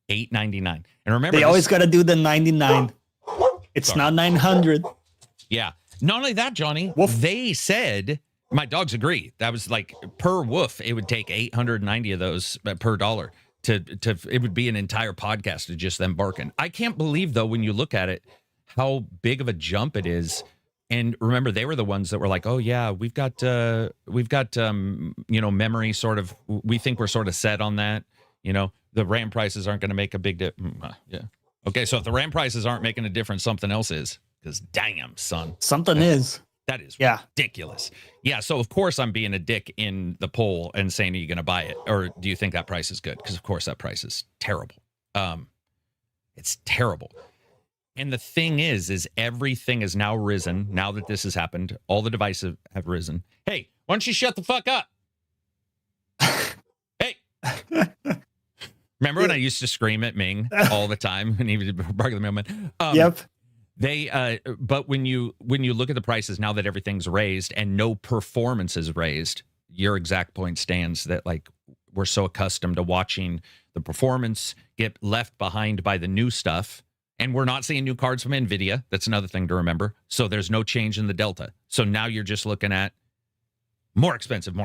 $899. And remember, they always got to do the 99. It's not 900. Yeah. Not only that, Johnny, they said, my dogs agree, that was like per woof, it would take 890 of those per dollar to it would be an entire podcast of just them barking. I can't believe, though, when you look at it, how big of a jump it is. And remember, they were the ones that were like, oh, yeah, we've got memory sort of, we think we're sort of set on that. The RAM prices aren't going to make a big difference. Yeah. Okay, so if the RAM prices aren't making a difference, something else is. Because damn, son. Something is. That is ridiculous. Yeah, so of course I'm being a dick in the poll and saying, are you going to buy it? Or do you think that price is good? Because of course that price is terrible. It's terrible. And the thing is everything has now risen. Now that this has happened, all the devices have risen. Hey, why don't you shut the fuck up? Hey. Remember when I used to scream at Ming all the time and he was barking the mailman? Yep. But when you look at the prices now that everything's raised and no performance is raised, your exact point stands that like we're so accustomed to watching the performance get left behind by the new stuff, and we're not seeing new cards from NVIDIA. That's another thing to remember. So there's no change in the delta. So now you're just looking at more expensive.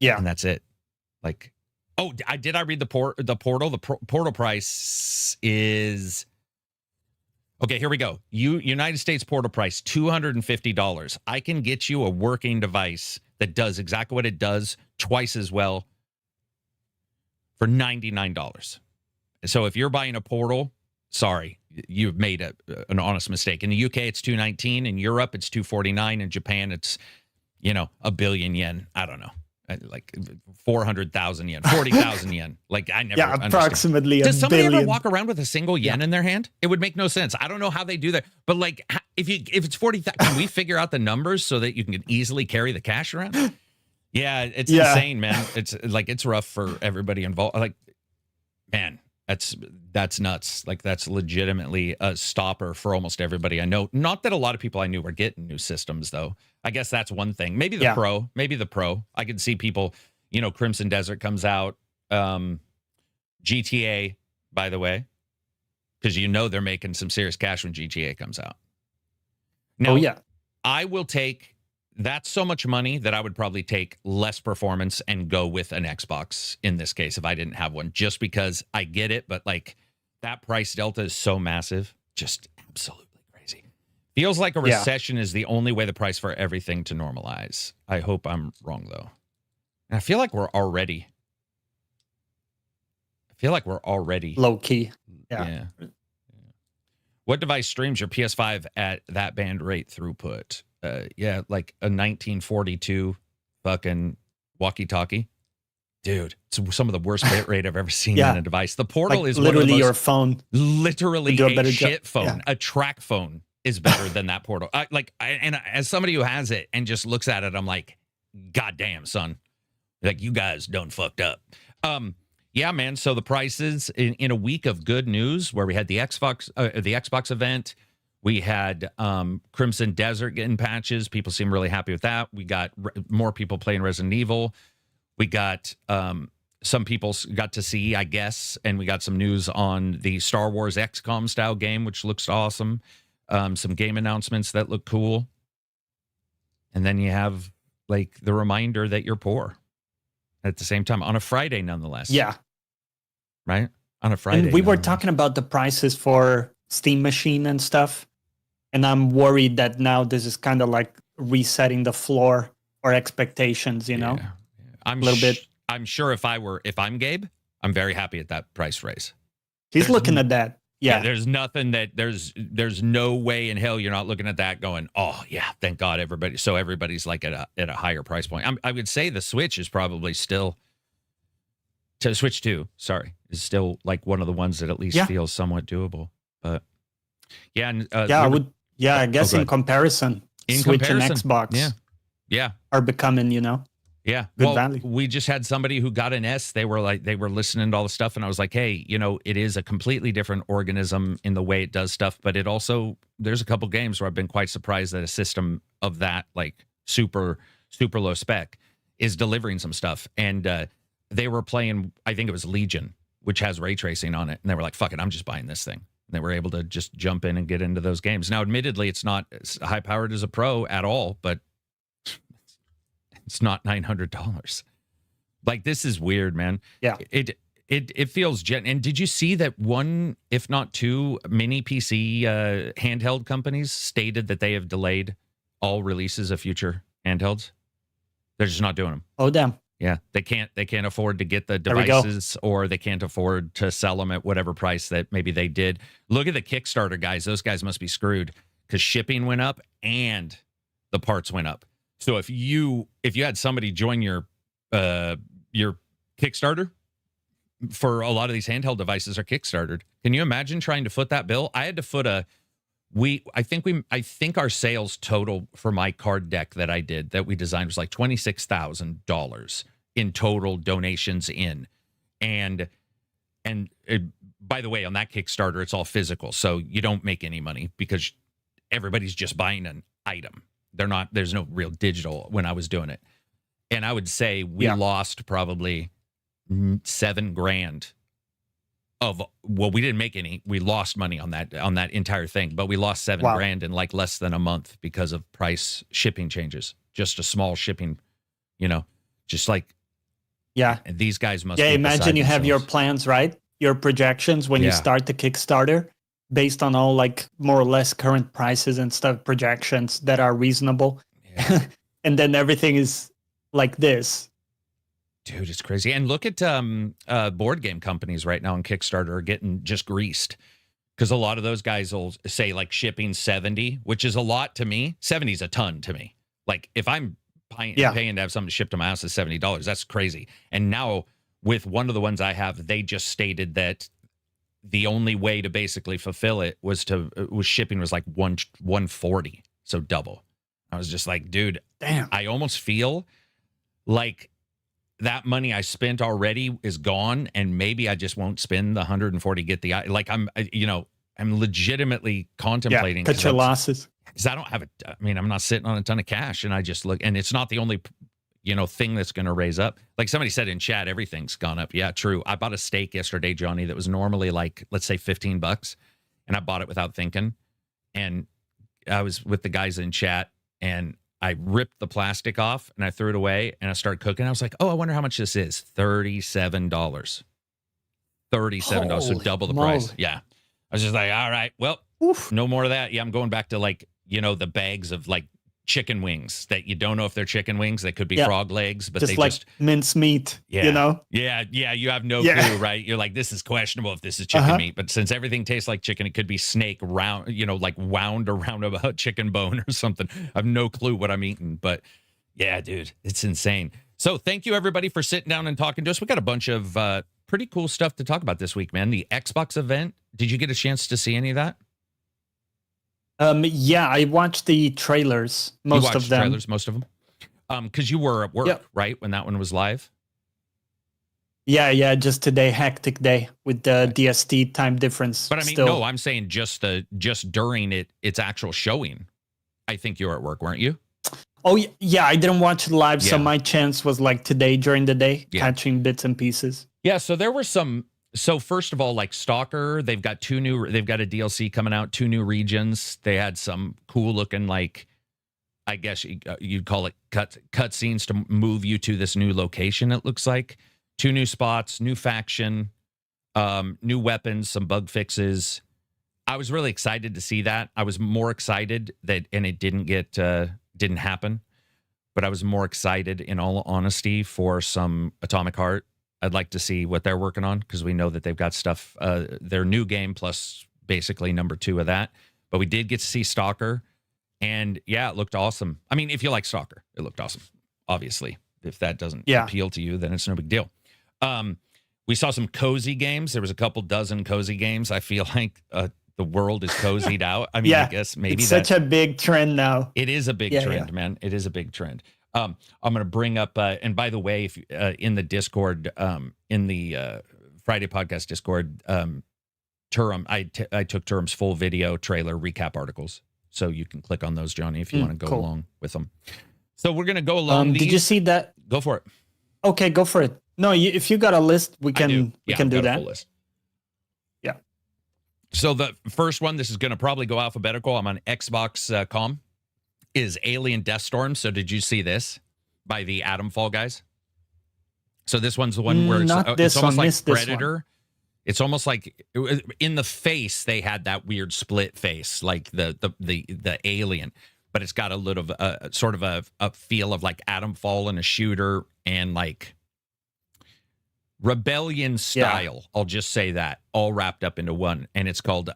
Yeah, and that's it. Like. Oh, did I read the portal? The portal price is... Okay, here we go. United States portal price, $250. I can get you a working device that does exactly what it does, twice as well, for $99. So if you're buying a portal, sorry, you've made an honest mistake. In the UK, it's $219. In Europe, it's $249. In Japan, it's, a billion yen. I don't know. Like 400,000 yen, 40,000 yen. Like I never understand. Approximately Does somebody billion. ever walk around with a single yen in their hand? It would make no sense. I don't know how they do that. But like, if it's 40,000, can we figure out the numbers so that you can easily carry the cash around? Yeah, it's insane, man. It's like, it's rough for everybody involved. Like, man, that's nuts. Like that's legitimately a stopper for almost everybody I know. Not that a lot of people I knew were getting new systems though. I guess that's one thing. Maybe the Pro. I can see people, Crimson Desert comes out, GTA, by the way, because they're making some serious cash when GTA comes out. Now, I will take, that's so much money that I would probably take less performance and go with an Xbox in this case if I didn't have one, just because I get it, but like that price delta is so massive, just absolutely crazy. Feels like a recession is the only way the price for everything to normalize. I hope I'm wrong though. And I feel like we're already low key. Yeah. What device streams your PS5 at that band rate throughput? Like a 1942 fucking walkie-talkie. Dude, it's some of the worst bit rate I've ever seen in a device. The Portal is literally your phone. Literally a shit phone. A track phone is better than that Portal. And as somebody who has it and just looks at it, I'm like, God damn, son. Like, you guys done fucked up. Yeah, man. So the prices in a week of good news where we had the Xbox event, we had Crimson Desert getting patches. People seem really happy with that. We got more people playing Resident Evil. We got some people got to see, I guess, and we got some news on the Star Wars XCOM style game, which looks awesome. Some game announcements that look cool. And then you have like the reminder that you're poor at the same time on a Friday, nonetheless. Yeah. Right? On a Friday. And we were talking about the prices for Steam Machine and stuff. And I'm worried that now this is kind of like resetting the floor or expectations, you know? I'm a little bit. I'm sure if I'm Gabe, I'm very happy at that price raise. He's looking at that. Yeah. There's nothing that there's no way in hell you're not looking at that going, oh yeah, thank God everybody. So everybody's like at a higher price point. I would say the Switch is probably still to Switch 2. Sorry, is still like one of the ones that at least feels somewhat doable. But yeah, and, I guess in comparison, Switch and Xbox, are becoming, Yeah. Good value. We just had somebody who got an S. They were listening to all the stuff. And I was like, hey, it is a completely different organism in the way it does stuff. But it also, there's a couple games where I've been quite surprised that a system of that, like super, super low spec is delivering some stuff. And they were playing, I think it was Legion, which has ray tracing on it. And they were like, fuck it, I'm just buying this thing. And they were able to just jump in and get into those games. Now, admittedly, it's not as high powered as a Pro at all, but it's not $900. Like, this is weird, man. Yeah. It feels and did you see that one, if not two, mini PC handheld companies stated that they have delayed all releases of future handhelds? They're just not doing them. Oh, damn. Yeah, they can't afford to get the devices, or they can't afford to sell them at whatever price that maybe they did. Look at the Kickstarter guys; those guys must be screwed because shipping went up and the parts went up. So if you had somebody join your Kickstarter for a lot of these handheld devices are Kickstartered, can you imagine trying to foot that bill? I had to foot I think our sales total for my card deck that I did, that we designed, was like $26,000 in total donations in. And by the way, on that Kickstarter, it's all physical. So you don't make any money because everybody's just buying an item. There's no real digital when I was doing it. And I would say we lost probably $7,000 we didn't make any. We lost money on that entire thing, but we lost $7,000 in like less than a month because of price shipping changes. Just a small shipping, just like, and these guys must. Yeah, imagine you have your plans, right? Your projections when you start the Kickstarter, based on all like more or less current prices and stuff, projections that are reasonable, and then everything is like this. Dude, it's crazy. And look at board game companies right now on Kickstarter are getting just greased, because a lot of those guys will say like shipping 70, which is a lot to me. 70 is a ton to me. Like if I'm paying to have something shipped to my house is $70, that's crazy. And now with one of the ones I have, they just stated that the only way to basically fulfill it was shipping was like 140, so double. I was just like, dude, damn. I almost feel like that money I spent already is gone, and maybe I just won't spend the 140. Get the like I'm legitimately contemplating. Cut your losses, because I don't have I'm not sitting on a ton of cash, and I just look, and it's not the only thing that's going to raise up. Like somebody said in chat, everything's gone up. Yeah, true. I bought a steak yesterday, Johnny, that was normally like, let's say $15, and I bought it without thinking, and I was with the guys in chat, and I ripped the plastic off and I threw it away, and I started cooking. I was like, oh, I wonder how much this is. $37. $37. So double the price. Yeah. I was just like, all right, well, no more of that. Yeah, I'm going back to like, the bags of like chicken wings that you don't know if they're chicken wings. They could be frog legs, but just mince meat, Yeah, you have no clue, right? You're like, this is questionable if this is chicken meat, but since everything tastes like chicken, it could be snake round, like wound around a chicken bone or something. I have no clue what I'm eating, but yeah, dude, it's insane. So thank you everybody for sitting down and talking to us. We got a bunch of pretty cool stuff to talk about this week, man. The Xbox event. Did you get a chance to see any of that? Yeah, I watched the trailers, most of them. Because you were at work, right, when that one was live? Yeah, just today, hectic day with the DST time difference. But I mean, no, I'm saying just during its actual showing. I think you were at work, weren't you? Oh, yeah, I didn't watch it live, so my chance was like today during the day, catching bits and pieces. Yeah, so there were some. So first of all, like Stalker, they've got a DLC coming out, 2 new regions. They had some cool looking, like, I guess you'd call it cut scenes to move you to this new location. It looks like 2 new spots, new faction, new weapons, some bug fixes. I was really excited to see that. I was more excited and it didn't happen, but I was more excited, in all honesty, for some Atomic Heart. I'd like to see what they're working on, because we know that they've got stuff, their new game plus basically number 2 of that. But we did get to see Stalker, and yeah, it looked awesome. I mean, if you like Stalker, it looked awesome. Obviously, if that doesn't appeal to you, then it's no big deal. We saw some cozy games. There was a couple dozen cozy games. I feel like the world is cozied out. I mean, I guess maybe it's such a big trend now. It is a big trend, man. It is a big trend. I'm going to bring up, and by the way, if in the Discord, in the Friday podcast Discord, Turum, I took Turum's full video trailer recap articles, so you can click on those, Johnny, if you want to go along with them. So we're going to go along. Did you see that? Go for it. Okay, go for it. No, if you got a list, we can do that. Full list. Yeah. So the first one, this is going to probably go alphabetical. I'm on Xbox.com. Is Alien Deathstorm. So did you see this by the Atomfall guys? So this one's the one where it's almost like Predator. It's almost like in the face they had that weird split face, like the alien, but it's got a little sort of a feel of like Atomfall and a shooter and like Rebellion style. Yeah. I'll just say that all wrapped up into one, and it's called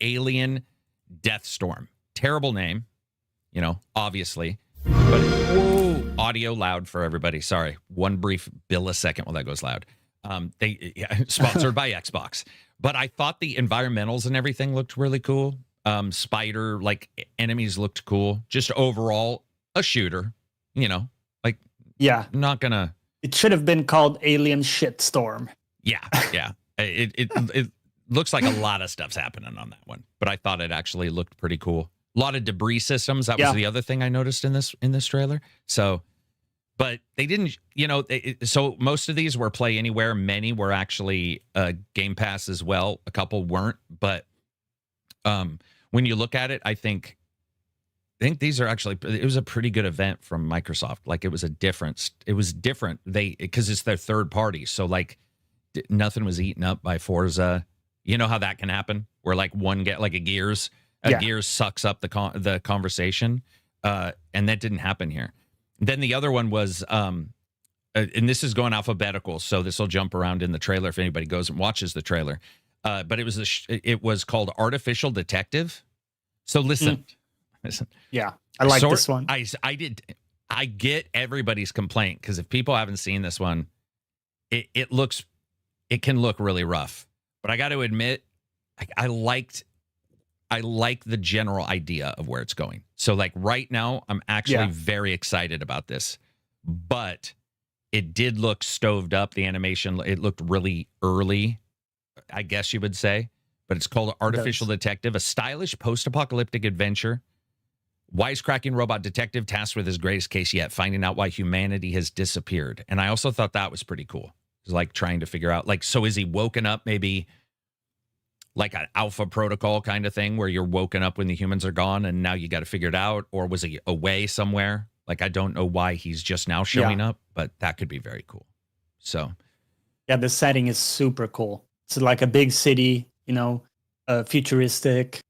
Alien Deathstorm. Terrible name, obviously. But whoa, audio loud for everybody. Sorry, one brief millisecond while that goes loud. Sponsored by Xbox. But I thought the environmentals and everything looked really cool. Spider enemies looked cool. Just overall a shooter. Not gonna. It should have been called Alien Shitstorm. Yeah. It looks like a lot of stuff's happening on that one. But I thought it actually looked pretty cool. A lot of debris systems. That was the other thing I noticed in this trailer. So, but they didn't, so most of these were Play Anywhere. Many were actually Game Pass as well. A couple weren't. But when you look at it, I think these are actually, it was a pretty good event from Microsoft. Like it was different. Because it's their third party. So like nothing was eaten up by Forza. You know how that can happen? Where like one get like a Gears sucks up the conversation, and that didn't happen here. Then the other one was, and this is going alphabetical, so this will jump around in the trailer if anybody goes and watches the trailer. But it was called Artificial Detective. So listen. Yeah, I like this one. I get everybody's complaint because if people haven't seen this one, it can look really rough. But I got to admit, I like the general idea of where it's going. So like right now, I'm actually very excited about this, but it did look stoved up. The animation, it looked really early, I guess you would say, but it's called Artificial Detective, a stylish post-apocalyptic adventure. Wisecracking robot detective tasked with his greatest case yet, finding out why humanity has disappeared. And I also thought that was pretty cool. It's like trying to figure out, like, so is he woken up maybe like an alpha protocol kind of thing where you're woken up when the humans are gone and now you got to figure it out? Or was he away somewhere? Like, I don't know why he's just now showing up, but that could be very cool. So. Yeah, the setting is super cool. It's like a big city, futuristic,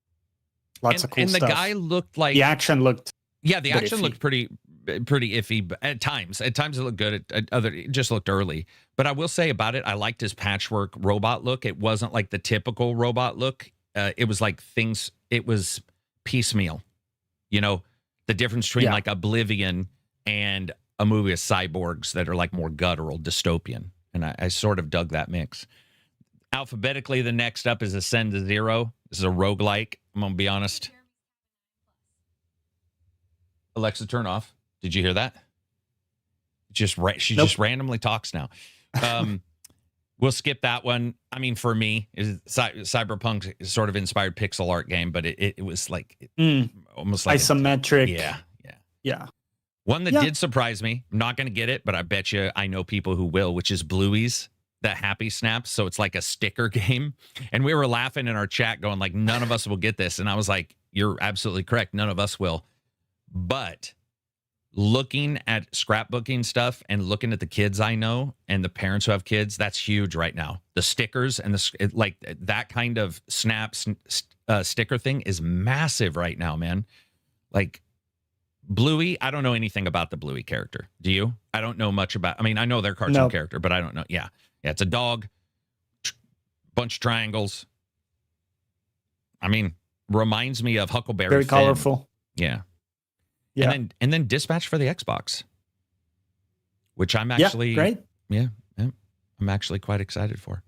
lots of cool stuff. And the guy looked like. The action looked. Yeah, the action looked pretty iffy, but at times it looked good. It just looked early. But I will say about it, I liked his patchwork robot look. It wasn't like the typical robot look. It was like it was piecemeal. The difference between like Oblivion and a movie of cyborgs that are like more guttural, dystopian. And I sort of dug that mix. Alphabetically, the next up is Ascend to Zero. This is a roguelike. I'm going to be honest. Alexa, turn off. Did you hear that? She just randomly talks now. We'll skip that one. I mean, for me, Cyberpunk sort of inspired pixel art game, but it was like almost like isometric. Yeah. One that did surprise me. I'm not going to get it, but I bet you I know people who will, which is Bluey's, the Happy Snaps. So it's like a sticker game. And we were laughing in our chat going like, none of us will get this. And I was like, you're absolutely correct. None of us will. But looking at scrapbooking stuff and looking at the kids I know and the parents who have kids, that's huge right now. The stickers and like that kind of snaps sticker thing is massive right now, man. Like Bluey, I don't know anything about the Bluey character. Do you? I don't know much about. I mean, I know their cartoon character, but I don't know. Yeah, it's a dog, bunch of triangles. I mean, reminds me of Huckleberry Very Finn. colorful. Yeah. And then Dispatch for the Xbox, which I'm actually great. Yeah, I'm actually quite excited for.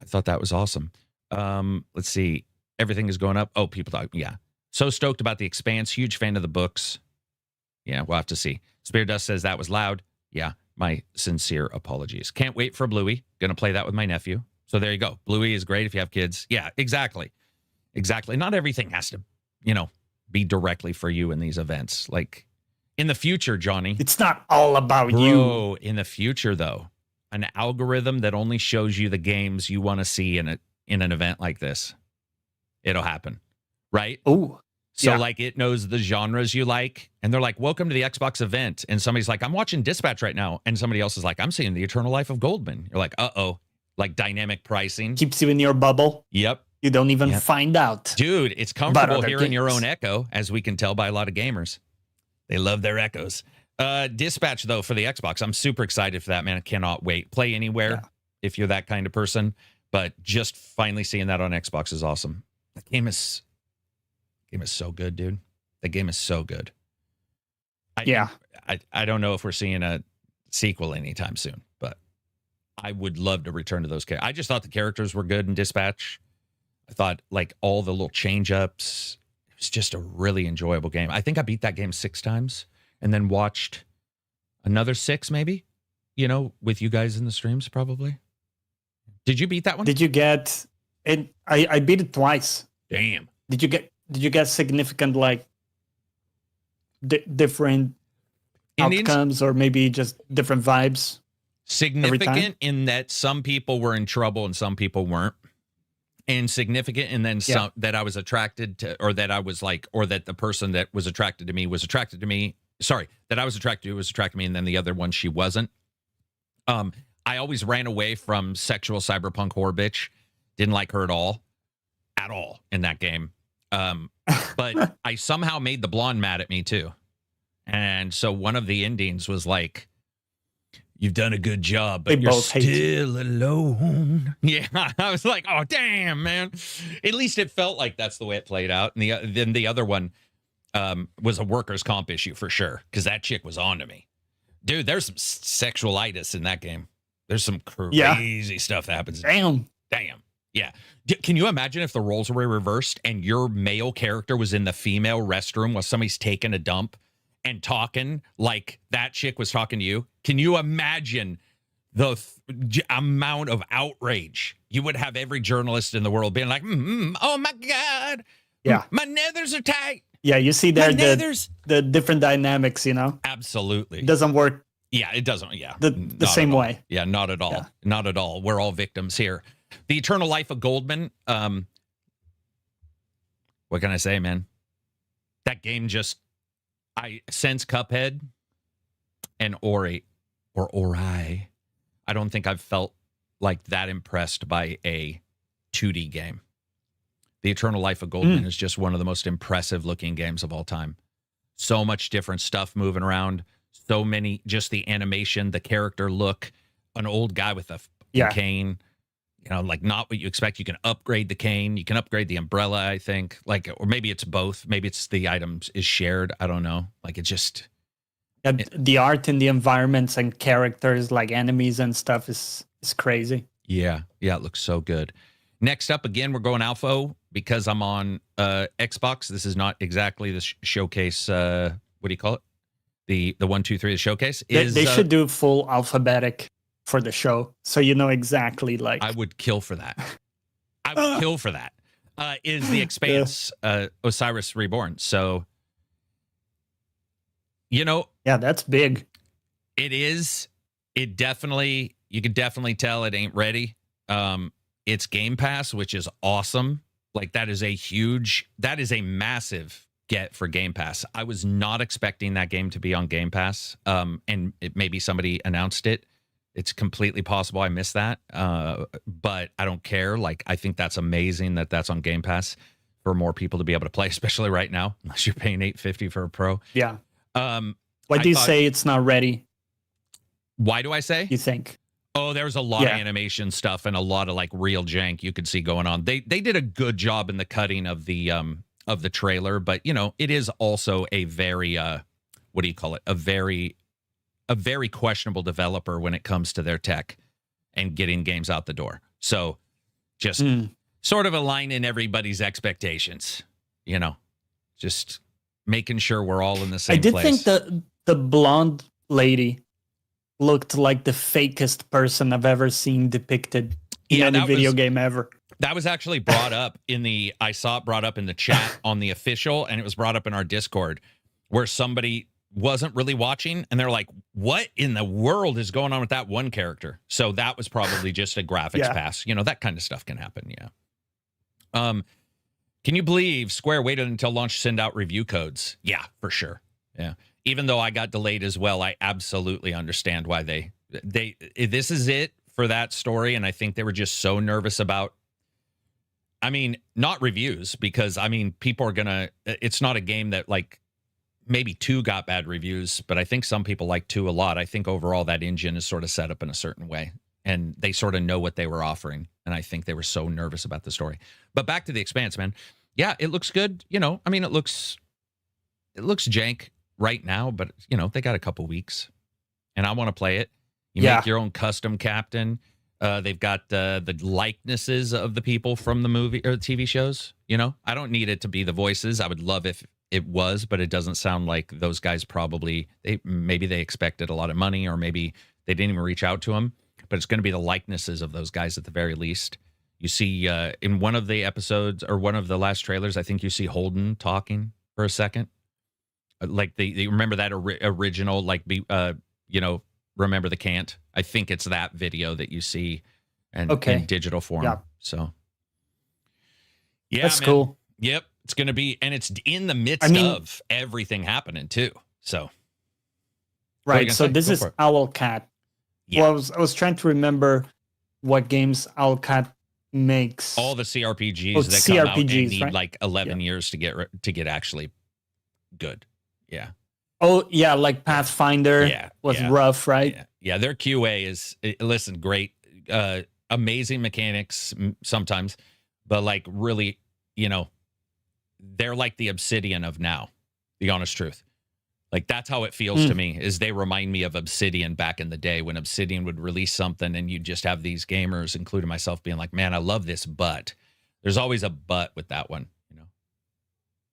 I thought that was awesome. Let's see. Everything is going up. Oh, people talk. Yeah. So stoked about The Expanse. Huge fan of the books. Yeah, we'll have to see. Spear Dust says that was loud. Yeah, my sincere apologies. Can't wait for Bluey. Going to play that with my nephew. So there you go. Bluey is great if you have kids. Yeah, exactly. Not everything has to, be directly for you in these events. Like, In the future, Johnny. It's not all about you. In the future, though, an algorithm that only shows you the games you want to see in an event like this. It'll happen, right? Oh, so like it knows the genres you like, and they're like, "Welcome to the Xbox event." And somebody's like, "I'm watching Dispatch right now," and somebody else is like, "I'm seeing The Eternal Life of Goldman." You're like, "Uh-oh." Like dynamic pricing keeps you in your bubble. Yep. You don't even find out. Dude, it's comfortable hearing your own echo, as we can tell by a lot of gamers. They love their echoes. Dispatch, though, for the Xbox, I'm super excited for that, man. I cannot wait. Play anywhere if you're that kind of person. But just finally seeing that on Xbox is awesome. The game is so good, dude. The game is so good. I don't know if we're seeing a sequel anytime soon, but I would love to return to those characters. I just thought the characters were good in Dispatch. I thought, like, all the little change-ups. It was just a really enjoyable game. I think I beat that game 6 times and then watched another 6, maybe, with you guys in the streams, probably. Did you beat that one? Did you get it? I beat it twice. Damn. Did you get significant, like, different outcomes, or maybe just different vibes? Significant in that some people were in trouble and some people weren't. And significant, and then some that I was attracted to, or that I was like, or that the person that was attracted to me was attracted to me. Sorry, that I was attracted to was attracted to me, and then the other one she wasn't. I always ran away from sexual cyberpunk whore bitch. Didn't like her at all in that game. But I somehow made the blonde mad at me too, and so one of the endings was like, "You've done a good job, but you're still alone." Yeah, I was like, "Oh, damn, man." At least it felt like that's the way it played out. And then the other one was a workers' comp issue for sure, because that chick was on to me. Dude, there's some sexualitis in that game. There's some crazy stuff that happens. Damn. Yeah. Can you imagine if the roles were reversed and your male character was in the female restroom while somebody's taking a dump and talking like that chick was talking to you? Can you imagine the amount of outrage? You would have every journalist in the world being like, "Oh my God. Yeah. My nethers are tight." Yeah, you see there the different dynamics, Absolutely. It doesn't work. Yeah, it doesn't. Yeah. The same way. Yeah, not at all. Yeah. Not at all. We're all victims here. The Eternal Life of Goldman. What can I say, man? That game since Cuphead and Ori, I don't think I've felt like that impressed by a 2D game. The Eternal Life of Goldman is just one of the most impressive looking games of all time. So much different stuff moving around. So many, just the animation, the character look, an old guy with a cane, like not what you expect. You can upgrade the cane. You can upgrade the umbrella, I think. Like, or maybe it's both. Maybe it's the items is shared. I don't know. Like, it just... the art in the environments and characters, like enemies and stuff, is crazy. Yeah, it looks so good. Next up, again, we're going alpha because I'm on Xbox. This is not exactly the showcase. What do you call it? The 1, 2, 3 the showcase is. They should do full alphabetic for the show, so you know exactly. Like, I would kill for that. I would kill for that. Is the Expanse Osiris Reborn? So, yeah, that's big. It is. It definitely. You can definitely tell it ain't ready. It's Game Pass, which is awesome. Like, that is a massive get for Game Pass. I was not expecting that game to be on Game Pass. And maybe somebody announced it. It's completely possible I missed that. But I don't care. Like, I think that's amazing that that's on Game Pass for more people to be able to play, especially right now, unless you're paying $8.50 for a pro. Yeah. Why do you say it's not ready? Why do I say? You think? Oh, there's a lot of animation stuff and a lot of like real jank you could see going on. They did a good job in the cutting of the trailer, but it is also a very what do you call it? A very questionable developer when it comes to their tech and getting games out the door. So just sort of aligning everybody's expectations, just making sure we're all in the same place. I did think the blonde lady looked like the fakest person I've ever seen depicted in any video game ever. That was actually brought up I saw it brought up in the chat on the official, and it was brought up in our Discord, where somebody wasn't really watching, and they're like, what in the world is going on with that one character? So that was probably just a graphics pass. You know, that kind of stuff can happen. Yeah. Can you believe Square waited until launch to send out review codes? Yeah, for sure. Yeah. Even though I got delayed as well, I absolutely understand why they this is it for that story. And I think they were just so nervous about, I mean, not reviews, because I mean, people are gonna, it's not a game that, like, maybe 2 got bad reviews, but I think some people like 2 a lot. I think overall that engine is sort of set up in a certain way, and they sort of know what they were offering. And I think they were so nervous about the story. But back to The Expanse, man. Yeah, it looks good. You know, I mean, it looks jank right now, but you know, they got a couple weeks, and I want to play it. You make your own custom captain. They've got the likenesses of the people from the movie or the TV shows. You know, I don't need it to be the voices. I would love if it was, but it doesn't sound like those guys probably, maybe they expected a lot of money, or maybe they didn't even reach out to them. But it's going to be the likenesses of those guys at the very least. You see in one of the episodes, or one of the last trailers, I think you see Holden talking for a second. Like they remember that original, like, you know, remember the can't. I think it's that video that you see in digital form. Yeah. So yeah, that's cool. Yep. It's going to be, and it's in the midst of everything happening too. So right. So this is Owlcat. Yeah. Well, I was trying to remember what games Owlcat makes. All the CRPGs that come out and need like 11 years to get actually good. Yeah. Oh yeah, like Pathfinder was rough, right? Yeah. Their QA is, listen, great, amazing mechanics sometimes, but like really, you know, they're like the Obsidian of now, the honest truth. Like that's how it feels to me, is they remind me of Obsidian back in the day, when Obsidian would release something and you'd just have these gamers, including myself, being like, man, I love this, but there's always a but with that one. You know,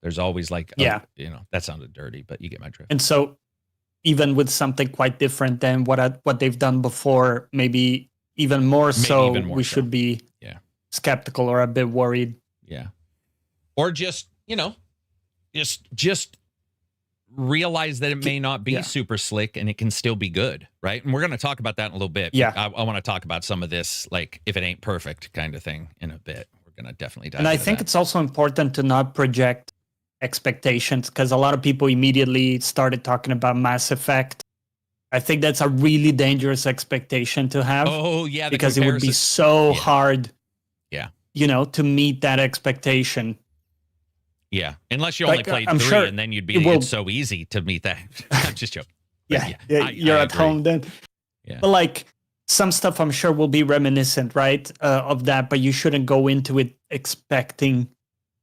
there's always like, you know, that sounded dirty, but you get my drift. And so even with something quite different than what they've done before, maybe even more so, we should be skeptical or a bit worried. Yeah. Or just, you know, just realize that it may not be super slick and it can still be good, right? And we're going to talk about that in a little bit. Yeah. I want to talk about some of this, like, if it ain't perfect kind of thing in a bit. We're going to definitely dive into that. And I think it's also important to not project expectations, because a lot of people immediately started talking about Mass Effect. I think that's a really dangerous expectation to have. Oh, yeah. Because it would be so hard, you know, to meet that expectation. Yeah, unless you only played 3, and then you'd be, it's so easy to meet that. I'm just joking. You're at home then. Yeah. But like, some stuff I'm sure will be reminiscent, right, of that, but you shouldn't go into it expecting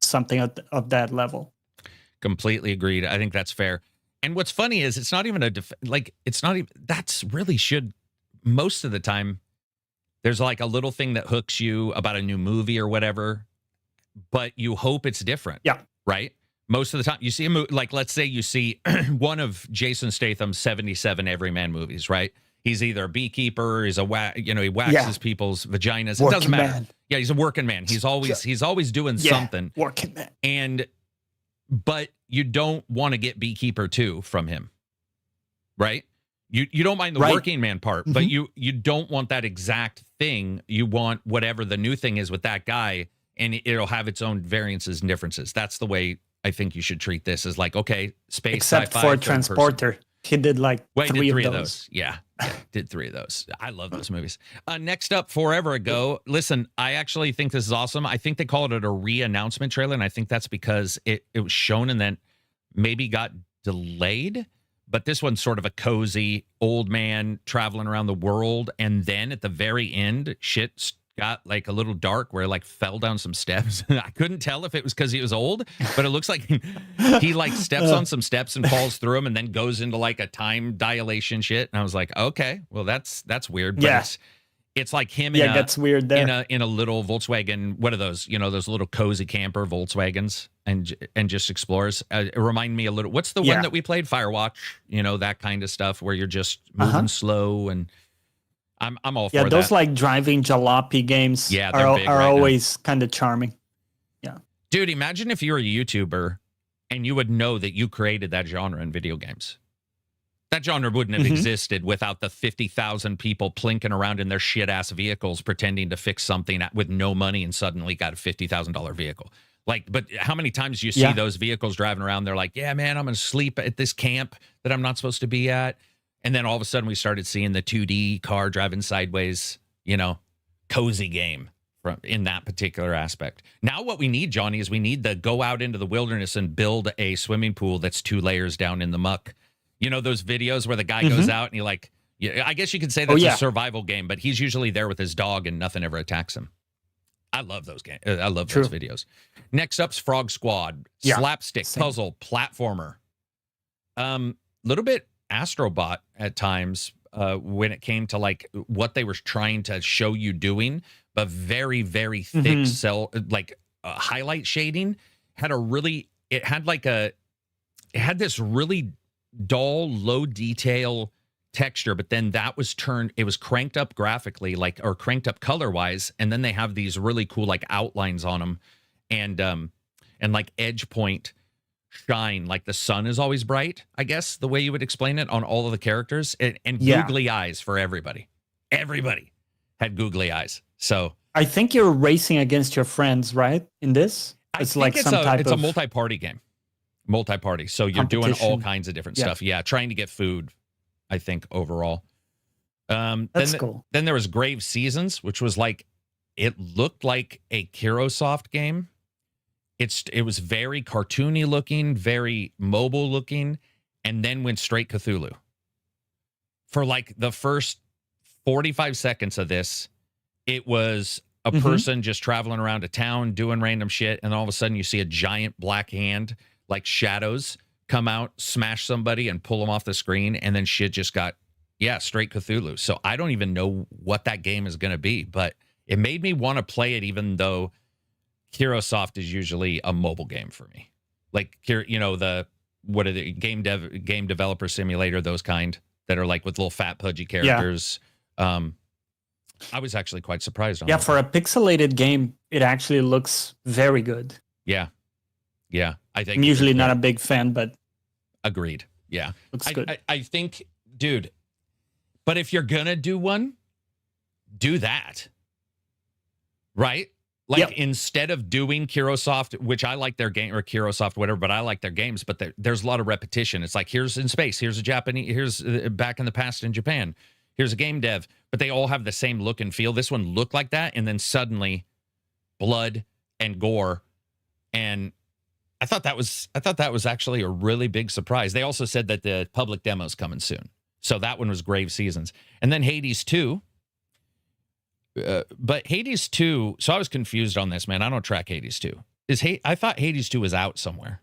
something of that level. Completely agreed. I think that's fair. And what's funny is it's not even it's not even, that's really should, most of the time, there's like a little thing that hooks you about a new movie or whatever, but you hope it's different. Yeah. Right? Most of the time, you see a movie, like, let's say you see one of Jason Statham's 77 Everyman movies, right? He's either a beekeeper, he's he waxes people's vaginas. It doesn't matter. Man. Yeah, he's a working man. He's always doing something. Working man. But you don't want to get Beekeeper 2 from him, right? You don't mind the working man part, but you don't want that exact thing. You want whatever the new thing is with that guy, and it'll have its own variances and differences. That's the way I think you should treat this, is like, okay, space, except sci-fi, for Transporter. He did like three of those. Yeah, did 3 of those. I love those movies. Next up, Forever Ago. Listen, I actually think this is awesome. I think they called it a re-announcement trailer, and I think that's because it was shown and then maybe got delayed. But this one's sort of a cozy old man traveling around the world, and then at the very end, shit got like a little dark, where like fell down some steps. I couldn't tell if it was because he was old, but it looks like he like steps on some steps and falls through them, and then goes into like a time dilation shit. And I was like, okay, well that's weird. But it's like him in that's weird there. in a little Volkswagen. What are those? You know, those little cozy camper Volkswagens, and just explores. It remind me a little. What's the one that we played? Firewatch. You know, that kind of stuff where you're just moving slow, and I'm all for that. Yeah, those like driving jalopy games are always kind of charming. Yeah. Dude, imagine if you were a YouTuber and you would know that you created that genre in video games. That genre wouldn't have existed without the 50,000 people plinking around in their shit-ass vehicles pretending to fix something with no money and suddenly got a $50,000 vehicle. Like, but how many times do you see those vehicles driving around? They're like, yeah, man, I'm going to sleep at this camp that I'm not supposed to be at. And then all of a sudden we started seeing the 2D car driving sideways, cozy game in that particular aspect. Now what we need, Johnny, is we need to go out into the wilderness and build a swimming pool that's 2 layers down in the muck. You know those videos where the guy goes out and I guess you could say that's a survival game, but he's usually there with his dog and nothing ever attacks him. I love those games. I love those videos. Next up's Frog Squad, slapstick, puzzle, platformer. Little bit Astrobot at times when it came to like what they were trying to show you doing, but very, very thick highlight shading. It had this really dull, low detail texture, but then it was cranked up graphically, or cranked up color wise, and then they have these really cool like outlines on them, and like edge point shine, like the sun is always bright, I guess the way you would explain it, on all of the characters, and googly eyes for everybody. Everybody had googly eyes. So I think you're racing against your friends, right? In this, it's a multi-party game. Multi-party, so you're doing all kinds of different stuff. Yeah, trying to get food, I think, overall. That's cool. Then there was Grave Seasons, which was like, it looked like a Kairosoft game. It was very cartoony looking, very mobile looking, and then went straight Cthulhu. For like the first 45 seconds of this, it was a person just traveling around a town doing random shit, and all of a sudden you see a giant black hand, like shadows, come out, smash somebody, and pull them off the screen, and then shit just got, straight Cthulhu. So I don't even know what that game is going to be, but it made me want to play it, even though Kairosoft is usually a mobile game for me. Like, game developer simulator, those kind that are like with little fat pudgy characters. I was actually quite surprised on that. For a pixelated game, it actually looks very good. Yeah. I think I'm usually not a big fan, but agreed. Yeah. Looks good. I think, dude, but if you're gonna do one, do that. Right? Like, instead of doing Kairosoft, which I like their game, or Kairosoft, whatever, but I like their games, but there's a lot of repetition. It's like, here's in space, here's back in the past in Japan, here's a game dev, but they all have the same look and feel. This one looked like that, and then suddenly blood and gore, and I thought that was actually a really big surprise. They also said that the public demo's coming soon. So that one was Grave Seasons. And then Hades 2. But Hades 2, so I was confused on this, man. I don't track Hades 2. I thought Hades 2 was out somewhere.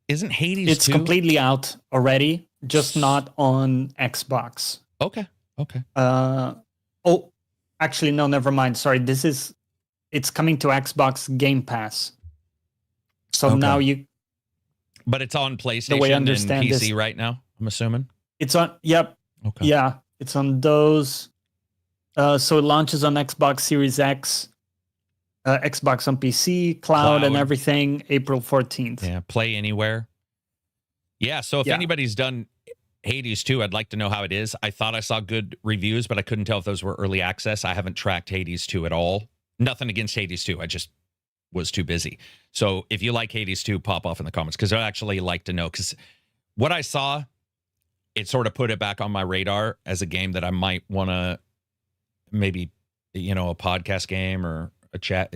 Isn't Hades 2? It's completely out already, just not on Xbox. Okay. Actually, no, never mind. Sorry, it's coming to Xbox Game Pass. So now but it's on PlayStation and PC right now, I'm assuming? It's on, okay. Yeah, it's on those. So it launches on Xbox Series X, Xbox on PC, cloud, and everything, April 14th. Yeah, play anywhere. Yeah, so if anybody's done Hades 2, I'd like to know how it is. I thought I saw good reviews, but I couldn't tell if those were early access. I haven't tracked Hades 2 at all. Nothing against Hades 2. I just was too busy. So if you like Hades 2, pop off in the comments, because I'd actually like to know. Because what I saw, it sort of put it back on my radar as a game that I might want to maybe, a podcast game or a chat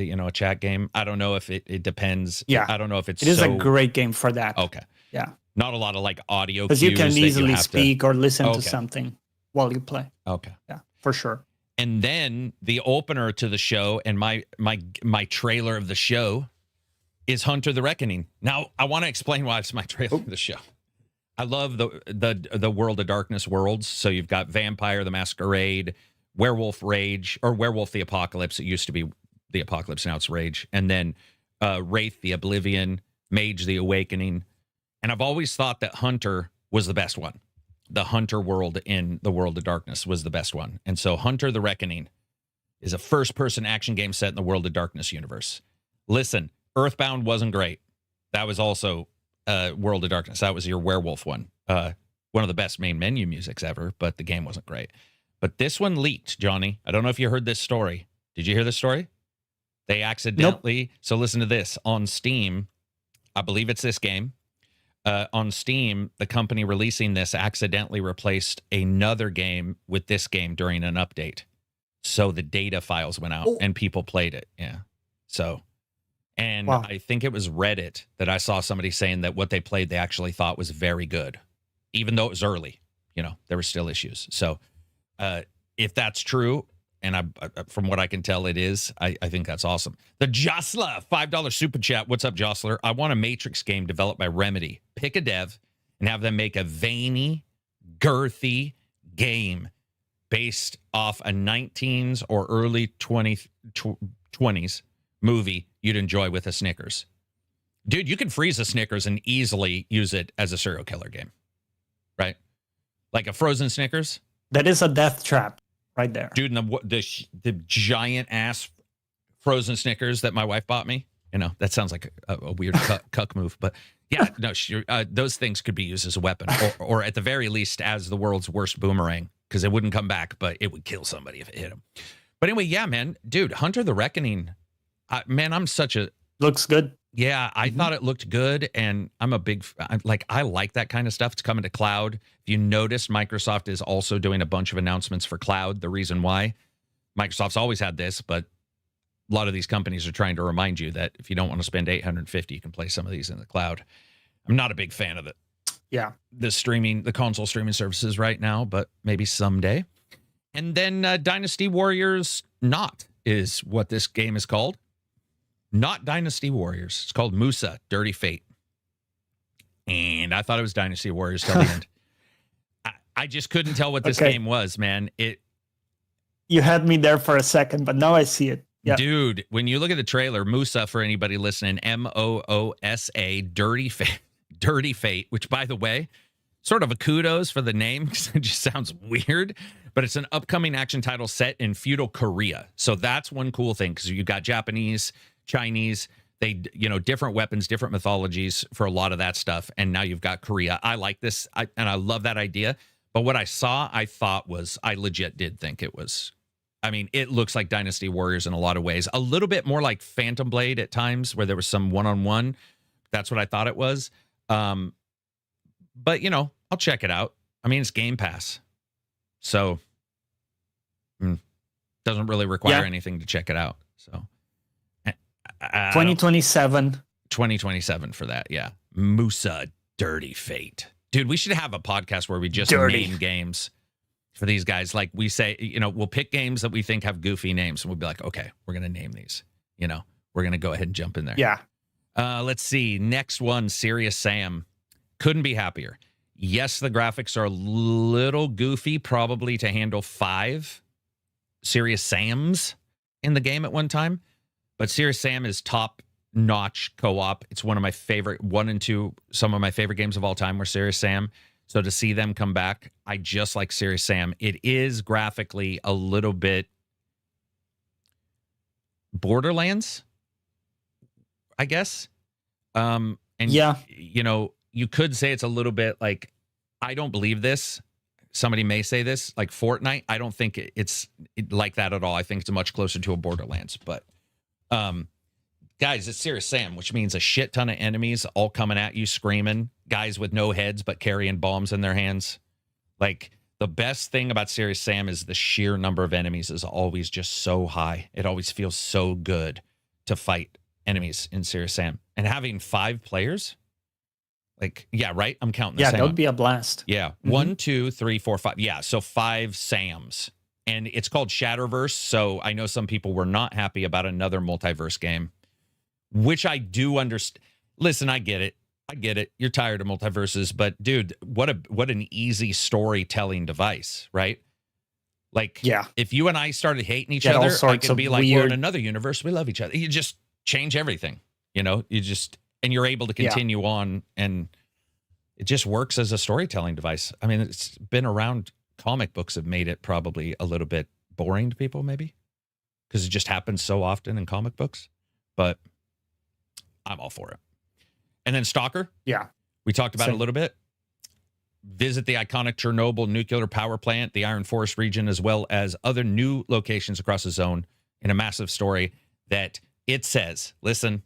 game. I don't know if it depends. Yeah. I don't know if it is a great game for that. Okay. Yeah. Not a lot of like audio cues. Because you can easily speak or listen to something while you play. Okay. Yeah, for sure. And then the opener to the show and my trailer of the show is Hunter the Reckoning. Now, I want to explain why it's my trailer of the show. I love the World of Darkness worlds. So you've got Vampire the Masquerade, Werewolf Rage, or Werewolf the Apocalypse. It used to be the Apocalypse, now it's Rage. And then Wraith the Oblivion, Mage the Awakening. And I've always thought that Hunter was the best one. The Hunter world in the World of Darkness was the best one. And so Hunter the Reckoning is a first-person action game set in the World of Darkness universe. Listen, Earthbound wasn't great. That was also World of Darkness. That was your werewolf one. one of the best main menu musics ever, but the game wasn't great. But this one leaked, Johnny. I don't know if you heard this story. Did you hear this story? They accidentally, nope. So listen to this. On Steam, I believe it's this game. On Steam, the company releasing this accidentally replaced another game with this game during an update. So the data files went out and people played it. Yeah. So, and wow. I think it was Reddit that I saw somebody saying that what they played, they actually thought was very good, even though it was early. You know, there were still issues. So if that's true, and from what I can tell, it is. I think that's awesome. The Jostler, $5 super chat. What's up, Jostler? I want a Matrix game developed by Remedy. Pick a dev and have them make a veiny, girthy game based off a 19s or early 20s movie you'd enjoy with a Snickers. Dude, you can freeze a Snickers and easily use it as a serial killer game, right? Like a frozen Snickers. That is a death trap. Right there, dude. And the giant ass frozen Snickers that my wife bought me. You know, that sounds like a weird cuck move, but yeah, no, those things could be used as a weapon, or at the very least as the world's worst boomerang, because it wouldn't come back, but it would kill somebody if it hit them. But anyway, yeah, man, dude, Hunter the Reckoning, man, I'm such a looks good. Yeah, I thought it looked good, and I'm a big I like that kind of stuff. It's coming to cloud. If you noticed, Microsoft is also doing a bunch of announcements for cloud. The reason why Microsoft's always had this, but a lot of these companies are trying to remind you that if you don't want to spend $850, you can play some of these in the cloud. I'm not a big fan of it. Yeah, the console streaming services right now, but maybe someday. And then Dynasty Warriors Not is what this game is called. Not Dynasty Warriors. It's called Musa, Dirty Fate. And I thought it was Dynasty Warriors till the end. I just couldn't tell what this game was, man. You had me there for a second, but now I see it. Yep. Dude, when you look at the trailer, Musa, for anybody listening, Moosa, Dirty Fate, Dirty Fate, which, by the way, sort of a kudos for the name because it just sounds weird. But it's an upcoming action title set in feudal Korea. So that's one cool thing, because you got Japanese, Chinese, they, different weapons, different mythologies for a lot of that stuff. And now you've got Korea. I like this, and I love that idea. But what I saw, I thought was, I legit did think it was, it looks like Dynasty Warriors in a lot of ways. A little bit more like Phantom Blade at times, where there was some one-on-one. That's what I thought it was. But, I'll check it out. It's Game Pass. So, doesn't really require anything to check it out. So, 2027. 2027 for that, yeah. Musa, Dirty Fate. Dude, we should have a podcast where we just name games for these guys. Like we say, we'll pick games that we think have goofy names, and we'll be like, okay, we're going to name these. We're going to go ahead and jump in there. Yeah. Let's see. Next one, Serious Sam. Couldn't be happier. Yes, the graphics are a little goofy, probably to handle 5 Serious Sams in the game at one time. But Serious Sam is top-notch co-op. It's one of my favorite, 1 and 2, some of my favorite games of all time were Serious Sam. So to see them come back, I just like Serious Sam. It is graphically a little bit Borderlands, I guess. And yeah, you could say it's a little bit like, I don't believe this. Somebody may say this, like Fortnite. I don't think it's like that at all. I think it's much closer to a Borderlands. But, guys, it's Serious Sam, which means a shit ton of enemies all coming at you, screaming. Guys with no heads but carrying bombs in their hands. Like, the best thing about Serious Sam is the sheer number of enemies is always just so high. It always feels so good to fight enemies in Serious Sam. And having 5 players... Like, yeah, right? I'm counting this. Yeah, that would be a blast. Yeah. Mm-hmm. 1, 2, 3, 4, 5. Yeah, so 5 Sams. And it's called Shatterverse, so I know some people were not happy about another multiverse game, which I do understand. Listen, I get it. You're tired of multiverses, but dude, what an easy storytelling device, right? Like, yeah, if you and I started hating each other, I could be like, we're in another universe, we love each other. You just change everything, and you're able to continue on, and it just works as a storytelling device. It's been around. Comic books have made it probably a little bit boring to people, maybe, because it just happens so often in comic books. But I'm all for it. And then Stalker. Yeah. We talked about it a little bit. visit the iconic Chernobyl nuclear power plant, the Iron Forest region, as well as other new locations across the zone in a massive story that it says, listen,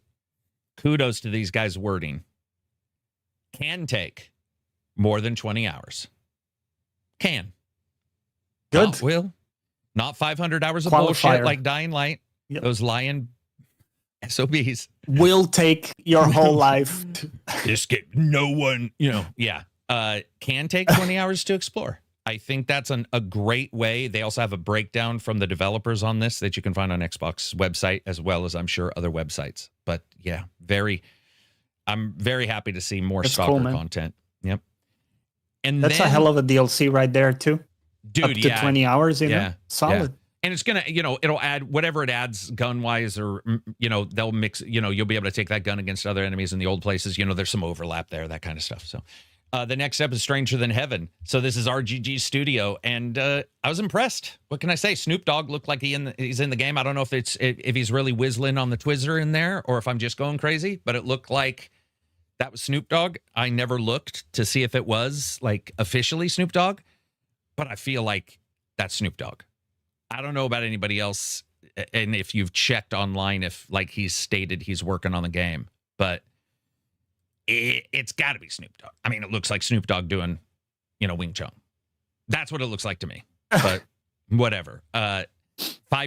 kudos to these guys' wording, can take more than 20 hours. Can. Good. Not will. Not 500 hours of Qualifier. bullshit like Dying Light. Yep. Those lying SOBs. Will take your whole life. Just get no one, yeah. Can take 20 hours to explore. I think that's a great way. They also have a breakdown from the developers on this that you can find on Xbox's website, as well as I'm sure other websites. But yeah, I'm very happy to see more Stalker content. Yep. And that's a hell of a DLC right there too. Dude, up to 20 hours, solid. Yeah. And it's gonna, it'll add whatever it adds gun wise, or they'll mix. You'll be able to take that gun against other enemies in the old places. There's some overlap there, that kind of stuff. So, the next step is Stranger Than Heaven. So this is RGG Studio, and I was impressed. What can I say? Snoop Dogg looked like he's in the game. I don't know if he's really whistling on the Twizzler in there, or if I'm just going crazy. But it looked like that was Snoop Dogg. I never looked to see if it was like officially Snoop Dogg, but I feel like that's Snoop Dogg. I don't know about anybody else, and if you've checked online, if like he's stated he's working on the game, but it's got to be Snoop Dogg. I mean, it looks like Snoop Dogg doing, Wing Chun. That's what it looks like to me. But whatever. 5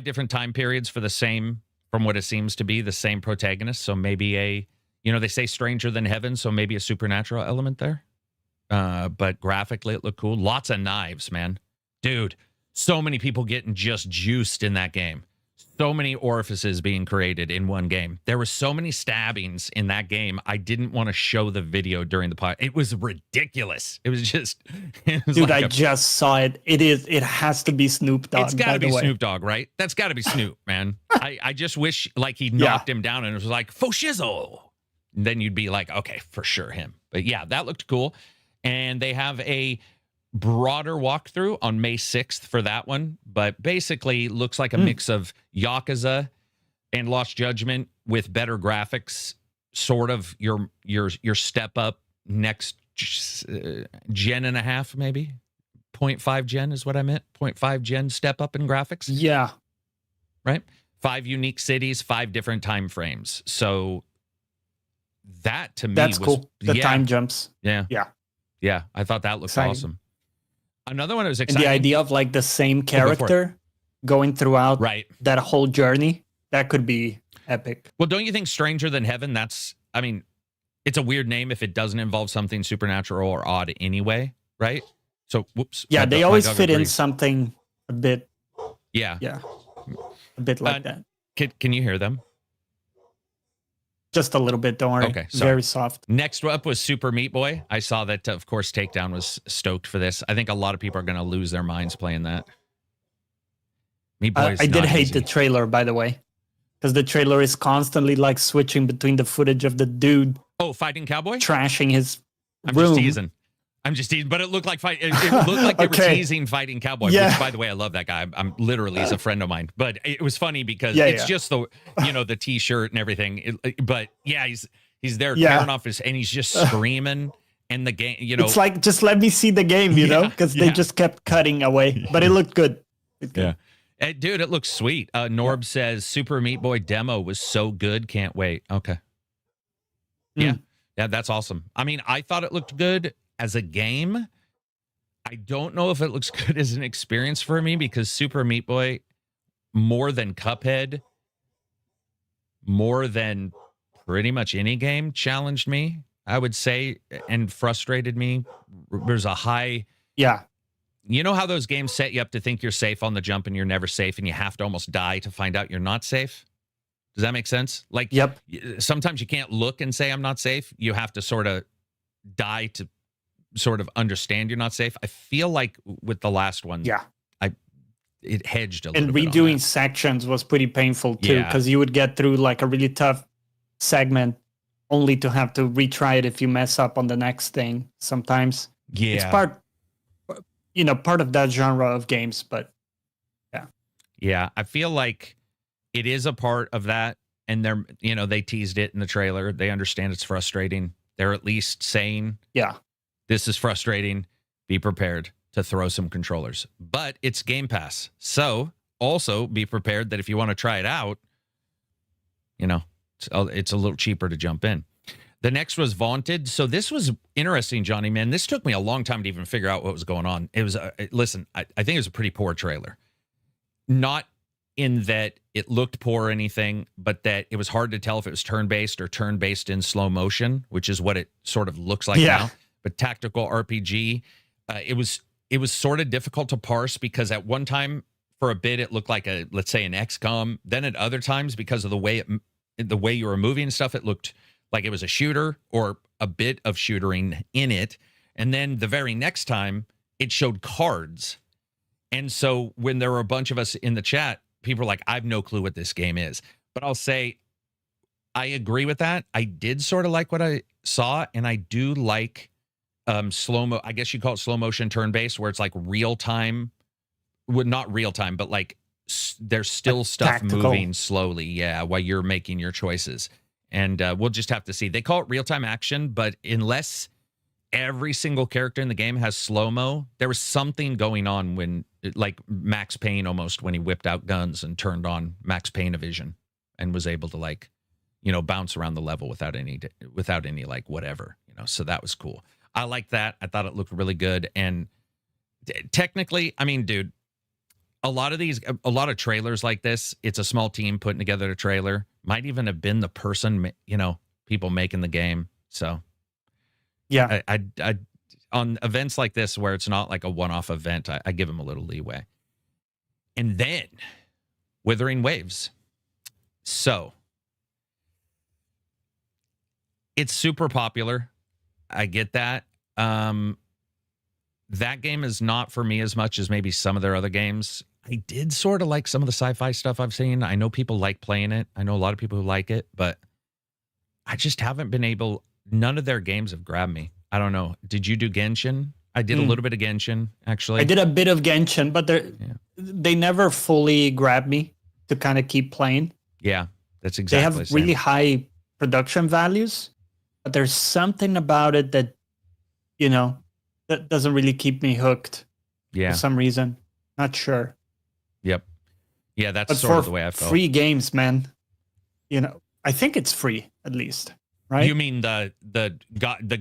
different time periods for the same, from what it seems to be, the same protagonist. So maybe they say Stranger Than Heaven, so maybe a supernatural element there. But graphically, it looked cool. Lots of knives, man. Dude, so many people getting just juiced in that game. So many orifices being created in one game. There were so many stabbings in that game. I didn't want to show the video during the pod. It was ridiculous. It was just... Dude, I just saw it. It has to be Snoop Dogg. It's got to be Snoop Dogg, right? That's got to be Snoop, man. I just wish like he knocked him down and it was like, faux shizzle. And then you'd be like, okay, for sure him. But yeah, that looked cool. And they have a broader walkthrough on May 6th for that one, but basically looks like a mix of Yakuza and Lost Judgment with better graphics, sort of your step up next gen and a half, maybe 0.5 gen is what I meant. 0.5 gen step up in graphics. Yeah. Right. 5 unique cities, 5 different time frames. So that to me that's was cool. The time jumps. Yeah. Yeah. Yeah. I thought that looked awesome. Another one that was exciting. And the idea of like the same character going throughout that whole journey, that could be epic. Well, don't you think Stranger Than Heaven, it's a weird name if it doesn't involve something supernatural or odd anyway, right? So, whoops. Yeah, they always fit in something a bit. Yeah. Yeah. A bit like that. Can you hear them? Just a little bit, don't worry. Okay, sorry. Very soft. Next up was Super Meat Boy. I saw that, of course, Takedown was stoked for this. I think a lot of people are going to lose their minds playing that. Meat Boy I did hate the trailer, by the way, because the trailer is constantly like switching between the footage of the dude. Oh, fighting cowboy? Trashing his room. I'm just teasing, but it looked like it looked like they were teasing Fighting Cowboy. Yeah. Which, by the way, I love that guy. I'm literally he's a friend of mine. But it was funny because it's just the the T-shirt and everything. But yeah, he's there tearing off and he's just screaming. And the game, it's like just let me see the game, because they just kept cutting away. But it looked good. Yeah, dude, it looks sweet. Norb says Super Meat Boy demo was so good, can't wait. Okay. Yeah, that's awesome. I mean, I thought it looked good as a game. I don't know if it looks good as an experience for me because Super Meat Boy, more than Cuphead, more than pretty much any game, challenged me, I would say, and frustrated me. There's a high... Yeah. You know how those games set you up to think you're safe on the jump and you're never safe and you have to almost die to find out you're not safe? Does that make sense? Like, sometimes you can't look and say I'm not safe. You have to sort of die to sort of understand you're not safe. I feel like with the last one, it hedged a little and bit. And redoing sections was pretty painful too, because you would get through like a really tough segment only to have to retry it if you mess up on the next thing sometimes. Yeah. It's part of that genre of games, but yeah, I feel like it is a part of that, and they teased it in the trailer. They understand it's frustrating. They're at least saying, this is frustrating. be prepared to throw some controllers. But it's Game Pass. So also be prepared that if you want to try it out, it's a little cheaper to jump in. The next was Vaunted. So this was interesting, Johnny, man. This took me a long time to even figure out what was going on. It was, listen, I think it was a pretty poor trailer. Not in that it looked poor or anything, but that it was hard to tell if it was turn-based or turn-based in slow motion, which is what it sort of looks like now. But tactical RPG, it was sort of difficult to parse because at one time, for a bit, it looked like let's say an XCOM. Then at other times, because of the way you were moving and stuff, it looked like it was a shooter or a bit of shootering in it. And then the very next time, it showed cards. And so when there were a bunch of us in the chat, people were like, I have no clue what this game is. But I'll say, I agree with that. I did sort of like what I saw, and I do like slow-mo. I guess you call it slow motion turn-based, where it's like real time. Well, not real time, but like there's still stuff tactical, moving slowly, while you're making your choices. And we'll just have to see. They call it real-time action, but unless every single character in the game has slow-mo, there was something going on when, like Max Payne almost, when he whipped out guns and turned on Max Payne-a-vision and was able to bounce around the level without any like whatever, so that was cool. I like that. I thought it looked really good. And technically, I mean, dude, a lot of trailers like this, it's a small team putting together a trailer. Might even have been the person, people making the game. So, yeah, I on events like this where it's not like a one-off event, I give them a little leeway. And then, Withering Waves. So, it's super popular. I get that. That game is not for me as much as maybe some of their other games. I did sort of like some of the sci-fi stuff I've seen. I know people like playing it. I know a lot of people who like it, but I just haven't been able. None of their games have grabbed me. I don't know. Did you do Genshin? I did a little bit of Genshin, actually. I did a bit of Genshin, but they never fully grabbed me to kind of keep playing. Yeah, that's exactly. They have really high production values, but there's something about it that, that doesn't really keep me hooked. Yeah. For some reason. Not sure. Yep. Yeah, that's sort of the way I felt. Free games, man. I think it's free at least, right? You mean the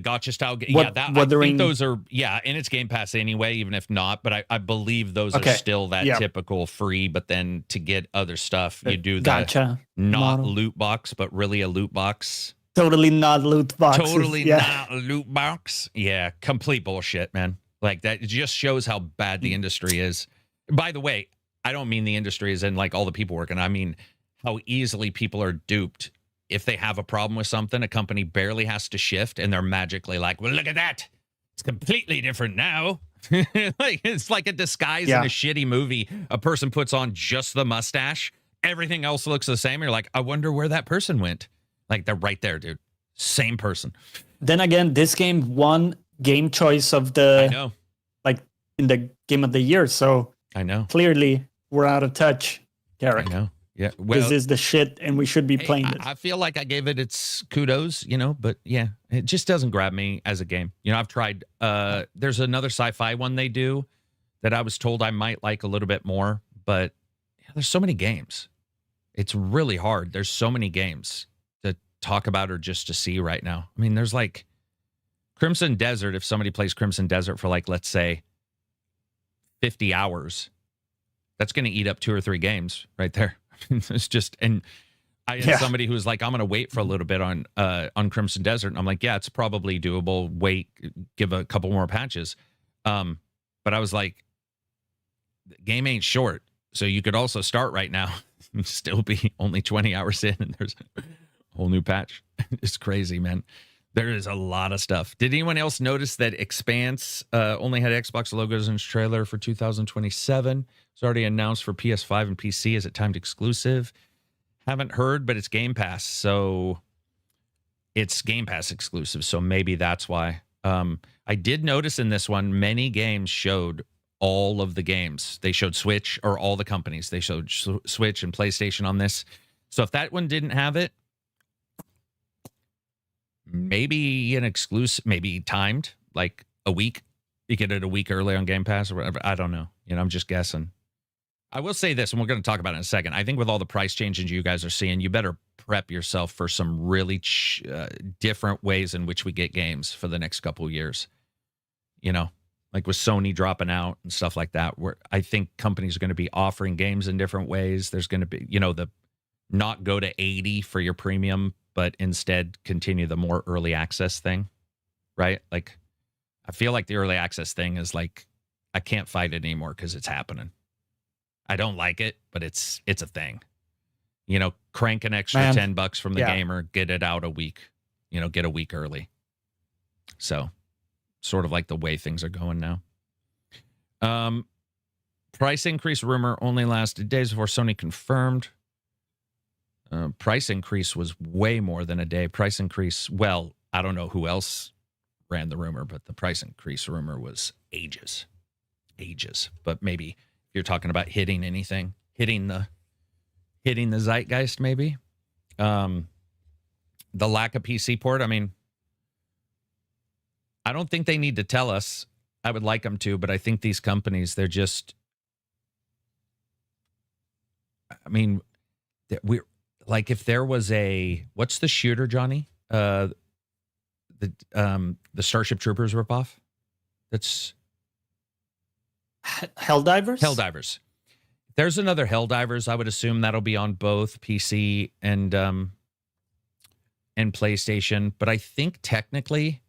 gotcha style game? Yeah, I think those are and it's Game Pass anyway, even if not. But I believe those are still that typical free. But then to get other stuff, you do the gotcha not model. Loot box, but really a loot box. Totally not loot box. Totally not loot box. Yeah, complete bullshit, man. Like that, it just shows how bad the industry is. By the way, I don't mean the industry is in like all the people working. I mean how easily people are duped. If they have a problem with something, a company barely has to shift, and they're magically like, well, look at that. It's completely different now. It's like a disguise in a shitty movie. A person puts on just the mustache. Everything else looks the same. You're like, I wonder where that person went. Like, they're right there, dude. Same person. Then again, this game won Game Choice of the... I know. Like, in the Game of the Year, so... I know. Clearly, we're out of touch, Derek. I know. Yeah. Well, this is the shit, and we should be playing it. I feel like I gave it its kudos, but yeah, it just doesn't grab me as a game. I've tried... there's another sci-fi one they do that I was told I might like a little bit more, but there's so many games. It's really hard. There's so many games to talk about or just to see right now. I mean, there's like Crimson Desert. If somebody plays Crimson Desert for like, let's say 50 hours, that's going to eat up 2 or 3 games right there. It's just, and I had somebody who was like, I'm going to wait for a little bit on Crimson Desert. And I'm like, yeah, it's probably doable. Wait, give a couple more patches. But I was like, the game ain't short. So you could also start right now and still be only 20 hours in, and there's a whole new patch. It's crazy, man. There is a lot of stuff. Did anyone else notice that Expanse only had Xbox logos in its trailer for 2027? It's already announced for PS5 and PC. Is it timed exclusive? Haven't heard, but it's Game Pass. So it's Game Pass exclusive. So maybe that's why. I did notice in this one, many games showed all of the games. They showed Switch, or all the companies. They showed Switch and PlayStation on this. So if that one didn't have it, maybe an exclusive, maybe timed like a week, You get it a week early on Game Pass or whatever. I don't know. I'm just guessing. I will say this, and we're going to talk about it in a second. I think with all the price changes you guys are seeing, you better prep yourself for some really different ways in which we get games for the next couple of years. Like with Sony dropping out and stuff like that, where I think companies are going to be offering games in different ways. There's going to be, the not go to 80 for your premium, but instead continue the more early access thing, right? Like, I feel like the early access thing is like, I can't fight it anymore because it's happening. I don't like it, but it's a thing. Crank an extra $10 from the gamer, get it out a week, get a week early. So, sort of like the way things are going now. Price increase rumor only lasted days before Sony confirmed. Price increase was way more than a day. Price increase, well, I don't know who else ran the rumor, but the price increase rumor was ages. But maybe if you're talking about hitting anything, hitting the zeitgeist, maybe. The lack of PC port, I mean, I don't think they need to tell us. I would like them to, but I think these companies, they're just, I mean, we're like, if there was what's the shooter, Johnny? The Starship Troopers ripoff? That's Helldivers? Helldivers. There's another Helldivers. I would assume that'll be on both PC and PlayStation. But I think technically,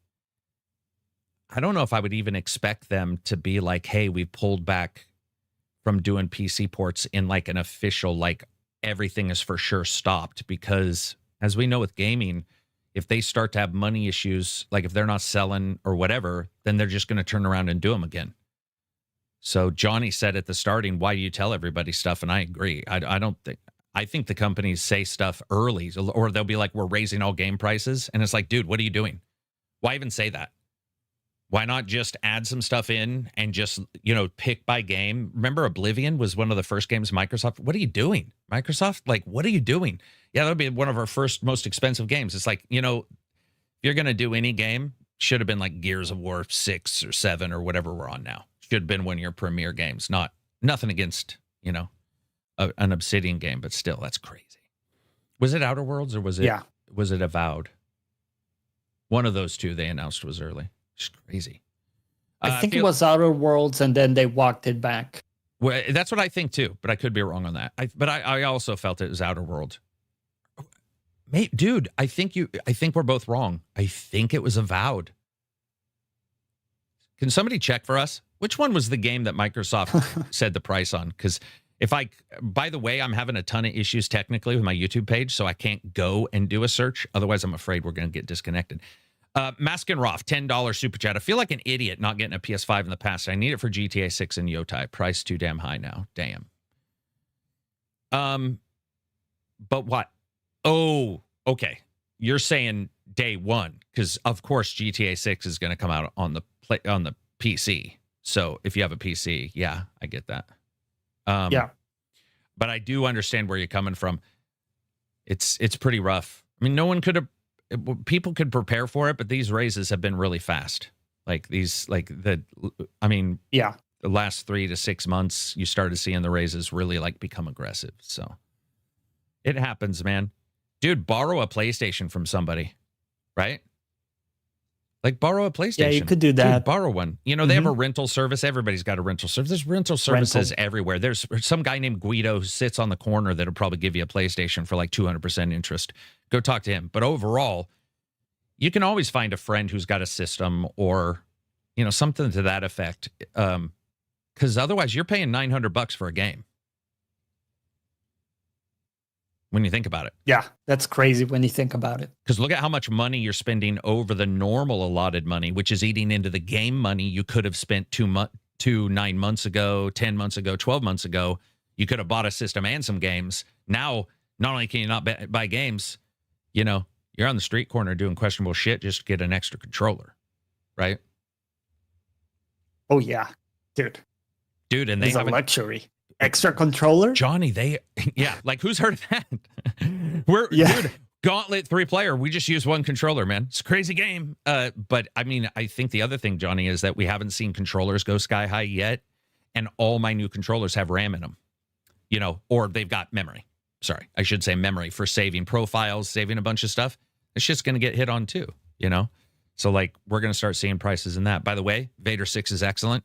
I don't know if I would even expect them to be like, hey, we've pulled back from doing PC ports in like an official, like everything is for sure stopped. Because as we know with gaming, if they start to have money issues, like if they're not selling or whatever, then they're just going to turn around and do them again. So Johnny said at the starting, why do you tell everybody stuff? And I agree. I think the companies say stuff early, or they'll be like, we're raising all game prices. And it's like, dude, what are you doing? Why even say that? Why not just add some stuff in and just, pick by game? Remember Oblivion was one of the first games Microsoft. What are you doing? Microsoft? Like, what are you doing? Yeah, that'll be one of our first most expensive games. It's like, if you're going to do any game, should have been like Gears of War 6 or 7 or whatever we're on now. Should have been one of your premier games. Nothing against, an Obsidian game, but still, that's crazy. Was it Outer Worlds or was it Avowed? One of those two they announced was early. It's crazy. I think it was Outer Worlds, and then they walked it back. Well, that's what I think too, but I could be wrong on that. But I also felt it was Outer World. Mate, dude, I think we're both wrong. I think it was Avowed. Can somebody check for us? Which one was the game that Microsoft said the price on? Because by the way, I'm having a ton of issues technically with my YouTube page, so I can't go and do a search. Otherwise, I'm afraid we're going to get disconnected. Maskin Roth, $10 super chat. I feel like an idiot not getting a PS5 in the past. I need it for GTA 6 and Yotai. Price too damn high now. Damn. But what? Oh, okay. You're saying day one, because of course GTA 6 is going to come out on the PC. So if you have a PC, yeah, I get that. Yeah. But I do understand where you're coming from. It's pretty rough. I mean, no one could have. People could prepare for it, but these raises have been really fast. The last 3 to 6 months, you started seeing the raises really become aggressive. So it happens, man. Dude, borrow a PlayStation from somebody, right? Borrow a PlayStation. Yeah, you could do that. Dude, borrow one. They have a rental service. Everybody's got a rental service. There's rental services everywhere. There's some guy named Guido who sits on the corner that'll probably give you a PlayStation for 200% interest. Go talk to him. But overall, you can always find a friend who's got a system or, something to that effect. Because otherwise, you're paying $900 for a game. When you think about it. Yeah, that's crazy when you think about it. Because look at how much money you're spending over the normal allotted money, which is eating into the game money you could have spent 9 months ago, 10 months ago, 12 months ago. You could have bought a system and some games. Now, not only can you not buy games, you're on the street corner doing questionable shit just to get an extra controller, right? Oh, yeah, dude. And they have a luxury. Extra controller? Johnny, who's heard of that? Dude, Gauntlet 3-player. We just use one controller, man. It's a crazy game. But I mean, I think the other thing, Johnny, is that we haven't seen controllers go sky high yet. And all my new controllers have RAM in them, or they've got memory. Sorry, I should say memory for saving profiles, saving a bunch of stuff. It's just going to get hit on too, So like, we're going to start seeing prices in that. By the way, Vader 6 is excellent.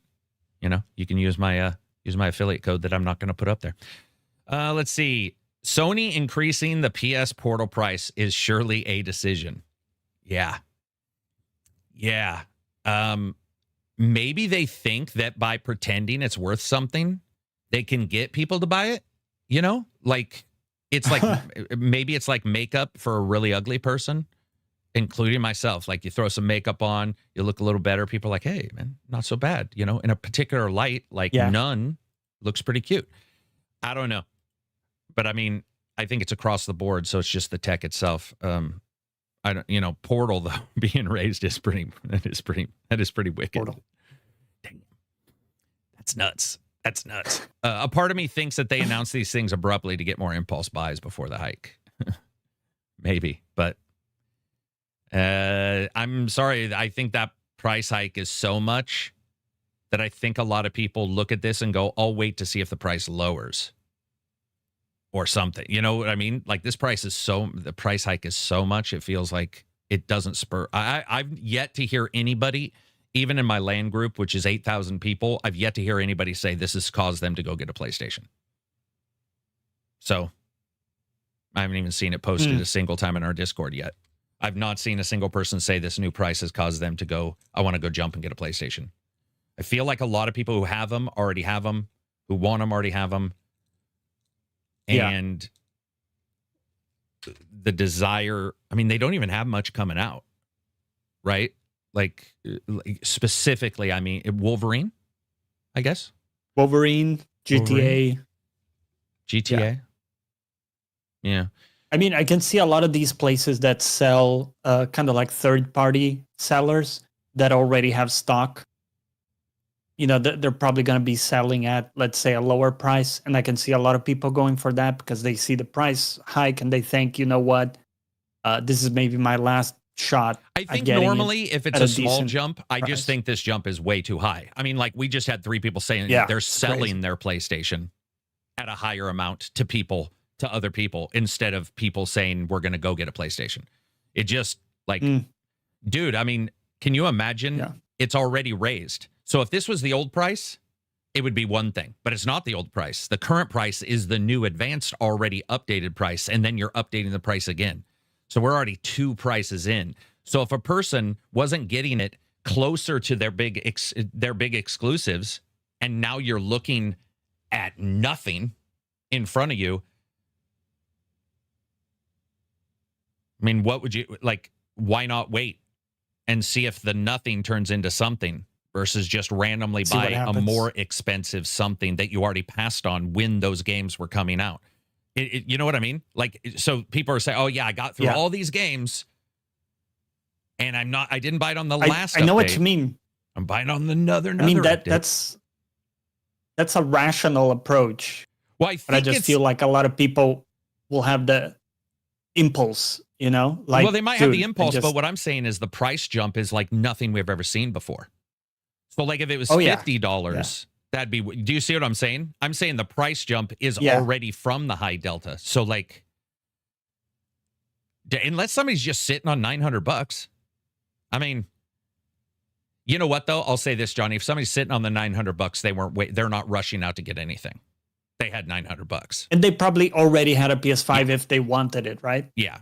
You can use my affiliate code that I'm not going to put up there. Let's see. Sony increasing the PS Portal price is surely a decision. Yeah. Maybe they think that by pretending it's worth something, they can get people to buy it. Like it's like maybe it's like makeup for a really ugly person, including myself. Like you throw some makeup on, you look a little better. People are like, hey, man, not so bad. In a particular light, like none looks pretty cute. I don't know. But I mean, I think it's across the board, so it's just the tech itself. I don't, Portal though being raised is pretty wicked. Portal. Dang. That's nuts. A part of me thinks that they announce these things abruptly to get more impulse buys before the hike. Maybe, but I'm sorry. I think that price hike is so much that I think a lot of people look at this and go, I'll wait to see if the price lowers. Or something, you know what I mean? Like the price hike is so much, it feels like it doesn't spur. I've yet to hear anybody, even in my LAN group, which is 8,000 people, I've yet to hear anybody say this has caused them to go get a PlayStation. So I haven't even seen it posted a single time in our Discord yet. I've not seen a single person say this new price has caused them to go, I want to go jump and get a PlayStation. I feel like a lot of people who have them already have them, who want them already have them. And the desire, I mean, they don't even have much coming out, right? Like specifically, I mean, Wolverine, I guess. Wolverine, GTA. Yeah. I mean, I can see a lot of these places that sell kind of like third-party sellers that already have stock. They're probably going to be selling at, let's say, a lower price. And I can see a lot of people going for that because they see the price hike and they think, you know what, this is maybe my last shot. I think normally if it's a small jump, I just think this jump is way too high. I mean, like we just had 3 people saying they're selling their PlayStation at a higher amount to other people, instead of people saying we're going to go get a PlayStation. It just like, dude, I mean, can you imagine? It's already raised. So if this was the old price, it would be one thing, but it's not the old price. The current price is the new advanced, already updated price, and then you're updating the price again. So we're already 2 prices in. So if a person wasn't getting it closer to their big exclusives, and now you're looking at nothing in front of you, I mean, what would you like? Why not wait and see if the nothing turns into something? Versus just randomly buy a more expensive something that you already passed on when those games were coming out. You know what I mean? Like, so people are saying, oh yeah, I got through all these games and I didn't buy it on the last update. I know what you mean. I'm buying on another I mean, update. that's a rational approach. Well, I just feel like a lot of people will have the impulse, like, well, they might have the impulse, but what I'm saying is the price jump is like nothing we've ever seen before. So like if it was $50, that'd be, do you see what I'm saying? I'm saying the price jump is already from the high delta. So like, unless somebody's just sitting on $900, I mean, you know what though? I'll say this, Johnny, if somebody's sitting on the $900, they're not rushing out to get anything. They had $900. And they probably already had a PS5 if they wanted it, right? Yeah.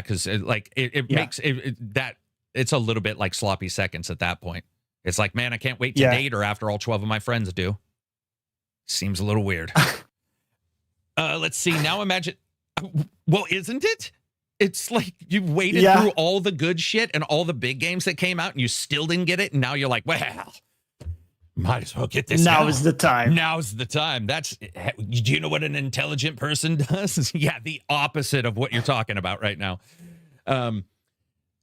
Cause it makes that it's a little bit like sloppy seconds at that point. It's like, man, I can't wait to date her after all 12 of my friends do. Seems a little weird. Let's see. Now imagine. Well, isn't it? It's like you've waited through all the good shit and all the big games that came out and you still didn't get it. And now you're like, well, might as well get this. Now is the time. Now's the time. Do you know what an intelligent person does? Yeah, the opposite of what you're talking about right now.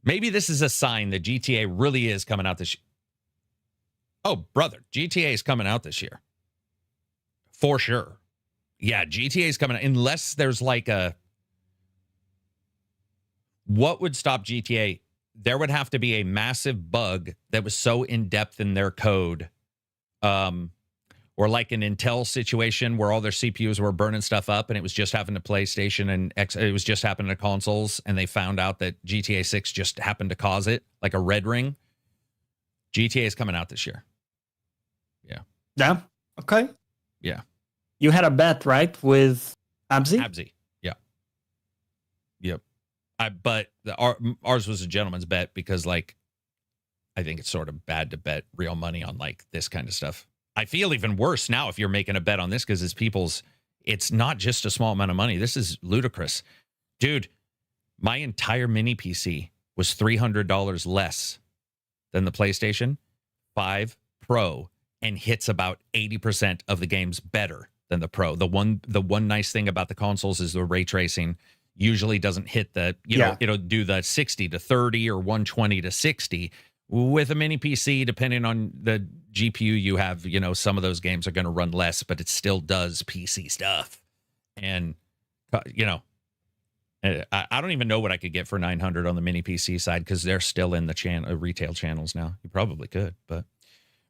Maybe this is a sign that GTA really is coming out this year. Oh, brother, GTA is coming out this year. For sure. Yeah, GTA is coming out. Unless there's like What would stop GTA? There would have to be a massive bug that was so in depth in their code, or like an Intel situation where all their CPUs were burning stuff up, and it was just happening to PlayStation and it was just happening to consoles, and they found out that GTA 6 just happened to cause it, like a red ring. GTA is coming out this year. Yeah. Yeah. Okay. Yeah. You had a bet, right, with Abzi? Abzi. Yeah. Yep. But ours was a gentleman's bet because, like, I think it's sort of bad to bet real money on like this kind of stuff. I feel even worse now if you're making a bet on this because it's not just a small amount of money. This is ludicrous. Dude, my entire mini PC was $300 less than the PlayStation 5 Pro and hits about 80% of the games better than the Pro. The one nice thing about the consoles is the ray tracing usually doesn't hit the, you know, it'll do the 60 to 30 or 120 to 60. With a mini PC, depending on the GPU you have, you know, some of those games are going to run less, but it still does PC stuff. And, you know, I don't even know what I could get for 900 on the mini PC side because they're still in the retail channels now. You probably could, but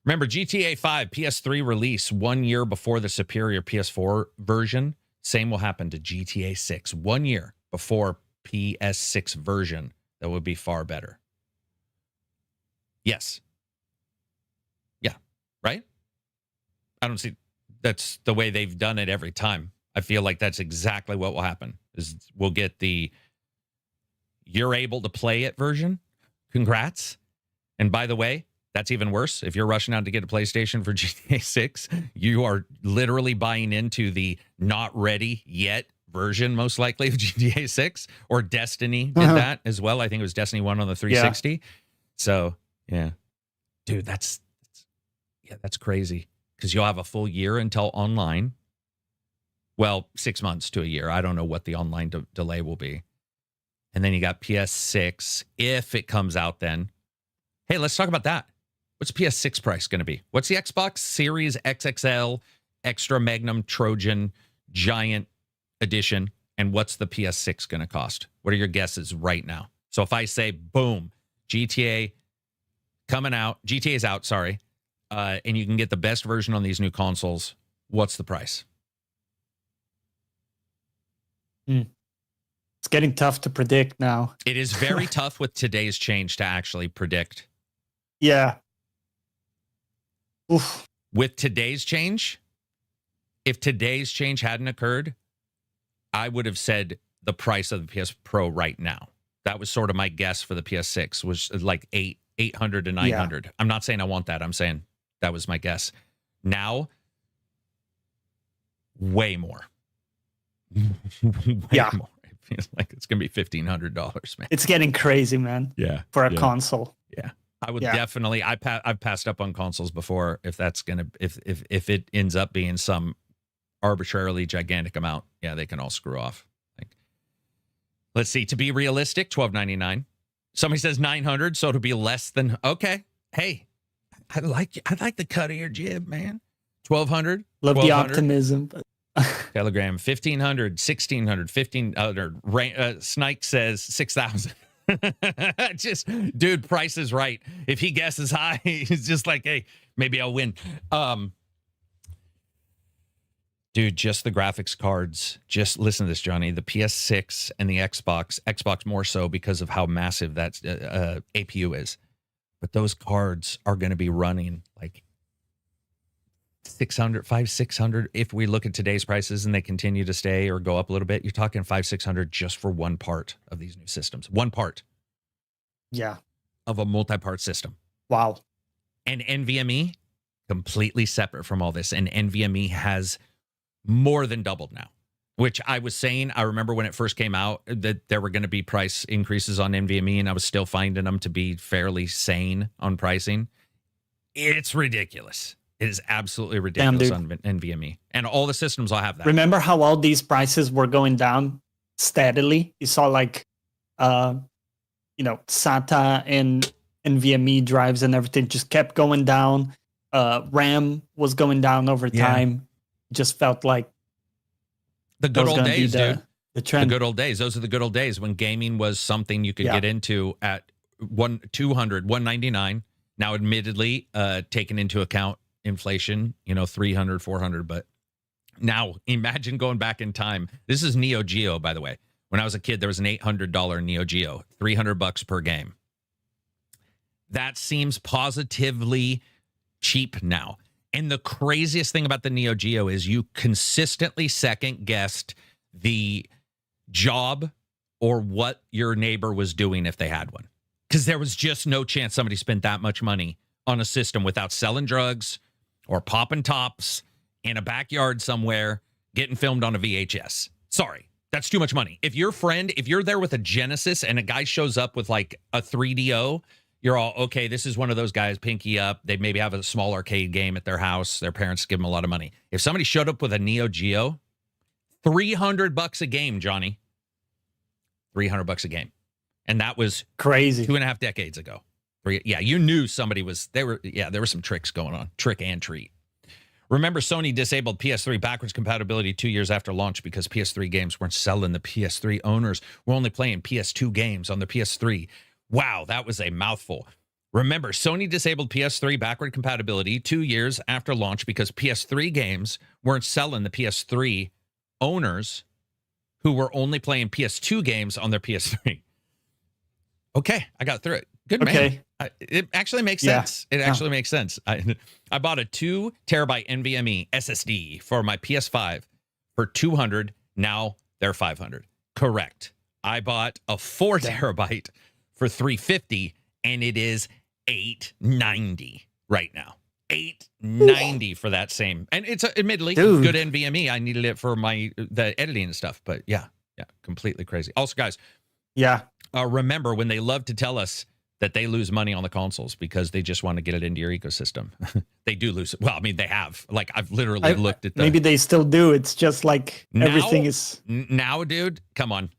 remember GTA 5 PS3 release 1 year before the superior PS4 version. Same will happen to GTA 6 1 year before PS6 version. That would be far better. Yes. Yeah. Right? I don't see. That's the way they've done it every time. I feel like that's exactly what will happen. Is we'll get the you're able to play it version. Congrats. And by the way, that's even worse. If you're rushing out to get a PlayStation for GTA 6, you are literally buying into the not ready yet version, most likely, of GTA 6. Or Destiny did that as well. I think it was Destiny 1 on the 360. Yeah. So, yeah. Dude, that's crazy. Because you'll have a full year until online. Well, 6 months to a year. I don't know what the online delay will be. And then you got PS6, if it comes out then. Hey, let's talk about that. What's PS6 price going to be? What's the Xbox Series XXL Extra Magnum Trojan Giant Edition? And what's the PS6 going to cost? What are your guesses right now? So if I say, boom, GTA coming out, GTA is out, sorry, and you can get the best version on these new consoles, what's the price? It's getting tough to predict now. It is very tough with today's change to actually predict. Yeah. Oof. With today's change, if today's change hadn't occurred, I would have said the price of the PS Pro right now. That was sort of my guess for the PS6, was like 800 to 900. Yeah. I'm not saying I want that. I'm saying that was my guess. Now, way more. Way more. It feels like it's going to be $1,500, man. It's getting crazy, man. Yeah. For a console. Yeah. I would definitely. I've passed up on consoles before. If that's gonna, if it ends up being some arbitrarily gigantic amount, yeah, they can all screw off. Like, let's see. To be realistic, $1,299. Somebody says 900, so it'll be less than. Okay, hey, I like the cut of your jib, man. 1,200. Love the optimism. But Telegram 1,500, 1,600, 1,500. Snike says 6,000. Just, dude, price is right. If he guesses high, he's just like, hey, maybe I'll win. Dude, just the graphics cards. Just listen to this, Johnny. The PS6 and the Xbox more so because of how massive that APU is. But those cards are going to be running like 600. If we look at today's prices and they continue to stay or go up a little bit, you're talking 500-600 just for one part of these new systems. One part. Yeah. Of a multi-part system. Wow. And NVMe, completely separate from all this. And NVMe has more than doubled now, which I was saying, I remember when it first came out that there were going to be price increases on NVMe, and I was still finding them to be fairly sane on pricing. It's ridiculous. It is absolutely ridiculous on NVMe. And all the systems will have that. Remember how all these prices were going down steadily? You saw like, SATA and NVMe drives and everything just kept going down. RAM was going down over time. Just felt like the good old days, dude. The trend. The good old days. Those are the good old days when gaming was something you could get into at $200, $199. Now, admittedly, taking into account inflation, $300, $400. But now imagine going back in time. This is Neo Geo, by the way. When I was a kid, there was an $800 Neo Geo, $300 per game. That seems positively cheap now. And the craziest thing about the Neo Geo is you consistently second guessed the job or what your neighbor was doing if they had one. Because there was just no chance somebody spent that much money on a system without selling drugs or popping tops in a backyard somewhere, getting filmed on a VHS. Sorry, that's too much money. If you're there with a Genesis and a guy shows up with like a 3DO, you're all, okay, this is one of those guys, pinky up. They maybe have a small arcade game at their house. Their parents give them a lot of money. If somebody showed up with a Neo Geo, $300 a game, Johnny. $300 a game. And that was crazy 2.5 decades ago. Yeah, you knew somebody was, there were some tricks going on, trick and treat. Remember, Sony disabled PS3 backwards compatibility 2 years after launch because PS3 games weren't selling. The PS3 owners were only playing PS2 games on the PS3. Wow, that was a mouthful. Remember, Sony disabled PS3 backward compatibility 2 years after launch because PS3 games weren't selling. The PS3 owners who were only playing PS2 games on their PS3. Okay, I got through it. Good man. It actually makes sense. It actually makes sense. I bought a 2 terabyte NVMe SSD for my PS5 for $200. Now they're $500. Correct. I bought a 4 terabyte for $350, and it is $890 right now. $890 for that same, and it's admittedly good NVMe. I needed it for the editing and stuff, but yeah, completely crazy. Also, guys, remember when they love to tell us that they lose money on the consoles because they just want to get it into your ecosystem. They do lose it. Well, I mean, they have. Like, I've literally looked at maybe they still do. It's just like everything is now, dude. Come on.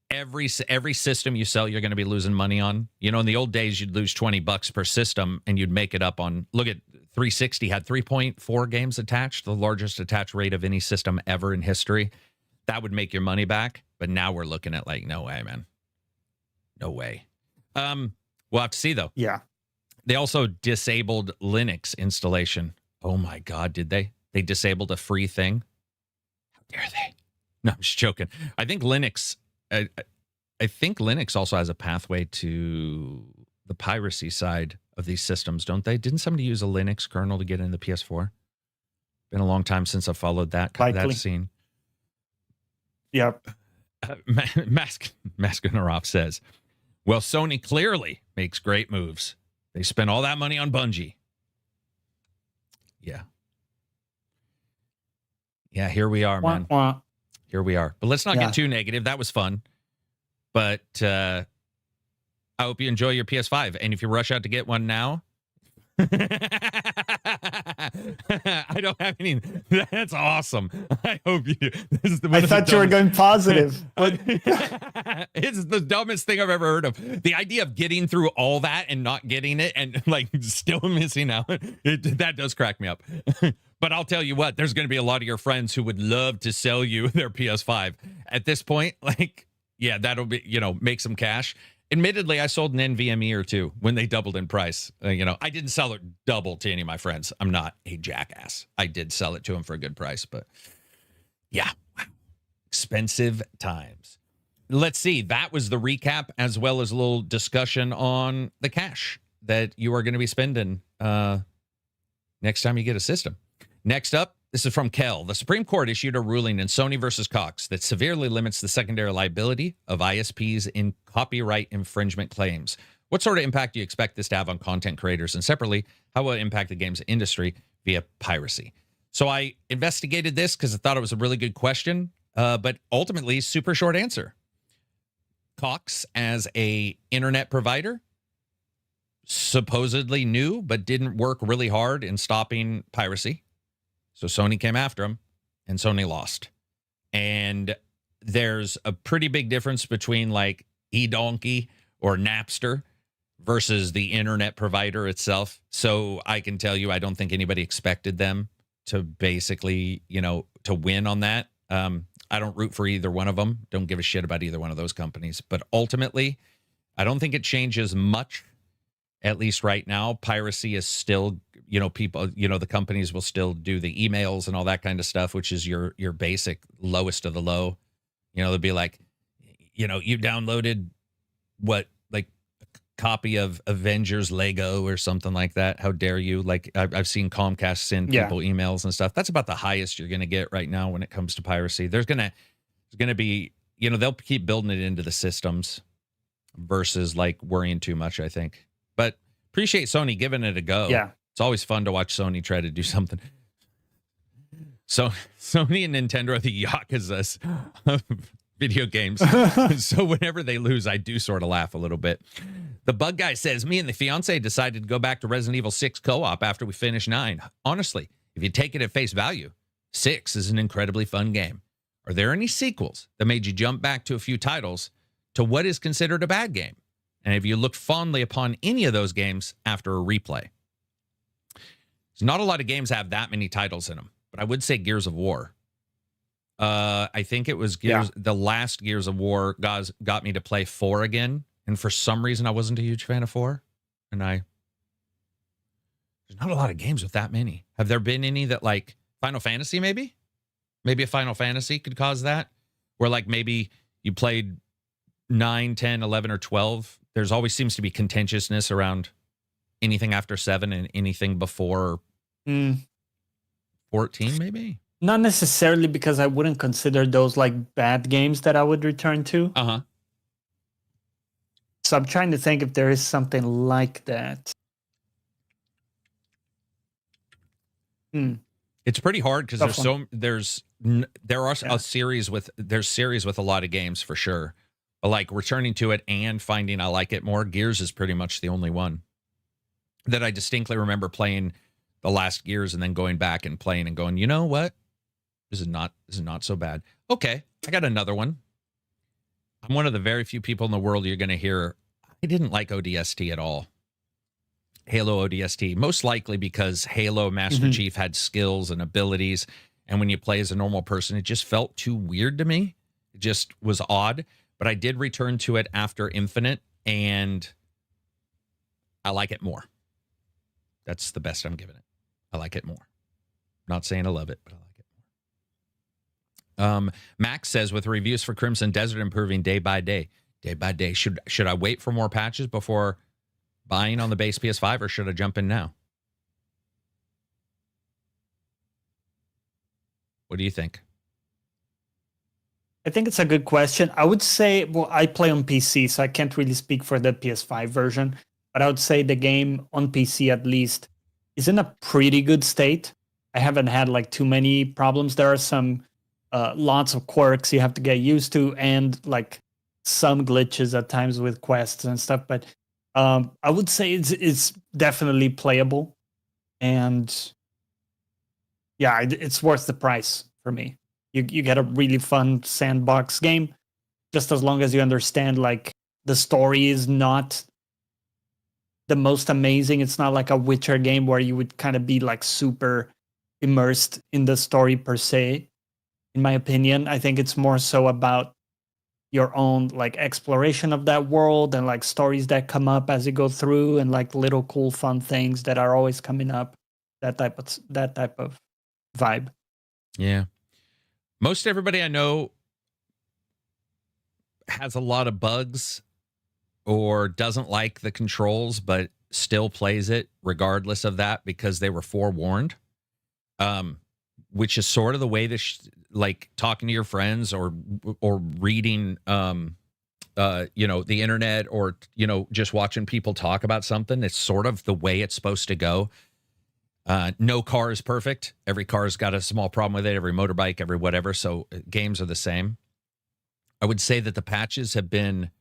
Every system you sell, you're going to be losing money on. In the old days, you'd lose $20 per system, and you'd make it up on. Look at 360 had 3.4 games attached, the largest attach rate of any system ever in history. That would make your money back. But now we're looking at like, no way, man, no way. We'll have to see though. Yeah. They also disabled Linux installation. Oh my God, did they? They disabled a free thing. How dare they? No, I'm just joking. I think Linux. I think Linux also has a pathway to the piracy side of these systems, don't they? Didn't somebody use a Linux kernel to get into the PS4? Been a long time since I followed that scene. Yep. Maskinarov says, well, Sony clearly makes great moves. They spent all that money on Bungie. Yeah. Yeah, here we are, man. Here we are. But let's not get too negative. That was fun. But I hope you enjoy your PS5. And if you rush out to get one now, I don't have any. That's awesome. I hope you. I thought you were going positive. It's the dumbest thing I've ever heard of. The idea of getting through all that and not getting it and like still missing out. That does crack me up. But I'll tell you what, there's going to be a lot of your friends who would love to sell you their PS5 at this point. Like, yeah, that'll be, make some cash. Admittedly, I sold an NVMe or two when they doubled in price. I didn't sell it double to any of my friends. I'm not a jackass. I did sell it to them for a good price, but yeah, wow. Expensive times. Let's see. That was the recap as well as a little discussion on the cash that you are going to be spending next time you get a system. Next up, this is from Kel. The Supreme Court issued a ruling in Sony versus Cox that severely limits the secondary liability of ISPs in copyright infringement claims. What sort of impact do you expect this to have on content creators? And separately, how will it impact the games industry via piracy? So I investigated this because I thought it was a really good question, but ultimately, super short answer. Cox, as a internet provider, supposedly knew but didn't work really hard in stopping piracy. So Sony came after him, and Sony lost. And there's a pretty big difference between like eDonkey or Napster versus the internet provider itself. So I can tell you, I don't think anybody expected them to basically, to win on that. I don't root for either one of them. Don't give a shit about either one of those companies. But ultimately, I don't think it changes much, at least right now. Piracy is still, people, the companies will still do the emails and all that kind of stuff, which is your basic lowest of the low. They'll be like, you downloaded what, like a copy of Avengers Lego or something like that. How dare you? Like I've seen Comcast send people emails and stuff. That's about the highest you're going to get right now when it comes to piracy. There's going to be, they'll keep building it into the systems versus like worrying too much, I think. But appreciate Sony giving it a go. Yeah. It's always fun to watch Sony try to do something. So Sony and Nintendo are the Yakuzas of video games. So whenever they lose, I do sort of laugh a little bit. The Bug Guy says, me and the fiance decided to go back to Resident Evil 6 co-op after we finished 9. Honestly, if you take it at face value, 6 is an incredibly fun game. Are there any sequels that made you jump back to a few titles to what is considered a bad game? And have you looked fondly upon any of those games after a replay? There's not a lot of games have that many titles in them, but I would say Gears of War. I think it was Gears. The last Gears of War got me to play 4 again, and for some reason I wasn't a huge fan of 4. And there's not a lot of games with that many. Have there been any that, like Final Fantasy? Maybe a Final Fantasy could cause that, where like maybe you played 9, 10, 11, or 12. There's always seems to be contentiousness around anything after 7 and anything before 14, maybe. Not necessarily, because I wouldn't consider those like bad games that I would return to. So I'm trying to think if there is something like that. It's pretty hard because there are a series with a lot of games for sure. But like returning to it and finding I like it more, Gears is pretty much the only one that I distinctly remember playing the last Gears and then going back and playing and going, you know what? This is not so bad. Okay, I got another one. I'm one of the very few people in the world you're going to hear, I didn't like ODST at all. Halo ODST, most likely because Halo Master Chief had skills and abilities, and when you play as a normal person, it just felt too weird to me. It just was odd, but I did return to it after Infinite, and I like it more. That's the best I'm giving it. I like it more. Not saying I love it, but I like it more. Max says, with reviews for Crimson Desert improving day by day, should I wait for more patches before buying on the base PS5, or should I jump in now? What do you think? I think it's a good question. I would say, well, I play on PC, so I can't really speak for the PS5 version, but I would say the game on PC at least is in a pretty good state. I haven't had like too many problems. There are some lots of quirks you have to get used to, and like some glitches at times with quests and stuff, but I would say it's definitely playable, and yeah, it's worth the price for me. You get a really fun sandbox game, just as long as you understand like the story is not the most amazing. It's not like a Witcher game where you would kind of be like super immersed in the story per se. In my opinion, I think it's more so about your own like exploration of that world and like stories that come up as you go through, and like little cool fun things that are always coming up. That type of vibe. Yeah. Most everybody I know has a lot of bugs or doesn't like the controls, but still plays it regardless of that because they were forewarned. Which is sort of the way this, like talking to your friends or reading, the internet, or, just watching people talk about something. It's sort of the way it's supposed to go. No car is perfect. Every car's got a small problem with it. Every motorbike, every whatever. So games are the same. I would say that the patches have been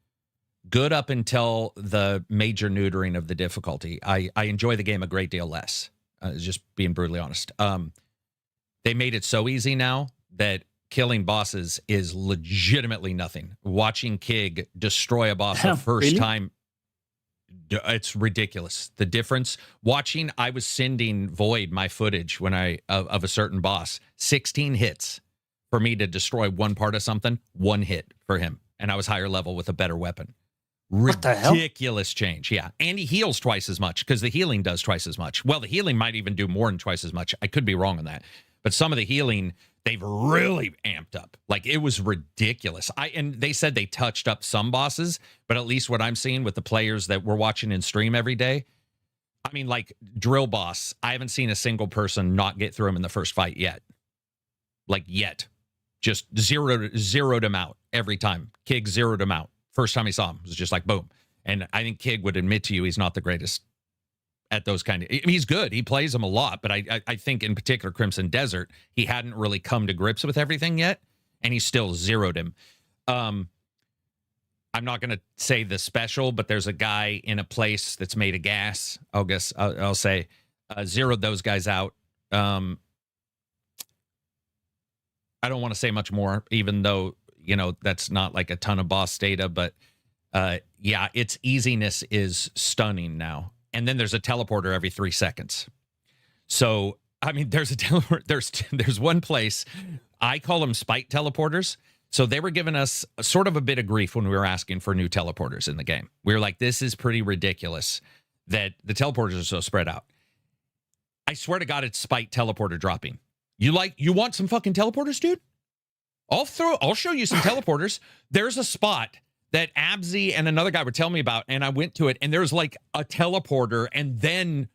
good up until the major neutering of the difficulty. I enjoy the game a great deal less. Just being brutally honest. They made it so easy now that killing bosses is legitimately nothing. Watching Kig destroy a boss the first time, it's ridiculous. The difference. Watching, I was sending Void my footage when of a certain boss. 16 hits. for me to destroy one part of something, one hit for him. And I was higher level with a better weapon. What the hell? Ridiculous change. Yeah. And he heals twice as much because the healing does twice as much. Well, the healing might even do more than twice as much. I could be wrong on that. But some of the healing, they've really amped up. Like, it was ridiculous. And they said they touched up some bosses, but at least what I'm seeing with the players that we're watching in stream every day, I mean, like Drill Boss, I haven't seen a single person not get through him in the first fight yet. Like, yet. Just zeroed him out every time. Kig zeroed him out. First time he saw him, it was just like, boom. And I think Kig would admit to you he's not the greatest at those kind of... I mean, he's good. He plays them a lot. But I think in particular, Crimson Desert, he hadn't really come to grips with everything yet. And he still zeroed him. I'm not going to say the special, but there's a guy in a place that's made of gas. I'll say zeroed those guys out. I don't want to say much more, even though, you know, that's not like a ton of boss data, but yeah, its easiness is stunning now. And then there's a teleporter every 3 seconds. So, I mean, there's one place, I call them spite teleporters. So they were giving us sort of a bit of grief when we were asking for new teleporters in the game. We were like, this is pretty ridiculous that the teleporters are so spread out. I swear to God, it's spite teleporter dropping. You want some fucking teleporters, dude? I'll show you some teleporters. There's a spot that Abzy and another guy were telling me about, and I went to it, and there's like a teleporter, and then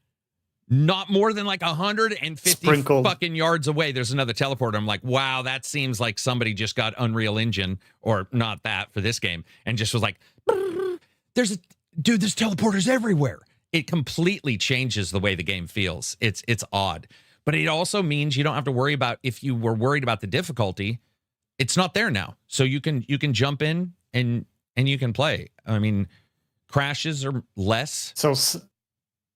not more than like 150 Sprinkled. fucking yards away, there's another teleporter. I'm like, wow, that seems like somebody just got Unreal Engine, or not that for this game, and just was like, there's teleporters everywhere. It completely changes the way the game feels. It's odd. But it also means you don't have to worry about, if you were worried about the difficulty, it's not there now. So you can jump in and you can play. I mean, crashes are less. So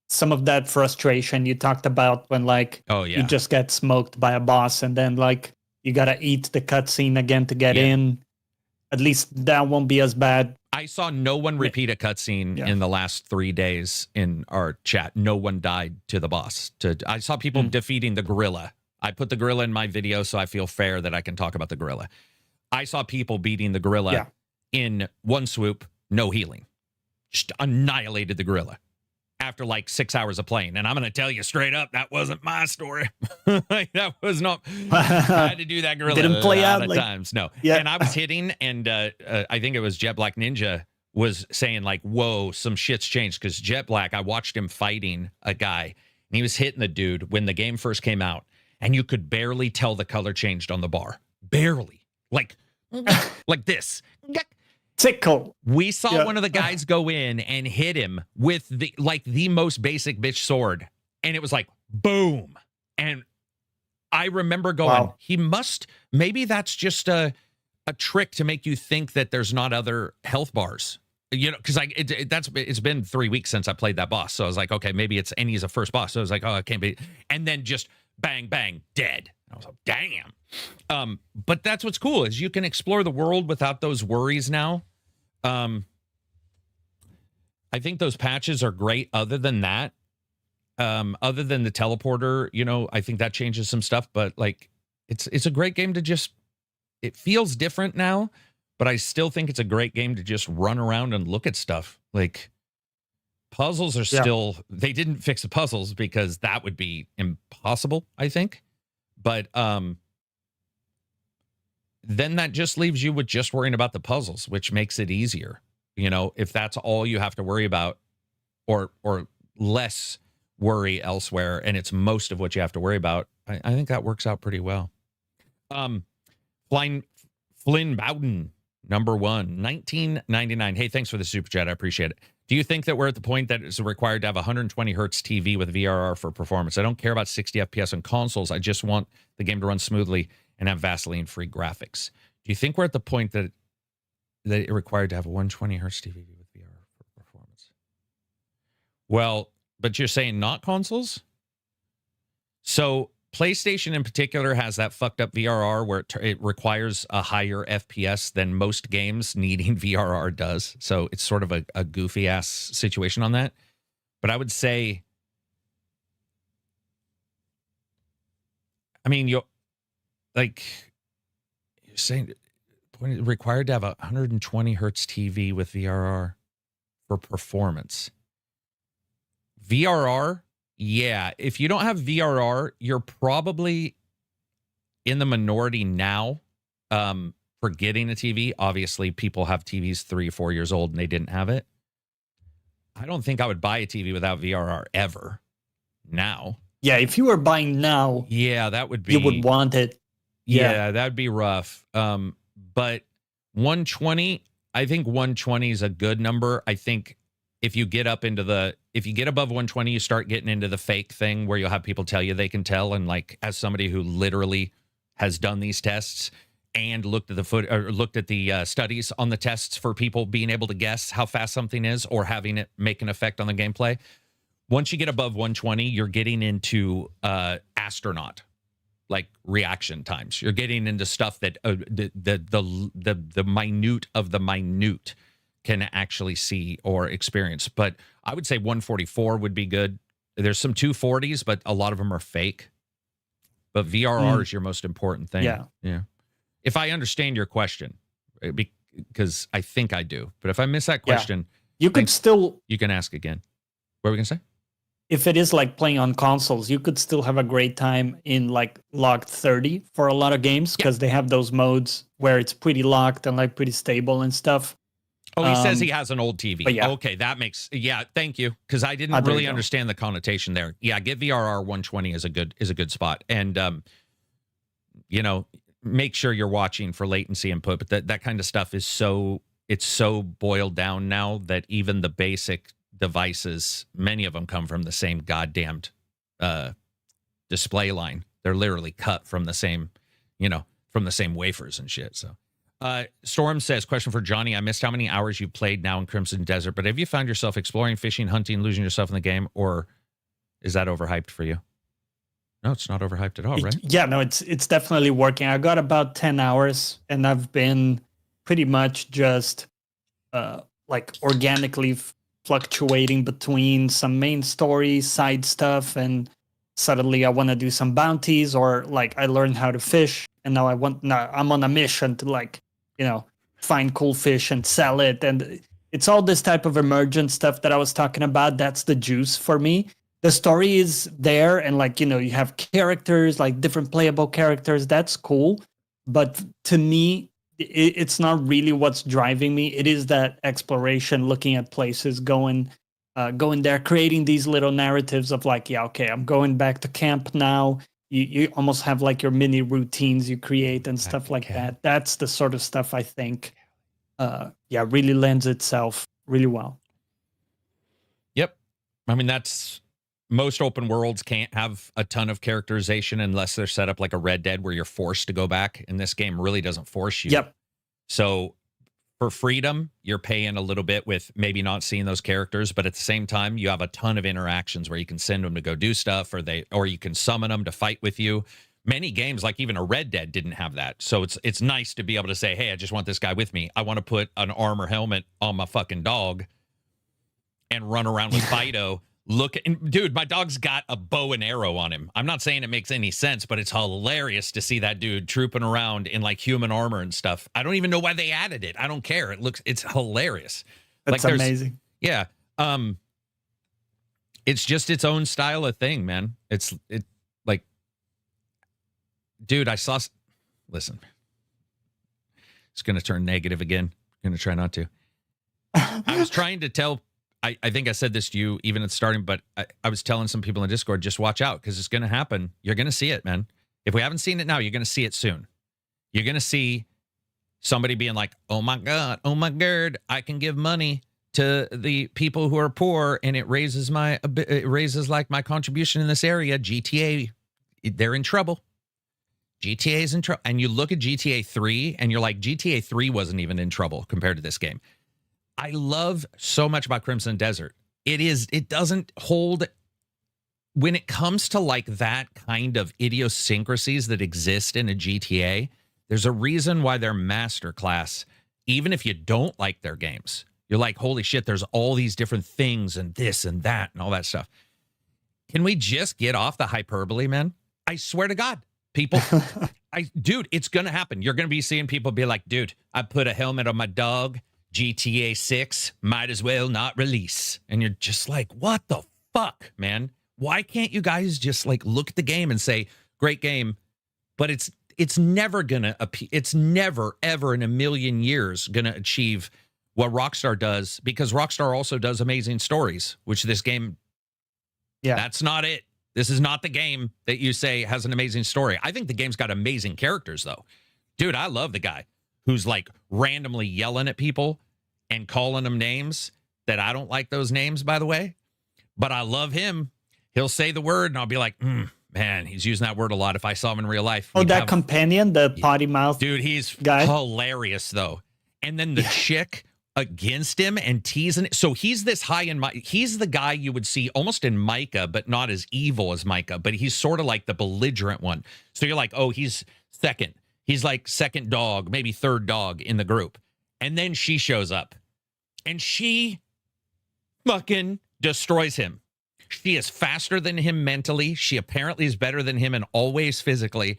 some of that frustration you talked about when, like, you just get smoked by a boss and then, like, you got to eat the cutscene again to get in. At least that won't be as bad. I saw no one repeat a cutscene in the last 3 days in our chat. No one died to the boss. I saw people defeating the gorilla. I put the gorilla in my video, so I feel fair that I can talk about the gorilla. I saw people beating the gorilla in one swoop, no healing. Just annihilated the gorilla after like 6 hours of playing. And I'm going to tell you straight up, that wasn't my story. That was not... I had to do that gorilla Didn't play a out lot of like, times. No. And I was hitting, and I think it was Jet Black Ninja was saying like, whoa, some shit's changed. Because Jet Black, I watched him fighting a guy, and he was hitting the dude when the game first came out, and you could barely tell the color changed on the bar. Barely. Like this. Tickle. We saw one of the guys go in and hit him with the most basic bitch sword, and it was like boom. And I remember going, maybe that's just a trick to make you think that there's not other health bars. You know, because it's been 3 weeks since I played that boss, so I was like, okay, maybe it's, and he's a first boss, so I was like, oh, it can't be. And then just bang, bang, dead. I was like, damn. But that's what's cool, is you can explore the world without those worries now. I think those patches are great. Other than that, other than the teleporter, you know, I think that changes some stuff. But like, it's a great game to just. It feels different now, but I still think it's a great game to just run around and look at stuff. Like, puzzles are still. They didn't fix the puzzles because that would be impossible, I think. But then that just leaves you with just worrying about the puzzles, which makes it easier. You know, if that's all you have to worry about, or less worry elsewhere, and it's most of what you have to worry about, I think that works out pretty well. Flynn Bowden, number 1, 1999. Hey, thanks for the super chat. I appreciate it. Do you think that we're at the point that it's required to have 120 hertz TV with VRR for performance? I don't care about 60 FPS on consoles. I just want the game to run smoothly and have Vaseline-free graphics. Do you think we're at the point that it required to have a 120 hertz TV with VRR for performance? Well, but you're saying not consoles? So PlayStation in particular has that fucked up VRR where it requires a higher FPS than most games needing VRR does. So it's sort of a goofy ass situation on that. But I would say, I mean, saying required to have a 120 hertz TV with VRR for performance. VRR, yeah. If you don't have VRR, you're probably in the minority now for getting a TV. Obviously, people have TVs 3 or 4 years old and they didn't have it. I don't think I would buy a TV without VRR ever now. Yeah, if you were buying now, yeah, that would be. You would want it. Yeah, that'd be rough. But 120, I think 120 is a good number. I think if you get above 120, you start getting into the fake thing where you'll have people tell you they can tell. And like, as somebody who literally has done these tests and looked at the studies on the tests for people being able to guess how fast something is or having it make an effect on the gameplay. Once you get above 120, you're getting into astronaut like reaction times. You're getting into stuff that the minute of the minute can actually see or experience. But I would say 144 would be good. There's some 240s, but a lot of them are fake. But VRR is your most important thing. Yeah. If I understand your question, because I think I do, but if I miss that question, you can ask again. What were we gonna say? If it is like playing on consoles, you could still have a great time in like locked 30 for a lot of games because they have those modes where it's pretty locked and like pretty stable and stuff. Oh, he says he has an old TV. Yeah. Okay, that makes thank you, because I didn't really understand the connotation there. Yeah, get VRR 120 is a good spot, and make sure you're watching for latency input. But that kind of stuff is so boiled down now that even the basic devices, many of them come from the same goddamned display line. They're literally cut from the same wafers and shit. So Storm says, question for Johnny. I missed how many hours you played now in Crimson Desert, but have you found yourself exploring, fishing, hunting, losing yourself in the game, or is that overhyped for you? No, it's not overhyped at all, right? Yeah, no, it's definitely working. I got about 10 hours and I've been pretty much just like organically fluctuating between some main story, side stuff, and suddenly I want to do some bounties, or like I learned how to fish and now I'm on a mission to like, find cool fish and sell it. And it's all this type of emergent stuff that I was talking about. That's the juice for me. The story is there, and like, you have characters, like different playable characters. That's cool. But to me, it's not really what's driving me. It is that exploration, looking at places, going there, creating these little narratives of like, I'm going back to camp now. You almost have like your mini routines you create and stuff like that. That's the sort of stuff I think, really lends itself really well. Yep. I mean, most open worlds can't have a ton of characterization unless they're set up like a Red Dead where you're forced to go back. And this game really doesn't force you. Yep. So for freedom, you're paying a little bit with maybe not seeing those characters, but at the same time, you have a ton of interactions where you can send them to go do stuff, or you can summon them to fight with you. Many games, like even a Red Dead, didn't have that. So it's nice to be able to say, hey, I just want this guy with me. I want to put an armor helmet on my fucking dog and run around with Fido. Dude, my dog's got a bow and arrow on him. I'm not saying it makes any sense, but it's hilarious to see that dude trooping around in like human armor and stuff. I don't even know why they added it. I don't care. It's hilarious. That's like, amazing. Yeah. It's just its own style of thing, man. It's like, dude, listen, it's going to turn negative again. I'm going to try not to. I was trying to tell I think I said this to you even at the starting, but I was telling some people in Discord, just watch out because it's going to happen. You're going to see it, man. If we haven't seen it now, you're going to see it soon. You're going to see somebody being like, oh my God, I can give money to the people who are poor and it raises like my contribution in this area. GTA, they're in trouble. GTA is in trouble. And you look at GTA 3 and you're like, GTA 3 wasn't even in trouble compared to this game. I love so much about Crimson Desert. It doesn't hold, when it comes to like that kind of idiosyncrasies that exist in a GTA, there's a reason why they're masterclass, even if you don't like their games. You're like, holy shit, there's all these different things and this and that and all that stuff. Can we just get off the hyperbole, man? I swear to God, people, Dude, it's going to happen. You're going to be seeing people be like, dude, I put a helmet on my dog, GTA 6, might as well not release. And you're just like, what the fuck, man? Why can't you guys just like look at the game and say, great game, but it's never going to, it's never, ever in a million years going to achieve what Rockstar does, because Rockstar also does amazing stories, which this game, that's not it. This is not the game that you say has an amazing story. I think the game's got amazing characters, though. Dude, I love the guy who's like randomly yelling at people and calling them names that I don't like those names, by the way. But I love him. He'll say the word, and I'll be like, man, he's using that word a lot. If I saw him in real life. Oh, that companion, the potty mouth dude, he's guy. Hilarious, though. And then the chick against him and teasing. So he's this high in he's the guy you would see almost in Micah, but not as evil as Micah, but he's sort of like the belligerent one. So you're like, oh, he's second. He's like second dog, maybe third dog in the group. And then she shows up and she fucking destroys him. She is faster than him mentally. She apparently is better than him and always physically.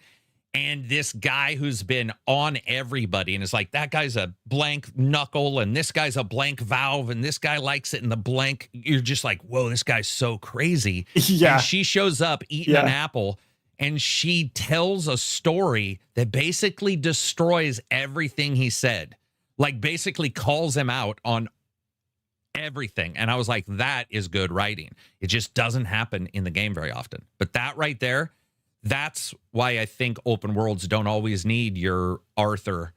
And this guy who's been on everybody and is like, that guy's a blank knuckle and this guy's a blank valve and this guy likes it in the blank. You're just like, whoa, this guy's so crazy. Yeah. And she shows up eating an apple and she tells a story that basically destroys everything he said. Like basically calls him out on everything. And I was like, that is good writing. It just doesn't happen in the game very often. But that right there, that's why I think open worlds don't always need your Arthur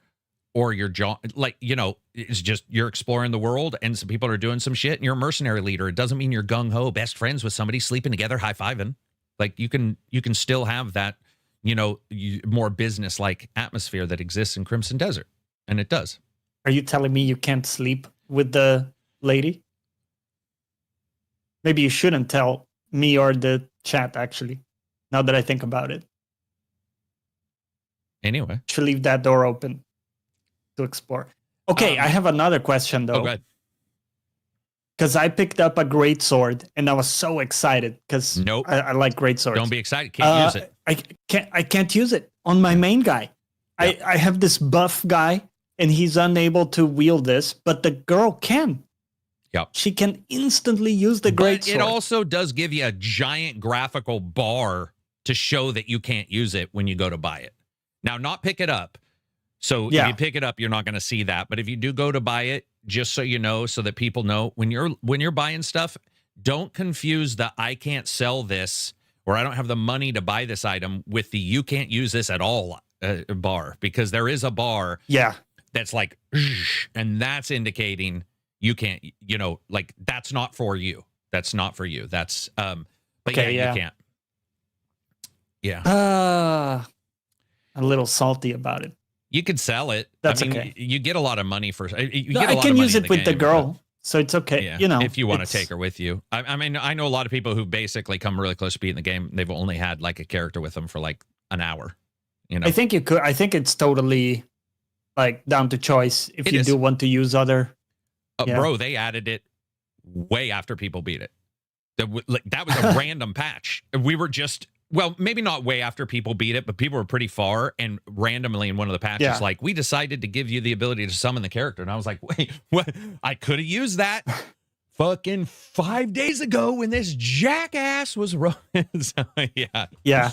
or your John. Like, you know, it's just you're exploring the world and some people are doing some shit and you're a mercenary leader. It doesn't mean you're gung-ho, best friends with somebody, sleeping together, high-fiving. Like you can still have that, you know, more business-like atmosphere that exists in Crimson Desert. And it does. Are you telling me you can't sleep with the lady? Maybe you shouldn't tell me or the chat, actually. Now that I think about it. Anyway. Should leave that door open to explore. Okay, I have another question, though. Oh, good. Because I picked up a great sword, and I was so excited, because I like great swords. Don't be excited. Can't use it. I can't use it on my main guy. Yep. I have this buff guy, and he's unable to wield this, but the girl can. Yep. She can instantly use the great sword. It also does give you a giant graphical bar to show that you can't use it when you go to buy it. Now, not pick it up. So if you pick it up, you're not going to see that. But if you do go to buy it, just so you know, so that people know, when you're buying stuff, don't confuse the I can't sell this or I don't have the money to buy this item with the you can't use this at all bar, because there is a bar that's like, and that's indicating you can't, you know, like that's not for you. That's not for you. That's but okay, you can't. Yeah. A little salty about it. You could sell it. That's okay. You get a lot of money for. I can use it with the girl, so it's okay. Yeah, you know, if you want to take her with you. I mean, I know a lot of people who basically come really close to beating the game. They've only had like a character with them for like an hour. You know, I think you could. I think it's totally like down to choice if you do want to use other. Bro, they added it way after people beat it. That was a random patch. We were just. Well, maybe not way after people beat it, but people were pretty far, and randomly in one of the patches, like, we decided to give you the ability to summon the character. And I was like, wait, what? I could have used that fucking 5 days ago when this jackass was running. So, yeah.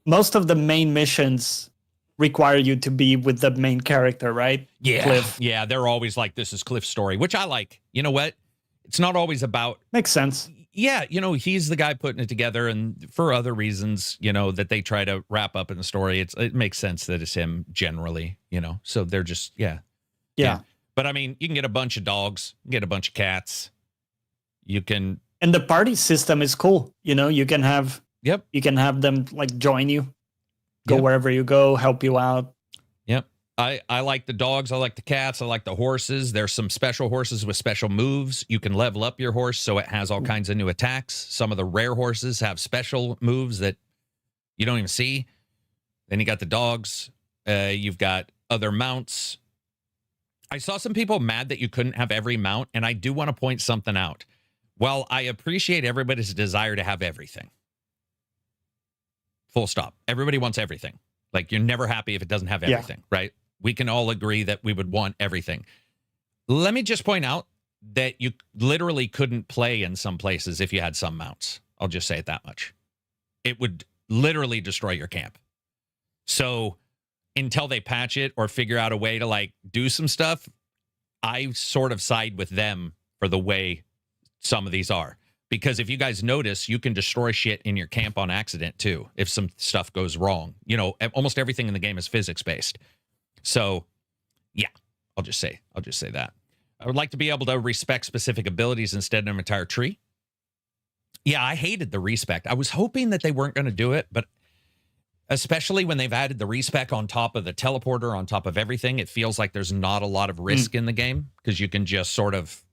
Most of the main missions require you to be with the main character, right? Yeah. Cliff. Yeah, they're always like, this is Cliff's story, which I like. You know what? It's not always about... Makes sense. Yeah, you know, he's the guy putting it together, and for other reasons, you know, that they try to wrap up in the story, it makes sense that it's him generally, you know. So they're just, yeah. But I mean, you can get a bunch of dogs, get a bunch of cats. You can... And the party system is cool. You know, you can have... Yep. You can have them, like, join you, go wherever you go, help you out. Yep. I like the dogs. I like the cats. I like the horses. There's some special horses with special moves. You can level up your horse so it has all kinds of new attacks. Some of the rare horses have special moves that you don't even see. Then you got the dogs. You've got other mounts. I saw some people mad that you couldn't have every mount, and I do want to point something out. While I appreciate everybody's desire to have everything. Full stop. Everybody wants everything. Like, you're never happy if it doesn't have everything, right? We can all agree that we would want everything. Let me just point out that you literally couldn't play in some places if you had some mounts. I'll just say it that much. It would literally destroy your camp. So until they patch it or figure out a way to like do some stuff, I sort of side with them for the way some of these are. Because if you guys notice, you can destroy shit in your camp on accident too if some stuff goes wrong. You know, almost everything in the game is physics based. So, yeah, I'll just say that. I would like to be able to respec specific abilities instead of an entire tree. Yeah, I hated the respec. I was hoping that they weren't going to do it, but especially when they've added the respec on top of the teleporter, on top of everything, it feels like there's not a lot of risk in the game because you can just sort of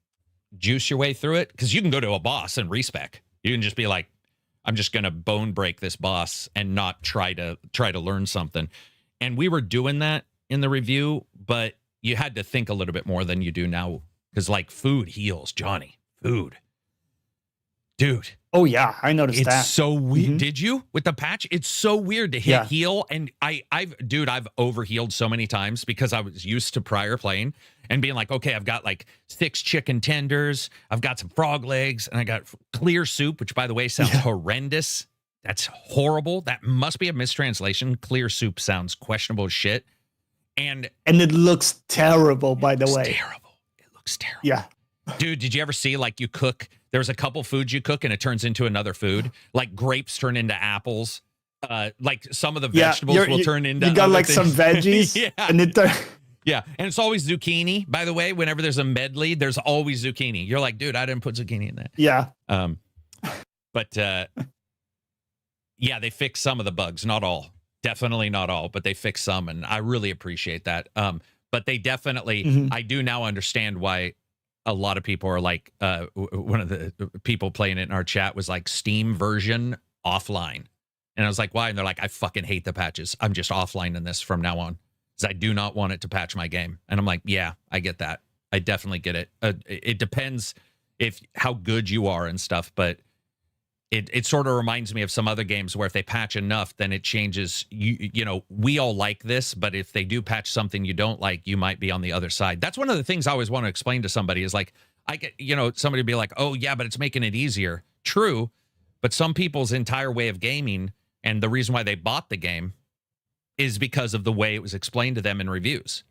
juice your way through it. Because you can go to a boss and respec. You can just be like, I'm just going to bone break this boss and not try to learn something. And we were doing that in the review, but you had to think a little bit more than you do now. Because like food heals, Johnny. Food. Dude. Oh, yeah. I noticed that. It's so weird. Did you? With the patch? It's so weird to hit heal. And I've overhealed so many times because I was used to prior playing and being like, okay, I've got like 6 chicken tenders. I've got some frog legs and I got clear soup, which by the way sounds horrendous. That's horrible. That must be a mistranslation. Clear soup sounds questionable as shit. And it looks terrible, by the way. Terrible. It looks terrible. Yeah. Dude, did you ever see like you cook? There's a couple foods you cook and it turns into another food. Like grapes turn into apples. Like some of the vegetables will turn into. You got like some veggies, and it. Yeah, and it's always zucchini. By the way, whenever there's a medley, there's always zucchini. You're like, dude, I didn't put zucchini in that. Yeah. But yeah, they fixed some of the bugs, not all. Definitely not all, but they fixed some, and I really appreciate that. But they definitely, I do now understand why a lot of people are like, one of the people playing it in our chat was like Steam version offline. And I was like, why? And they're like, I fucking hate the patches. I'm just offlining this from now on because I do not want it to patch my game. And I'm like, yeah, I get that. I definitely get it. It depends how good you are and stuff, but it sort of reminds me of some other games where if they patch enough, then it changes. You know, we all like this, but if they do patch something you don't like, you might be on the other side. That's one of the things I always want to explain to somebody is like, I get, somebody be like, oh yeah, but it's making it easier. True. But some people's entire way of gaming and the reason why they bought the game is because of the way it was explained to them in reviews.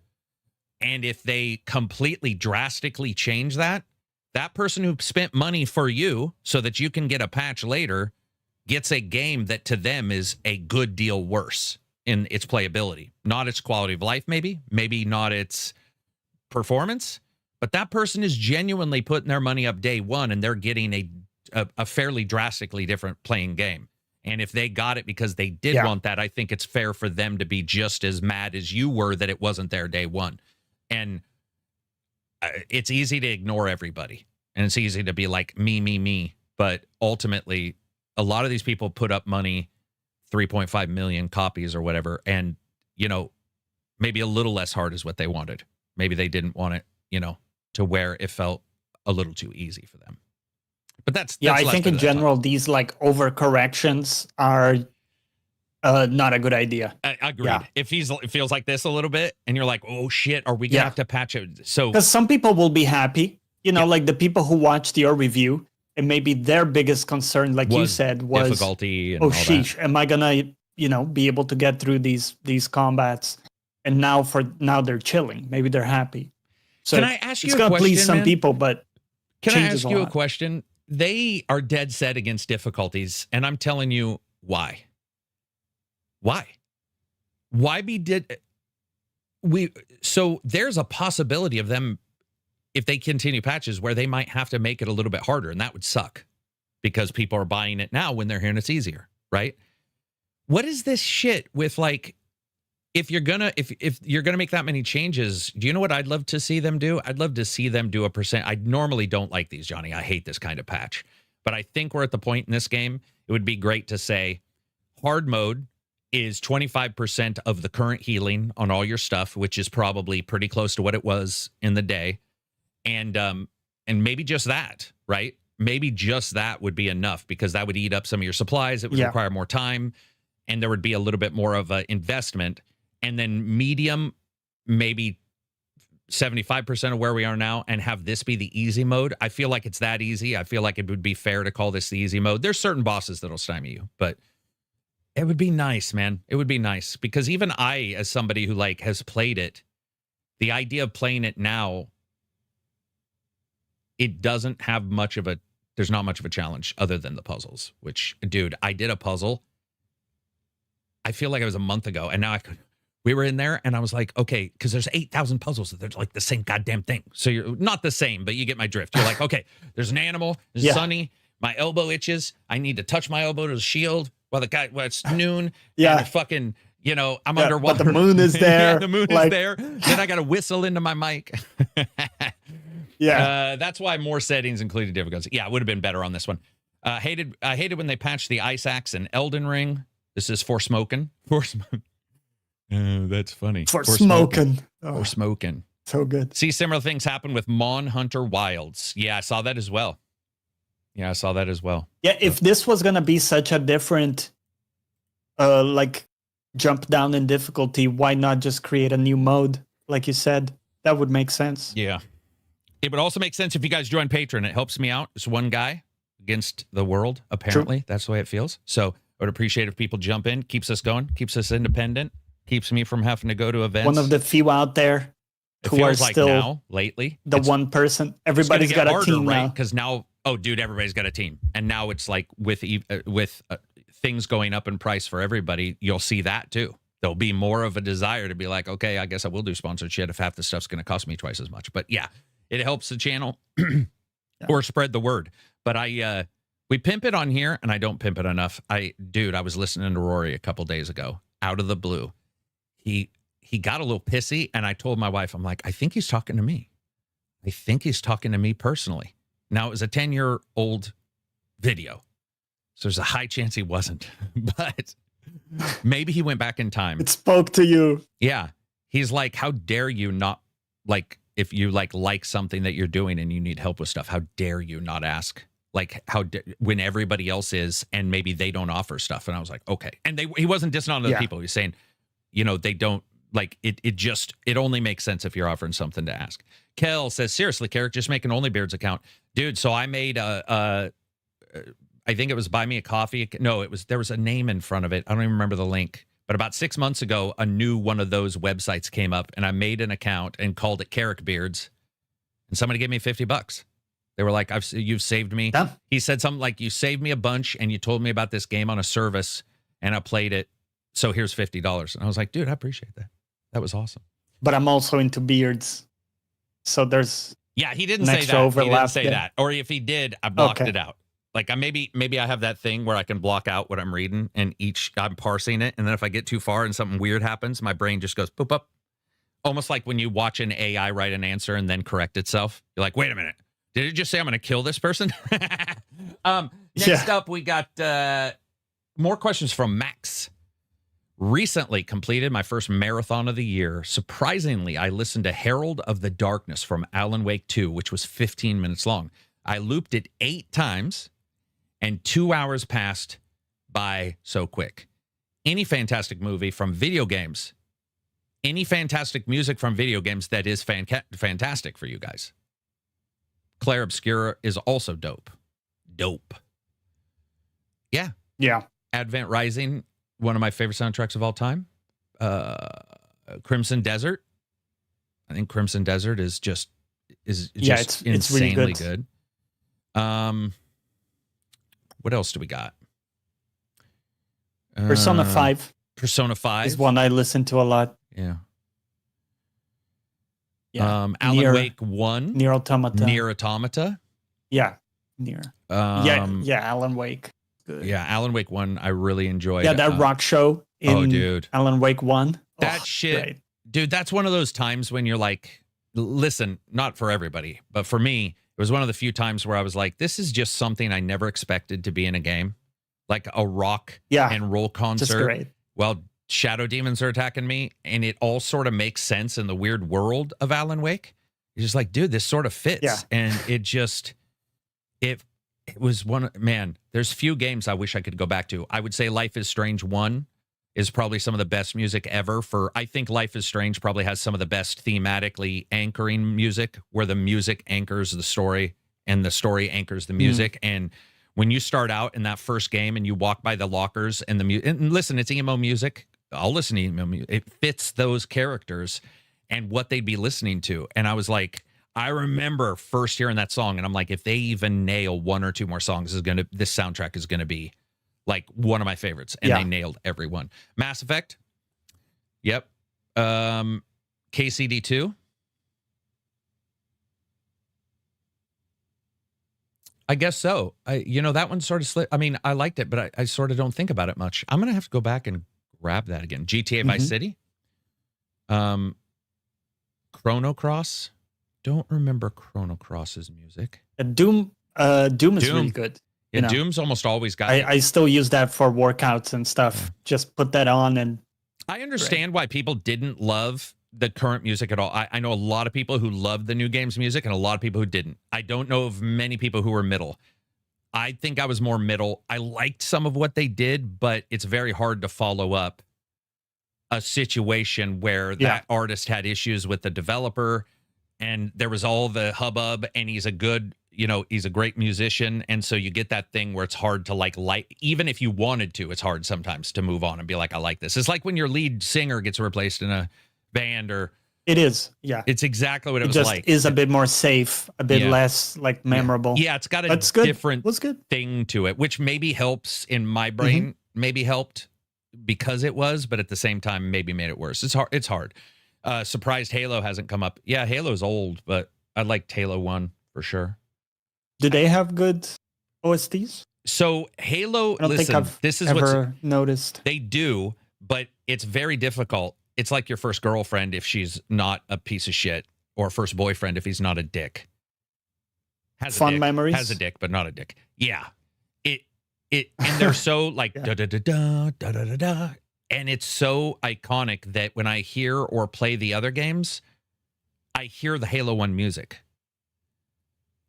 And if they completely drastically change that person who spent money for you so that you can get a patch later gets a game that to them is a good deal worse in its playability. Not its quality of life, maybe not its performance, but that person is genuinely putting their money up day one and they're getting a fairly drastically different playing game. And if they got it because they did want that, I think it's fair for them to be just as mad as you were that it wasn't there day one. And it's easy to ignore everybody. And it's easy to be like, me. But ultimately, a lot of these people put up money, 3.5 million copies or whatever. And, maybe a little less hard is what they wanted. Maybe they didn't want it, to where it felt a little too easy for them. But that's I think in general, these like overcorrections are not a good idea. Agreed. Yeah. It feels like this a little bit, and you're like, oh shit, are we gonna have to patch it? So because some people will be happy, like the people who watched your review, and maybe their biggest concern, like you said, was difficulty. And oh sheesh, am I gonna be able to get through these combats? And now they're chilling. Maybe they're happy. So can I ask you it's a gonna question, please some people, but can I ask you a question? They are dead set against difficulties, and I'm telling you why. So there's a possibility of them, if they continue patches, where they might have to make it a little bit harder, and that would suck because people are buying it now when they're hearing it's easier, right? What is this shit with like, if you're gonna make that many changes, do you know what I'd love to see them do? I'd love to see them do a percent. I normally don't like these, Johnny. I hate this kind of patch. But I think we're at the point in this game, it would be great to say hard mode is 25% of the current healing on all your stuff, which is probably pretty close to what it was in the day. And maybe just that, right? Maybe just that would be enough because that would eat up some of your supplies. It would require more time. and there would be a little bit more of an investment. And then medium, maybe 75% of where we are now, and have this be the easy mode. I feel like it's that easy. I feel like it would be fair to call this the easy mode. There's certain bosses that'll stymie you, but it would be nice, man. It would be nice, because even I, as somebody who like has played it, the idea of playing it now, it doesn't have much of a, there's not much of a challenge other than the puzzles, which, dude, I did a puzzle. I feel like it was a month ago, and now we were in there, and I was like, okay, because there's 8,000 puzzles that they're like the same goddamn thing. So you're not the same, but you get my drift. You're like, okay, there's an animal, there's sunny, my elbow itches, I need to touch my elbow to the shield while it's noon, and fucking, you know, I'm underwater. But the moon is there. Yeah, the moon is there. Then I got to whistle into my mic. That's why more settings, including difficulty. Yeah, it would have been better on this one. I hated when they patched the ice axe in Elden Ring. This is for smoking. That's funny. For smoking. Oh, for smoking. So good. See similar things happen with Mon Hunter Wilds. Yeah, I saw that as well. Yeah, if this was going to be such a different, like, jump down in difficulty, why not just create a new mode? Like you said, that would make sense. Yeah. It would also make sense if you guys join Patreon. It helps me out. It's one guy against the world, apparently. True. That's the way it feels. So I would appreciate if people jump in. Keeps us going. Keeps us independent. Keeps me from having to go to events. One of the few out there who are like still now, lately. The one person. Everybody's got a team right? now. Because now, oh, dude, everybody's got a team. And now it's like with things going up in price for everybody, you'll see that too. There'll be more of a desire to be like, okay, I guess I will do sponsored shit if half the stuff's going to cost me twice as much. But yeah, it helps the channel or spread the word. But we pimp it on here, and I don't pimp it enough. I was listening to Rory a couple days ago, out of the blue. He got a little pissy, and I told my wife, I'm like, I think he's talking to me. I think he's talking to me personally. Now, it was a 10-year-old video, so there's a high chance he wasn't. But maybe he went back in time. It spoke to you. Yeah. He's like, how dare you not, like, if you like something that you're doing and you need help with stuff, how dare you not ask? Like, when everybody else is, and maybe they don't offer stuff. And I was like, okay. And he wasn't dissing on other people. He's saying, you know, they don't, like, it only makes sense if you're offering something to ask. Kel says, seriously, Carrick, just make an OnlyBeards account. Dude, so I made I think it was Buy Me a Coffee. No, there was a name in front of it. I don't even remember the link. But about 6 months ago, a new one of those websites came up, and I made an account and called it Carrick Beards. And somebody gave me $50. They were like, you've saved me. Yeah. He said something like, you saved me a bunch, and you told me about this game on a service, and I played it. So here's $50. And I was like, dude, I appreciate that. That was awesome. But I'm also into beards. So there's he didn't say that. Overlap. He didn't say that. Or if he did, I blocked it out. Like maybe I have that thing where I can block out what I'm reading, and I'm parsing it. And then if I get too far and something weird happens, my brain just goes boop up. Almost like when you watch an AI write an answer and then correct itself. You're like, wait a minute. Did it just say I'm going to kill this person? Next up, we got more questions from Max. Recently completed my first marathon of the year. Surprisingly, I listened to Herald of the Darkness from Alan Wake 2, which was 15 minutes long. I looped it 8 times, and 2 hours passed by so quick. Any fantastic movie from video games, any fantastic music from video games that is fantastic for you guys. Claire Obscura is also dope. Yeah. Advent Rising, one of my favorite soundtracks of all time. Crimson Desert. I think Crimson Desert is just insanely really good. What else do we got? Persona 5. Persona 5 is one I listen to a lot. Yeah. Alan Wake 1. Nier Automata. Nier Automata. Yeah. Nier. Alan Wake. Good. Yeah, Alan Wake 1 I really enjoyed. Yeah, that rock show in Alan Wake 1. That shit. Great. Dude, that's one of those times when you're like, listen, not for everybody, but for me, it was one of the few times where I was like, this is just something I never expected to be in a game. Like a rock and roll concert while shadow demons are attacking me. And it all sort of makes sense in the weird world of Alan Wake. You're just like, dude, this sort of fits. Yeah. And it was one, man, there's few games I wish I could go back to. I would say Life is Strange 1 is probably some of the best music ever. I think Life is Strange probably has some of the best thematically anchoring music, where the music anchors the story and the story anchors the music. And when you start out in that first game and you walk by the lockers and and listen, it's emo music. I'll listen to emo music. It fits those characters and what they'd be listening to. And I was like, I remember first hearing that song, and I'm like, if they even nail one or two more songs, this soundtrack is gonna be like one of my favorites. And they nailed every one. Mass Effect. Yep. KCD2. I guess so. That one sort of slipped. I mean, I liked it, but I sort of don't think about it much. I'm gonna have to go back and grab that again. GTA Vice City. Chrono Cross. Don't remember Chrono Cross's music. Doom is really good. Yeah, Doom's almost always got. I still use that for workouts and stuff. Yeah. Just put that on, and I understand why people didn't love the current music at all. I know a lot of people who loved the new game's music and a lot of people who didn't. I don't know of many people who were middle. I think I was more middle. I liked some of what they did, but it's very hard to follow up a situation where that artist had issues with the developer, and there was all the hubbub, and he's a great musician. And so you get that thing where it's hard to like, even if you wanted to, it's hard sometimes to move on and be like, I like this. It's like when your lead singer gets replaced in a band, or it is. Yeah. It's exactly what it was just like. Is a bit more safe, a bit less like memorable. Yeah. It's got a different thing to it, which maybe helps in my brain, maybe helped because it was, but at the same time, maybe made it worse. It's hard. Surprised Halo hasn't come up. Yeah. Halo's old, but I liked Halo 1 for sure. Do they have good OSTs? So Halo, this is ever noticed. They do, but it's very difficult. It's like your first girlfriend if she's not a piece of shit, or first boyfriend if he's not a dick. Fun memories. Has a dick, but not a dick. Yeah. And they're so like da da da da da da da da, and it's so iconic that when I hear or play the other games, I hear the Halo 1 music.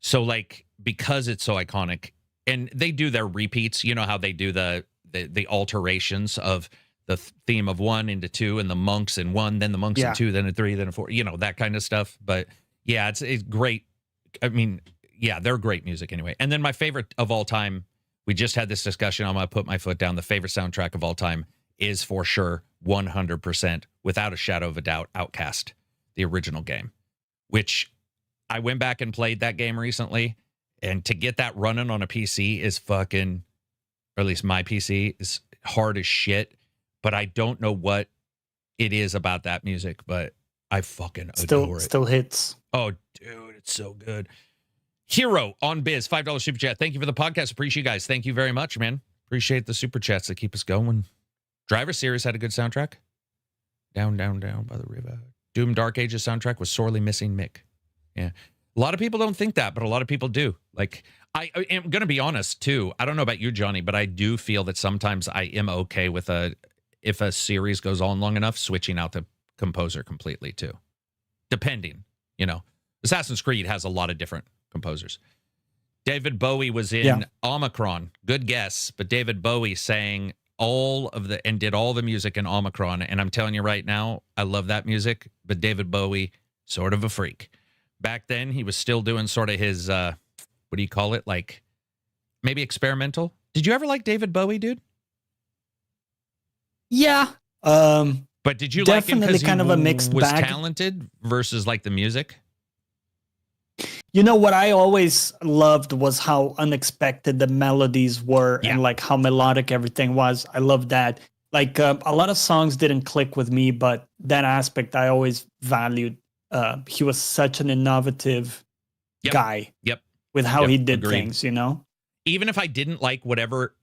So like, because it's so iconic, and they do their repeats, you know how they do the alterations of the theme of 1 into 2, and the monks in 1, then the monks in 2, then in 3, then in 4, that kind of stuff. But yeah, it's great. I mean, yeah, they're great music anyway. And then my favorite of all time, we just had this discussion. I'm going to put my foot down. The favorite soundtrack of all time is for sure 100%, without a shadow of a doubt, Outcast, the original game, which I went back and played that game recently, and to get that running on a PC is fucking, or at least my PC, is hard as shit. But I don't know what it is about that music, but I fucking adore it. Still hits. Oh, dude, it's so good. Hero on Biz, $5 super chat. Thank you for the podcast. Appreciate you guys. Thank you very much, man. Appreciate the super chats that keep us going. Driver Series had a good soundtrack. Down, down, down by the river. Doom Dark Ages soundtrack was sorely missing Mick. Yeah. A lot of people don't think that, but a lot of people do. Like, I am going to be honest, too. I don't know about you, Johnny, but I do feel that sometimes I am okay with if a series goes on long enough, switching out the composer completely, too. Depending, Assassin's Creed has a lot of different composers. David Bowie was in Omicron. Good guess, but David Bowie sang did all the music in Omicron. And I'm telling you right now, I love that music, but David Bowie, sort of a freak. Back then, he was still doing sort of his, what do you call it? Like, maybe experimental. Did you ever like David Bowie, dude? Yeah. But did you like him because he kind of a mixed was bag. Talented versus like the music? What I always loved was how unexpected the melodies were and like how melodic everything was. I loved that. Like a lot of songs didn't click with me, but that aspect I always valued. He was such an innovative guy with how he did things, Even if I didn't like whatever,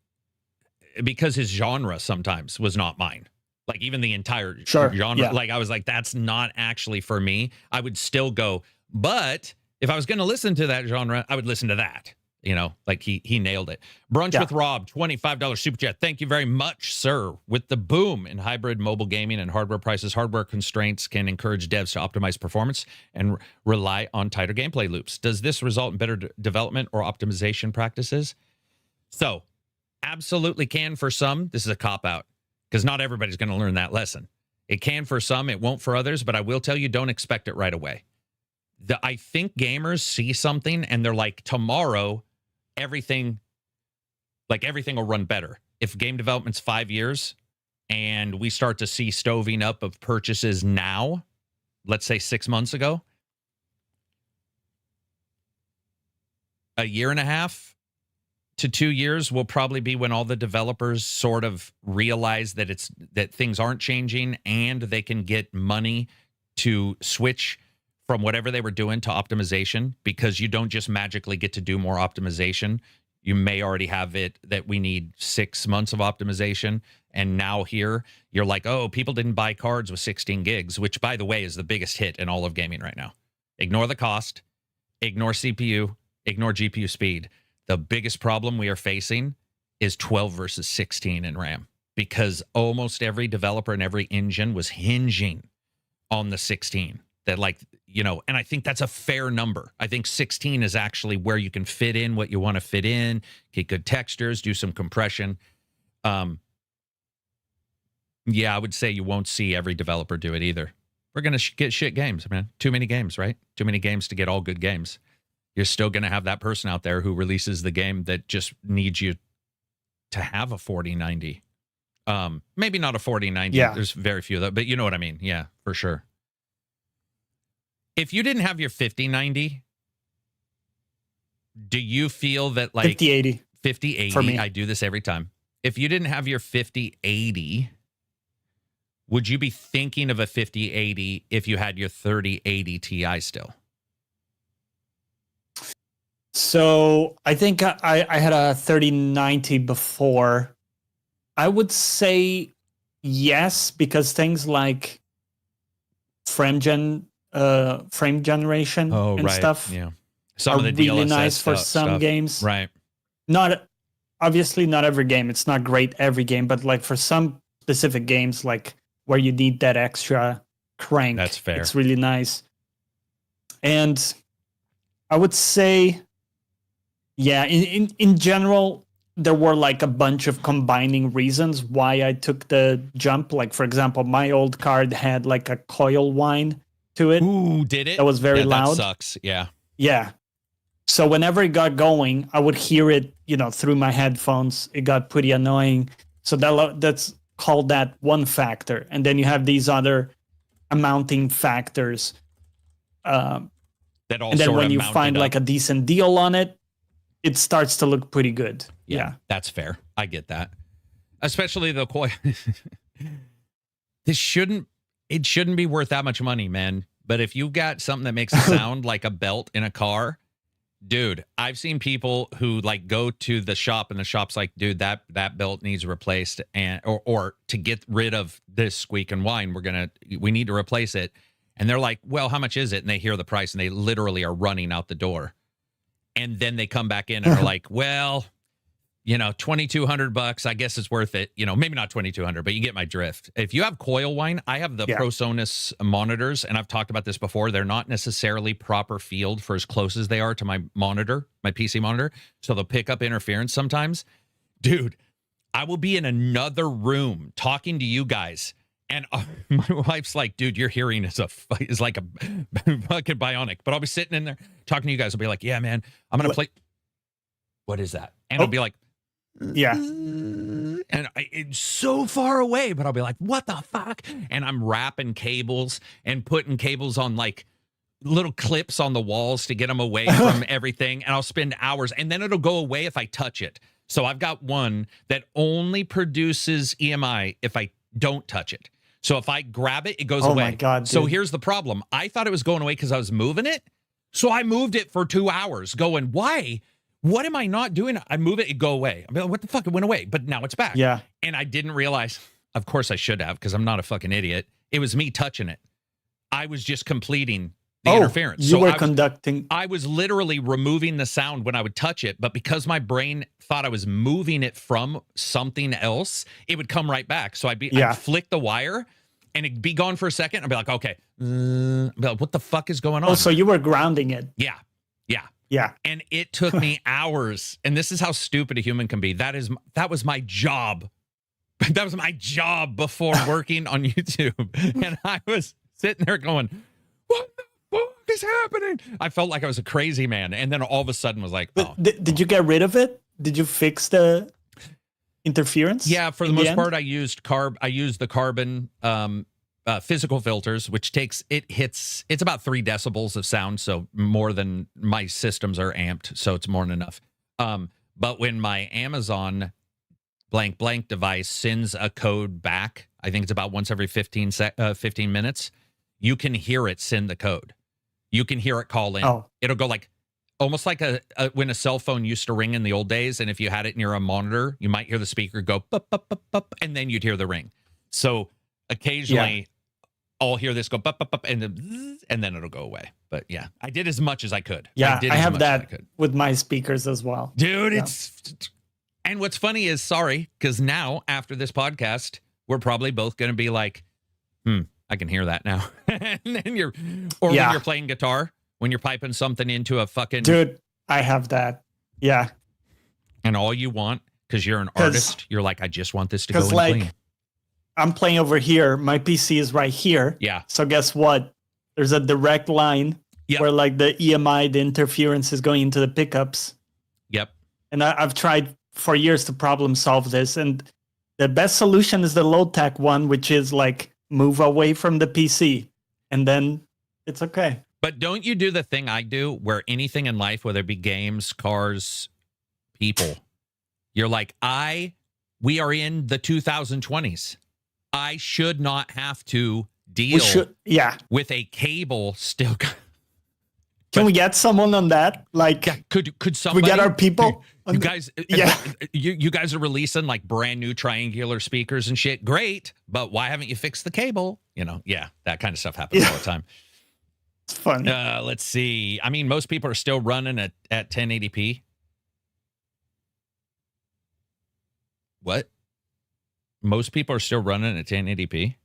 because his genre sometimes was not mine. Like even the entire genre, like I was like, that's not actually for me. I would still go, but if I was going to listen to that genre, I would listen to that. Like he nailed it. Brunch with Rob, $25 super chat. Thank you very much, sir. With the boom in hybrid mobile gaming and hardware prices, hardware constraints can encourage devs to optimize performance and rely on tighter gameplay loops. Does this result in better development or optimization practices? So, absolutely can for some. This is a cop-out. because not everybody's going to learn that lesson. It can for some, it won't for others, but I will tell you, don't expect it right away. I think gamers see something and they're like, tomorrow, everything will run better. If game development's 5 years and we start to see stoving up of purchases now, let's say 6 months ago, a year and a half to 2 years will probably be when all the developers sort of realize that things aren't changing and they can get money to switch from whatever they were doing to optimization, because you don't just magically get to do more optimization. You may already have it that we need 6 months of optimization. And now here you're like, oh, people didn't buy cards with 16 gigs, which, by the way, is the biggest hit in all of gaming right now. Ignore the cost, ignore CPU, ignore GPU speed. The biggest problem we are facing is 12 versus 16 in RAM, because almost every developer and every engine was hinging on the 16. That, like, you know, and I think that's a fair number. I think 16 is actually where you can fit in what you want to fit in, get good textures, do some compression. Yeah, I would say you won't see every developer do it either. We're going to get shit games, man. Too many games, right? Too many games to get all good games. You're still going to have that person out there who releases the game that just needs you to have a 4090. Maybe not a 4090. Yeah. There's very few of that, but you know what I mean. Yeah, for sure. If you didn't have your 5090, do you feel that, like 5080? 5080. For me. I do this every time. If you didn't have your 5080, would you be thinking of a 5080 if you had your 3080 Ti still? So I think I had a 3090 before. I would say yes, because things like frame generation and stuff, yeah, some are of the really DLSS nice for some games. Right. Obviously not every game. It's not great every game, but like for some specific games, like where you need that extra crank, that's fair. It's really nice. And I would say, yeah, in general, there were like a bunch of combining reasons why I took the jump. Like, for example, my old card had like a coil whine to it. Ooh, did it? That was very loud. That sucks. Yeah. Yeah. So whenever it got going, I would hear it, you know, through my headphones. It got pretty annoying. So that's called that one factor. And then you have these other amounting factors. That all and then sort when of you find up. like a decent deal on it, it starts to look pretty good. Yeah. That's fair. I get that. Especially the coil. It shouldn't be worth that much money, man. But if you've got something that makes it sound like a belt in a car, dude, I've seen people who like go to the shop and the shop's like, dude, that belt needs replaced, and or to get rid of this squeak and whine, we need to replace it. And they're like, well, how much is it? And they hear the price and they literally are running out the door. And then they come back in and are like, well, you know, $2,200, I guess it's worth it. You know, maybe not 2,200, but you get my drift. If you have coil whine, I have the ProSonus monitors, and I've talked about this before. They're not necessarily proper field for as close as they are to my monitor, my PC monitor. So they'll pick up interference sometimes. Dude, I will be in another room talking to you guys, and my wife's like, dude, your hearing is like a fucking bionic. But I'll be sitting in there talking to you guys. I'll be like, yeah, man, I'm going to play. What is that? And I'll be like, yeah. And it's so far away, but I'll be like, what the fuck? And I'm wrapping cables and putting cables on like little clips on the walls to get them away from everything. And I'll spend hours, and then it'll go away if I touch it. So I've got one that only produces EMI if I don't touch it. So if I grab it, it goes away. Oh my God, dude. So here's the problem. I thought it was going away because I was moving it. So I moved it for 2 hours going, why? What am I not doing? I move it, it go away. I'm like, what the fuck? It went away, but now it's back. Yeah. And I didn't realize, of course I should have, because I'm not a fucking idiot. It was me touching it. I was just completing the interference. You were conducting. I was literally removing the sound when I would touch it, but because my brain thought I was moving it from something else, it would come right back. So I'd flick the wire and it'd be gone for a second. I'd be like, okay, I'd be like, what the fuck is going on? Oh, so you were grounding it. Yeah. Yeah. And it took me hours. And this is how stupid a human can be. That was my job. That was my job before working on YouTube. And I was sitting there going, what the fuck is happening? I felt like I was a crazy man. And then all of a sudden was like, oh. Did you get rid of it? Did you fix the interference? Yeah, for the most part, I used the carbon physical filters, which it's about 3 decibels of sound. So more than my systems are amped. So it's more than enough. But when my Amazon blank device sends a code back, I think it's about once every 15 minutes, you can hear it send the code. You can hear it call in. Oh. It'll go like almost like when a cell phone used to ring in the old days, and if you had it near a monitor, you might hear the speaker go bup, bup, bup, bup, and then you'd hear the ring. So occasionally I'll hear this go bup, bup, bup, and then it'll go away. But yeah, I did as much as I could. Yeah, I have that with my speakers as well. Dude, and what's funny is, sorry, because now after this podcast, we're probably both going to be like, I can hear that now. And then when you're playing guitar, when you're piping something into a fucking... Dude, I have that. Yeah. And all you want, because you're an artist, you're like, I just want this to go in clean. I'm playing over here. My PC is right here. Yeah. So guess what? There's a direct line where like the EMI, the interference is going into the pickups. Yep. And I've tried for years to problem solve this. And the best solution is the low-tech one, which is like move away from the PC. And then it's okay. But don't you do the thing I do where anything in life, whether it be games, cars, people, you're like, we are in the 2020s. I should not have to deal with a cable still. Can we get someone on that? Like, could somebody? We get our people. You guys, you guys are releasing like brand new triangular speakers and shit. Great, but why haven't you fixed the cable? That kind of stuff happens all the time. It's fun. Let's see. I mean, most people are still running at 1080p. What? Most people are still running at 1080p.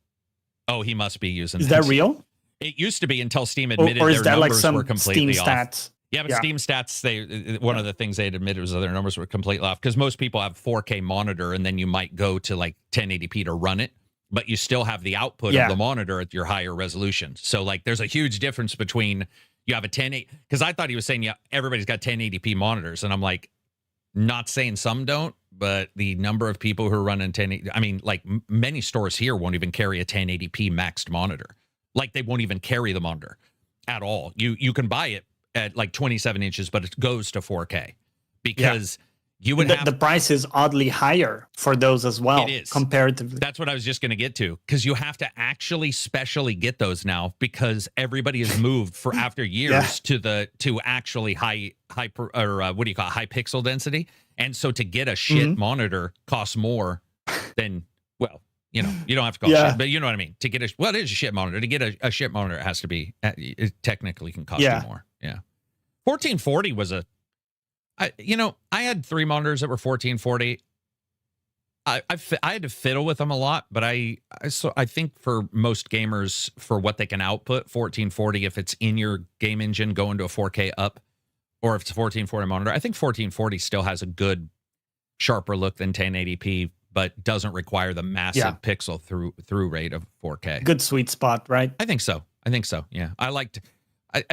Oh, he must be using. Is that real? It used to be until Steam admitted or is their that numbers like some were completely Steam off. Stats? Yeah, but Steam Stats, one of the things they had admitted was that their numbers were completely off, because most people have 4K monitor, and then you might go to like 1080p to run it, but you still have the output of the monitor at your higher resolution. So like there's a huge difference between you have a 1080, because I thought he was saying everybody's got 1080p monitors, and I'm like, not saying some don't, but the number of people who are running 1080, I mean, like many stores here won't even carry a 1080p maxed monitor. Like they won't even carry the monitor at all. You can buy it at like 27 inches, but it goes to 4K because you would have... The price is oddly higher for those as well. It is. Comparatively. That's what I was just going to get to, because you have to actually specially get those now, because everybody has moved for after years to actually high pixel density. And so to get a shit monitor costs more than, well, you don't have to call it shit, but you know what I mean? To get it is a shit monitor. To get a shit monitor, it has to be, it technically can cost you more. Yeah. 1440 was I had 3 monitors that were 1440. I had to fiddle with them a lot, but I think for most gamers, for what they can output, 1440, if it's in your game engine going to a 4K up, or if it's a 1440 monitor, I think 1440 still has a good, sharper look than 1080p, but doesn't require the massive pixel through rate of 4K. Good sweet spot, right? I think so. Yeah, I liked.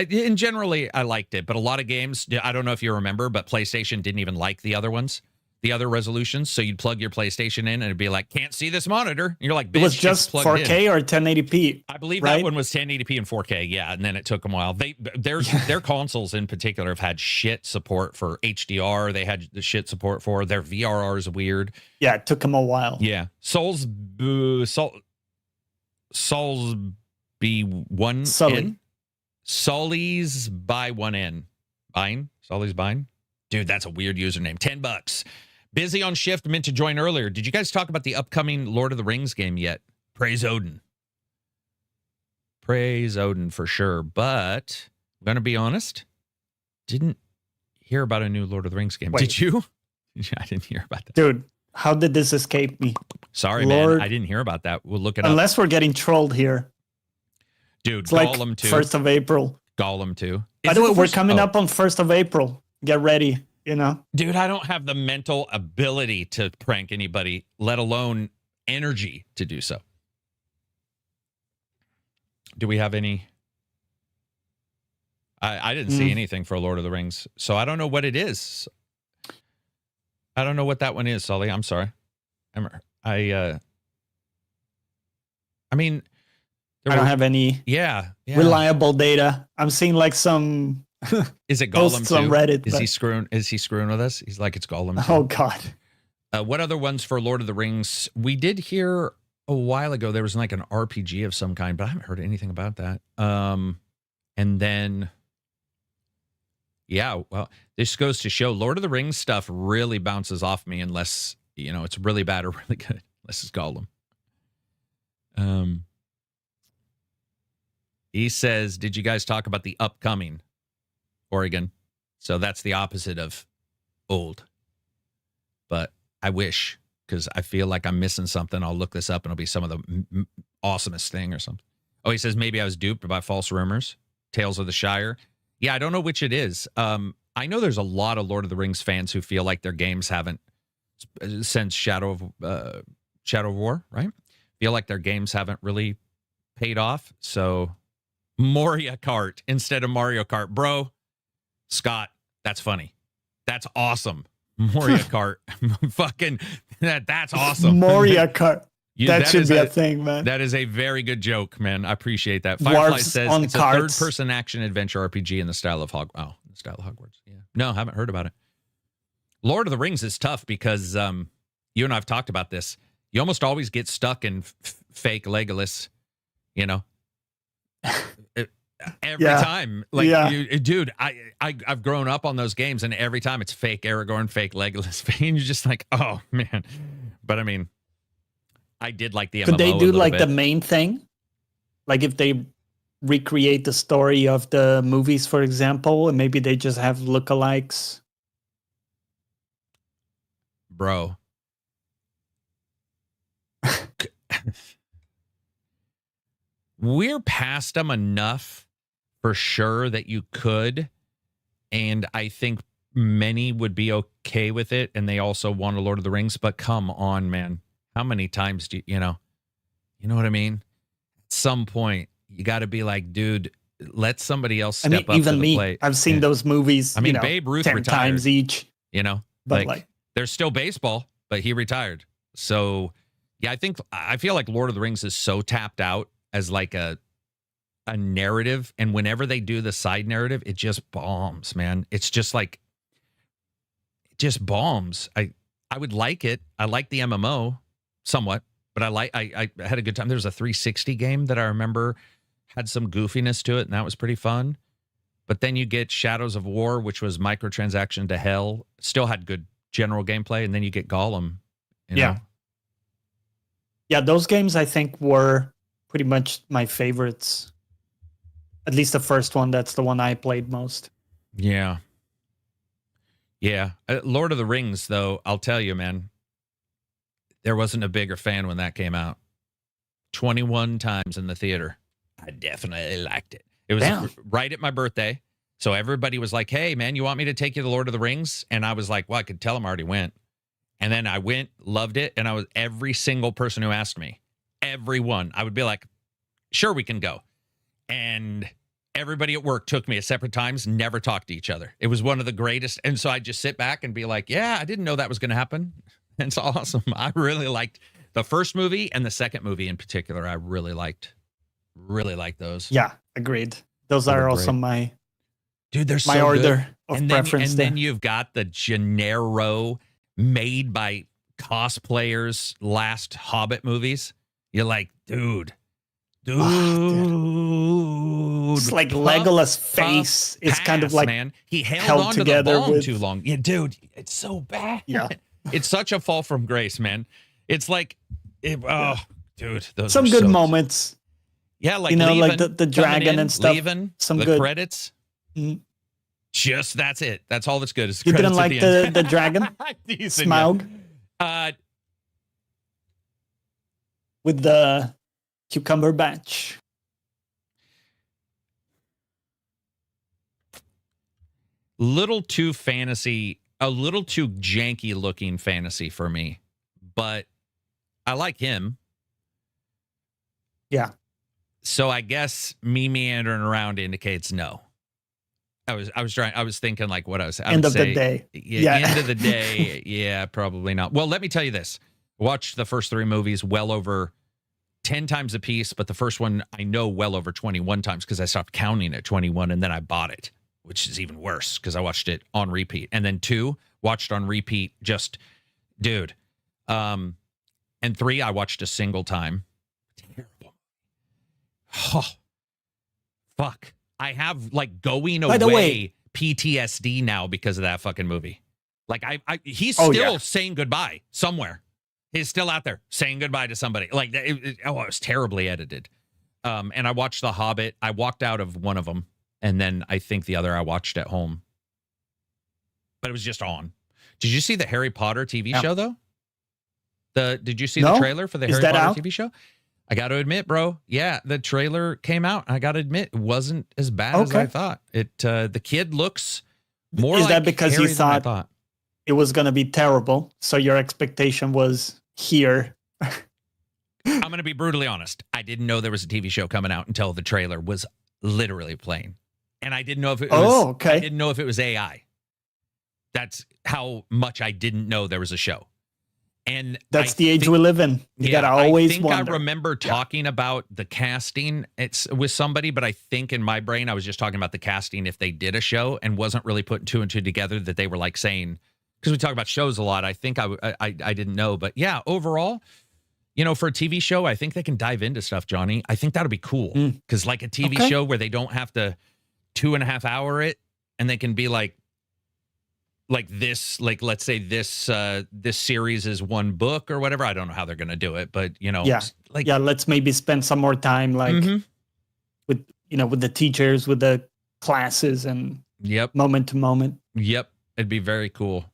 Generally, I liked it, but a lot of games, I don't know if you remember, but PlayStation didn't even like the other ones, the other resolutions. So you'd plug your PlayStation in and it'd be like, can't see this monitor. And you're like, bitch, it was just 4K or 1080p. I believe that one was 1080p and 4K. Yeah. And then it took them a while. Their consoles in particular have had shit support for HDR. They had the shit support for their VRR is weird. Yeah. It took them a while. Yeah. Sully's by one N. Sully's Bine. Dude, that's a weird username. $10. Busy on shift, meant to join earlier. Did you guys talk about the upcoming Lord of the Rings game yet? Praise Odin. Praise Odin for sure. But I'm going to be honest, didn't hear about a new Lord of the Rings game. Wait. Did you? I didn't hear about that. Dude, how did this escape me? Sorry, man. I didn't hear about that. We'll look it up. Unless we're getting trolled here. Dude, it's Gollum like 2. 1st of April. Gollum 2. By the way, we're coming up on 1st of April. Get ready, Dude, I don't have the mental ability to prank anybody, let alone energy to do so. Do we have any? I didn't see anything for Lord of the Rings, so I don't know what it is. I don't know what that one is, Sully. I'm sorry. I mean, I don't have any reliable data. I'm seeing like some is it Gollum too? On Reddit, is he screwing with us? He's like, it's Gollum too. Oh God. What other ones for Lord of the Rings? We did hear a while ago there was like an RPG of some kind, but I haven't heard anything about that. And then yeah, well, this goes to show Lord of the Rings stuff really bounces off me unless, it's really bad or really good. Unless it's Gollum. He says, did you guys talk about the upcoming Oregon? So that's the opposite of old. But I wish, because I feel like I'm missing something. I'll look this up and it'll be some of the awesomest thing or something. Oh, he says, maybe I was duped by false rumors. Tales of the Shire. Yeah, I don't know which it is. I know there's a lot of Lord of the Rings fans who feel like their games haven't, since Shadow of War, right? Feel like their games haven't really paid off. So Mario Kart instead of Mario Kart. Bro, Scott, that's funny. That's awesome. Mario Kart. Fucking, that's awesome. Mario Kart. That should be a thing, man. That is a very good joke, man. I appreciate that. Firefly says it's a third-person action adventure RPG in the style of Hogwarts. Yeah. No, haven't heard about it. Lord of the Rings is tough because you and I have talked about this. You almost always get stuck in fake Legolas, every time. Dude, I've grown up on those games, and every time it's fake Aragorn, fake Legolas, and you're just like, oh man. But I mean, I did like the MMO. Could they do like the main thing? Like if they recreate the story of the movies, for example, and maybe they just have lookalikes? Bro. We're past them enough for sure that you could. And I think many would be okay with it. And they also want a Lord of the Rings. But come on, man. How many times do you know what I mean? At some point, you got to be like, dude, let somebody else step up to the plate. I've seen those movies. Babe Ruth 10 retired times each. But like there's still baseball, but he retired. So yeah, I feel like Lord of the Rings is so tapped out as like a narrative, and whenever they do the side narrative, it just bombs, man. It's just like it just bombs. I would like it. I like the MMO. Somewhat, but I had a good time. There was a 360 game that I remember had some goofiness to it, and that was pretty fun. But then you get Shadows of War, which was microtransaction to hell. Still had good general gameplay, and then you get Gollum. Yeah, those games I think were pretty much my favorites. At least the first one. That's the one I played most. Yeah. Lord of the Rings, though, I'll tell you, man. There wasn't a bigger fan when that came out. 21 times in the theater. I definitely liked it. It was right at my birthday. So everybody was like, hey, man, you want me to take you to Lord of the Rings? And I was like, well, I could tell them I already went. And then I went, loved it. And I was every single person who asked me, everyone, I would be like, sure, we can go. And everybody at work took me at separate times, never talked to each other. It was one of the greatest. And so I'd just sit back and be like, yeah, I didn't know that was going to happen. It's awesome. I really liked the first movie and the second movie in particular. I really liked those. Yeah, agreed. Those are also my they're my so order good. of preference. And then you've got the Gennaro made by cosplayers last Hobbit movies. You're like, dude. It's like Legolas' face is kind of like, man. He held on to the bomb too long. Yeah, dude, it's so bad. Yeah. It's such a fall from grace, man. It's like, dude, those some good moments. Yeah, like like the dragon and stuff. Some the good credits. Mm-hmm. Just that's it. That's all that's good. Is you didn't like the dragon? Smaug? With the cucumber batch. Little too fantasy, a little too janky looking fantasy for me, but I like him. Yeah. So I guess me meandering around indicates no. I was thinking like what I would end of say, the day. Yeah, end of the day. Yeah, probably not. Well, let me tell you this. Watched the first 3 movies well over 10 times a piece, but the first one I know well over 21 times because I stopped counting at 21 and then I bought it, which is even worse because I watched it on repeat. And then 2, watched on repeat, just, dude. And 3, I watched a single time. Terrible. Oh, fuck. I have like going away PTSD now because of that fucking movie. Like he's still saying goodbye somewhere. He's still out there saying goodbye to somebody. Like it was terribly edited. And I watched The Hobbit. I walked out of one of them, and then I think the other I watched at home. But it was just on. Did you see the Harry Potter TV show though? Did you see the trailer for the Harry Potter TV show? I got to admit, bro. Yeah, the trailer came out. I got to admit, it wasn't as bad as I thought. The kid looks more. Is like that because Harry you thought it was going to be terrible? So your expectation was here. I'm going to be brutally honest. I didn't know there was a TV show coming out until the trailer was literally playing, and I didn't know if it was. I didn't know if it was AI. That's how much I didn't know there was a show. And that's the age we live in. You gotta always wonder. I remember talking about the casting with somebody, but I think in my brain I was just talking about the casting if they did a show and wasn't really putting 2 and 2 together that they were like saying, because we talk about shows a lot. I think I didn't know, but yeah, overall, for a TV show, I think they can dive into stuff, Johnny. I think that'll be cool because like a TV show where they don't have to 2.5 hour it and they can be like this, like let's say this series is one book or whatever. I don't know how they're gonna do it, but let's maybe spend some more time with the teachers, with the classes, and moment to moment. Yep, it'd be very cool.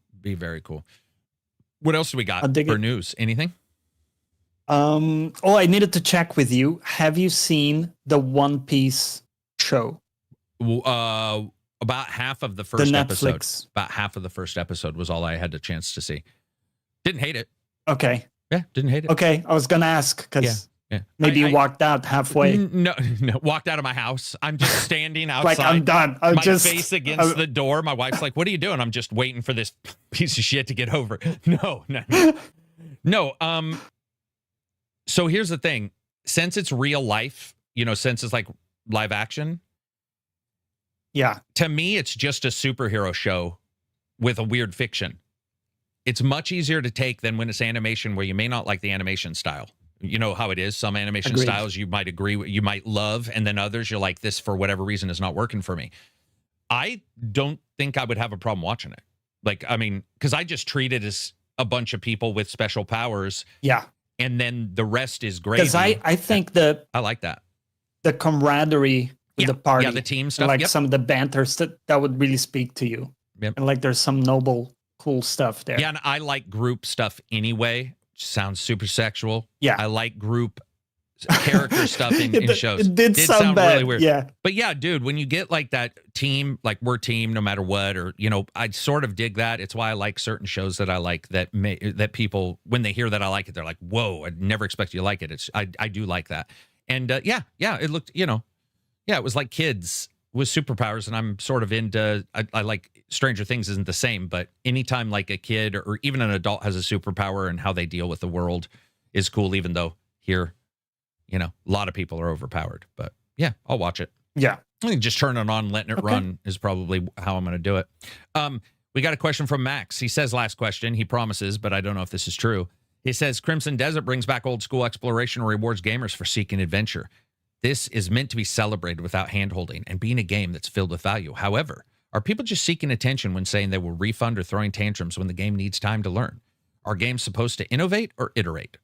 What else do we got for news? Anything? I needed to check with you. Have you seen the One Piece show? About half of the first episode. About half of the first episode was all I had a chance to see. Didn't hate it. Okay. Yeah, didn't hate it. Okay, I was gonna ask because maybe you walked out halfway. No, walked out of my house. I'm just standing outside. Like I'm done. I'm my face against the door. My wife's like, "What are you doing?" I'm just waiting for this piece of shit to get over. No. So here's the thing. Since it's real life, since it's like live action. Yeah. To me, it's just a superhero show with a weird fiction. It's much easier to take than when it's animation where you may not like the animation style. You know how it is. Some animation styles you might agree with, you might love, and then others you're like, this for whatever reason is not working for me. I don't think I would have a problem watching it. Because I just treat it as a bunch of people with special powers. Yeah. And then the rest is great. Because I think I like that. The camaraderie with the party, the team stuff, like some of the banter that would really speak to you. Yep. And like there's some noble, cool stuff there. Yeah, and I like group stuff anyway. Sounds super sexual. Yeah, I like group character stuff in shows. It did sound bad. Really weird. Yeah, but yeah, dude, when you get like that team, like we're team no matter what, or I sort of dig that. It's why I like certain shows that I like that people when they hear that I like it, they're like, "Whoa, I'd never expect you to like it." I do like that, and it looked Yeah, it was like kids with superpowers, and I'm sort of into. I like Stranger Things isn't the same, but anytime like a kid or even an adult has a superpower and how they deal with the world is cool. Even though here, a lot of people are overpowered, but yeah, I'll watch it. Yeah, I think just turning it on, letting it run is probably how I'm going to do it. We got a question from Max. He says, last question. He promises, but I don't know if this is true. He says, Crimson Desert brings back old school exploration and rewards gamers for seeking adventure. This is meant to be celebrated without hand-holding and being a game that's filled with value. However, are people just seeking attention when saying they will refund or throwing tantrums when the game needs time to learn? Are games supposed to innovate or iterate?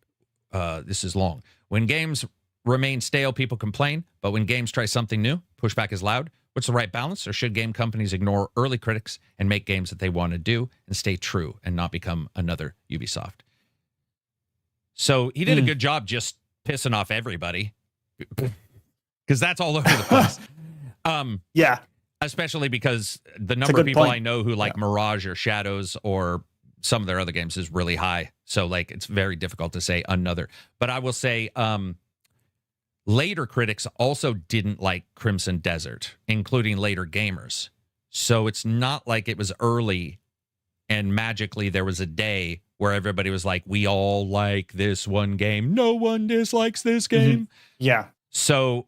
This is long. When games remain stale, people complain, but when games try something new, pushback is loud. What's the right balance? Or should game companies ignore early critics and make games that they want to do and stay true and not become another Ubisoft? So he did a good job just pissing off everybody. Because that's all over the place. Yeah. Especially because the number of people I know who like Mirage or Shadows or some of their other games is really high. So like it's very difficult to say another. But I will say later critics also didn't like Crimson Desert, including later gamers. So it's not like it was early and magically there was a day where everybody was like, we all like this one game. No one dislikes this game. Mm-hmm. Yeah. So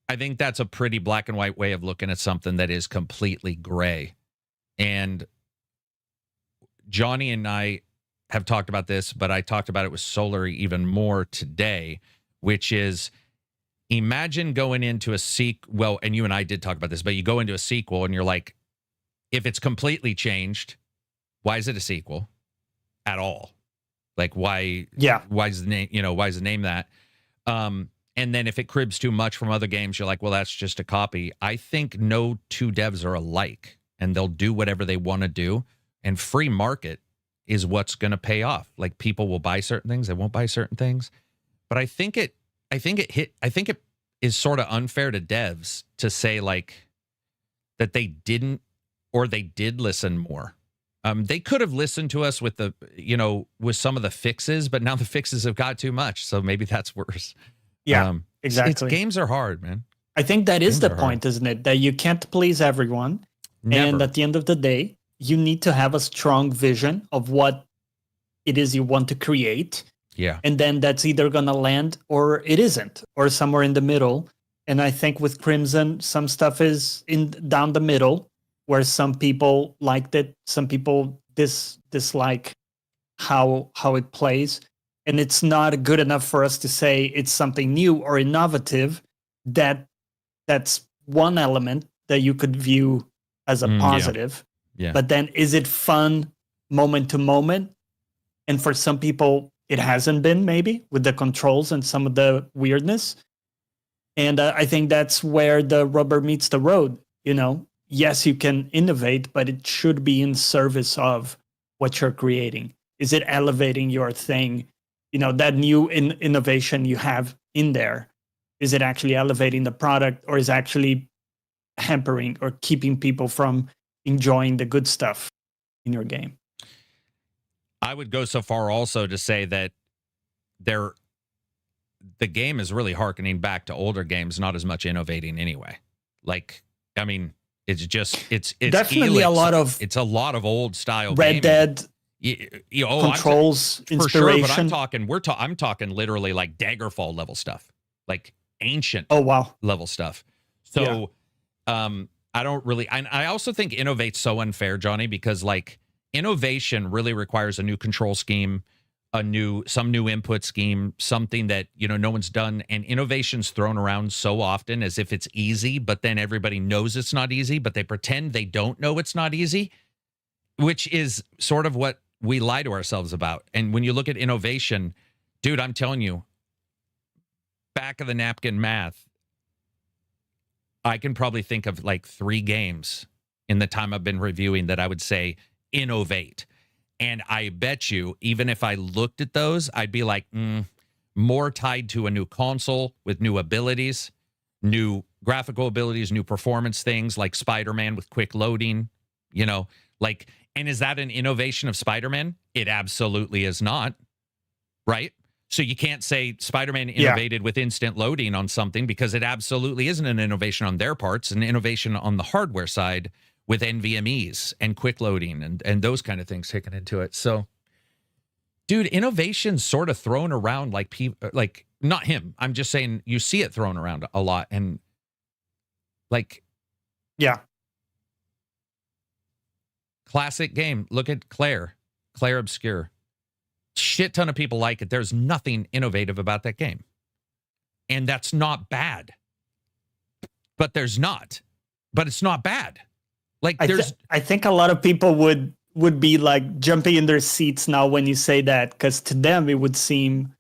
I think that's a pretty black and white way of looking at something that is completely gray. And Johnny and I have talked about this, but I talked about it with Solar even more today, which is imagine going into a sequel. Well, and you and I did talk about this, but you go into a sequel and you're like, if it's completely changed, why is it a sequel at all? Like why? Yeah. Why is the name? Why is the name that? And then if it cribs too much from other games, you're like, well, that's just a copy. I think no two devs are alike, and they'll do whatever they want to do. And free market is what's going to pay off. Like people will buy certain things, they won't buy certain things. But I think it is sort of unfair to devs to say like that they didn't or they did listen more. They could have listened to us with with some of the fixes, but now the fixes have got too much. So maybe that's worse. Yeah, exactly. Games are hard, man. I think that is the point, isn't it? That you can't please everyone. Never. And at the end of the day, you need to have a strong vision of what it is you want to create. Yeah. And then that's either going to land or it isn't, or somewhere in the middle. And I think with Crimson, some stuff is down the middle, where some people liked it, some people dislike how it plays. And it's not good enough for us to say it's something new or innovative. That's one element that you could view as a positive. Yeah. But then is it fun moment to moment? And for some people, it hasn't been, maybe, with the controls and some of the weirdness. And I think that's where the rubber meets the road. Yes, you can innovate, but it should be in service of what you're creating. Is it elevating your thing? That new innovation you have in there, is it actually elevating the product, or is actually hampering or keeping people from enjoying the good stuff in your game? I would go so far also to say that the game is really hearkening back to older games, not as much innovating anyway. Like, I mean, it's definitely Elix. It's a lot of old style Red gaming. Dead controls inspiration. Sure, but I'm talking literally like Daggerfall level stuff, like ancient level stuff. So I don't really, I also think innovate's so unfair, Johnny, because like innovation really requires a new control scheme, some new input scheme, something that, no one's done. And innovation's thrown around so often as if it's easy, but then everybody knows it's not easy, but they pretend they don't know it's not easy, which is sort of what we lie to ourselves about. And when you look at innovation, dude, I'm telling you, back of the napkin math, I can probably think of like 3 games in the time I've been reviewing that I would say innovate. And I bet you, even if I looked at those, I'd be like, more tied to a new console with new abilities, new graphical abilities, new performance things like Spider-Man with quick loading, and is that an innovation of Spider-Man? It absolutely is not, right? So you can't say Spider-Man innovated with instant loading on something, because it absolutely isn't an innovation on their parts, an innovation on the hardware side with NVMEs and quick loading and those kind of things taken into it. So, dude, innovation's sort of thrown around like people, like not him. I'm just saying you see it thrown around a lot, and like, classic game. Look at Claire Obscure. Shit ton of people like it. There's nothing innovative about that game. And that's not bad. But it's not bad. Like I think a lot of people would be like jumping in their seats now when you say that, because to them it would seem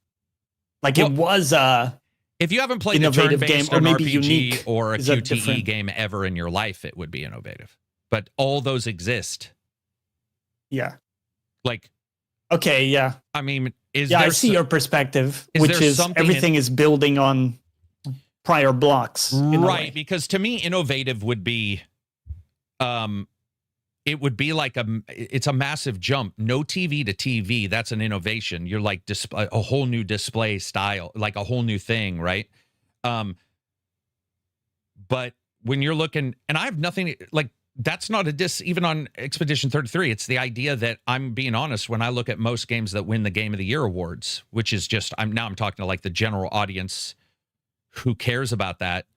like it was a if you haven't played innovative a turn-based game, or maybe RPG unique, or a QTE game ever in your life, it would be innovative. But all those exist. Yeah. Like, okay, yeah. I mean, I see your perspective, which is everything is building on prior blocks. Right, because to me, innovative would be it would be like it's a massive jump. No TV to TV, that's an innovation. You're like a whole new display style, like a whole new thing, right? But when you're looking, and I have nothing, like, that's not a diss even on Expedition 33. It's the idea that, I'm being honest, when I look at most games that win the Game of the Year awards, which is just, I'm talking to like the general audience who cares about that.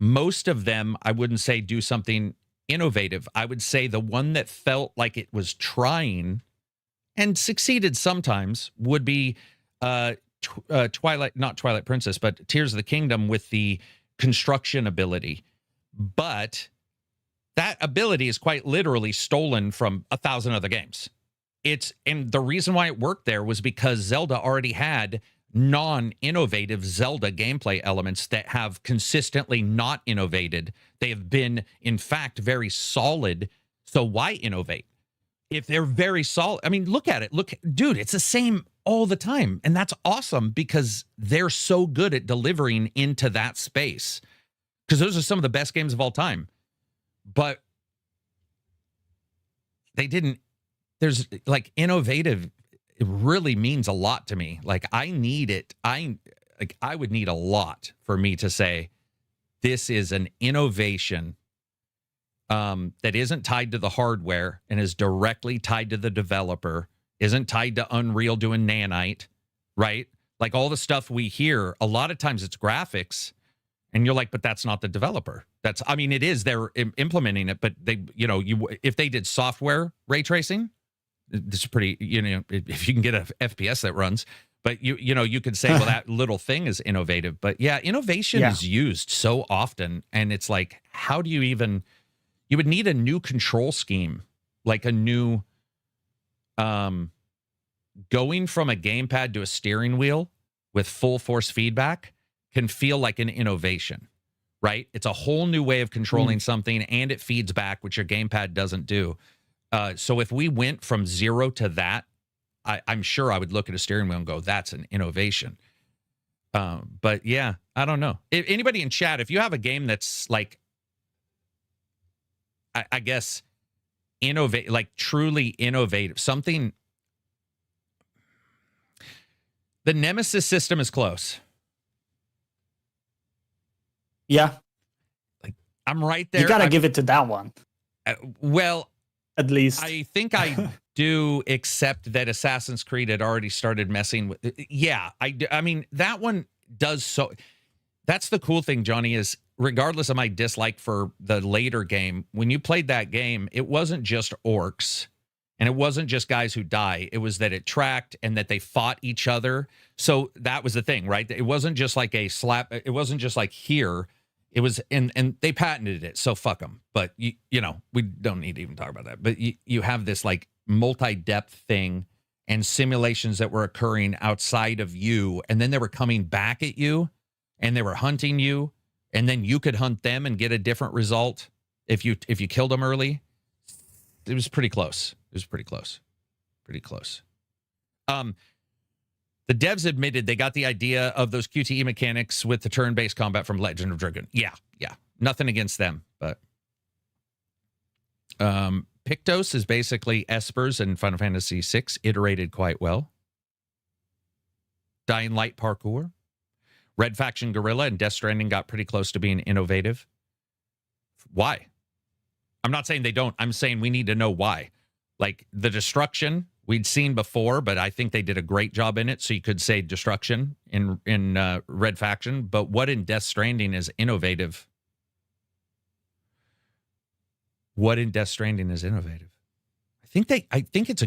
Most of them, I wouldn't say do something innovative. I would say the one that felt like it was trying and succeeded sometimes would be not Twilight Princess, but Tears of the Kingdom, with the construction ability. But that ability is quite literally stolen from 1,000 other games. And the reason why it worked there was because Zelda already had non-innovative Zelda gameplay elements that have consistently not innovated. They have been, in fact, very solid. So why innovate? If they're very solid, I mean, look at it. Look, dude, it's the same all the time. And that's awesome because they're so good at delivering into that space. Because those are some of the best games of all time. But they didn't, there's like innovative, it really means a lot to me. Like, I need it. I would need a lot for me to say this is an innovation that isn't tied to the hardware and is directly tied to the developer, isn't tied to Unreal doing nanite, right? Like all the stuff we hear, a lot of times it's graphics, and you're like, but that's not the developer. I mean, it is, they're implementing it, but they, if they did software ray tracing, this is pretty, if you can get a FPS that runs, but you could say, well, that little thing is innovative. But yeah, innovation is used so often, and it's like, how do you even, you would need a new control scheme, like a new, going from a gamepad to a steering wheel with full force feedback can feel like an innovation, right? It's a whole new way of controlling something, and it feeds back, which your gamepad doesn't do. So if we went from 0 to that, I'm sure I would look at a steering wheel and go, that's an innovation. But yeah, I don't know. If anybody in chat, if you have a game that's like, I guess, innovate, like truly innovative, something. The Nemesis system is close. Yeah. Like, I'm right there. You got to give it to that one. Well, at least I think I do accept that Assassin's Creed had already started messing with it. Yeah, I mean, that one does so. That's the cool thing, Johnny, is regardless of my dislike for the later game, when you played that game, it wasn't just orcs and it wasn't just guys who die. It was that it tracked and that they fought each other. So that was the thing, right? It wasn't just like a slap. It wasn't just like here. It was, and they patented it, so fuck them. But, we don't need to even talk about that. But you have this like multi-depth thing and simulations that were occurring outside of you, and then they were coming back at you, and they were hunting you, and then you could hunt them and get a different result if you killed them early. It was pretty close. It was pretty close. Pretty close. The devs admitted they got the idea of those QTE mechanics with the turn-based combat from Legend of Dragoon. Yeah. Nothing against them, but Pictos is basically Espers in Final Fantasy VI, iterated quite well. Dying Light parkour. Red Faction Guerrilla and Death Stranding got pretty close to being innovative. Why? I'm not saying they don't. I'm saying we need to know why. Like the destruction we'd seen before, but I think they did a great job in it. So you could say destruction in Red Faction, but what in Death Stranding is innovative? What in Death Stranding is innovative? I think it's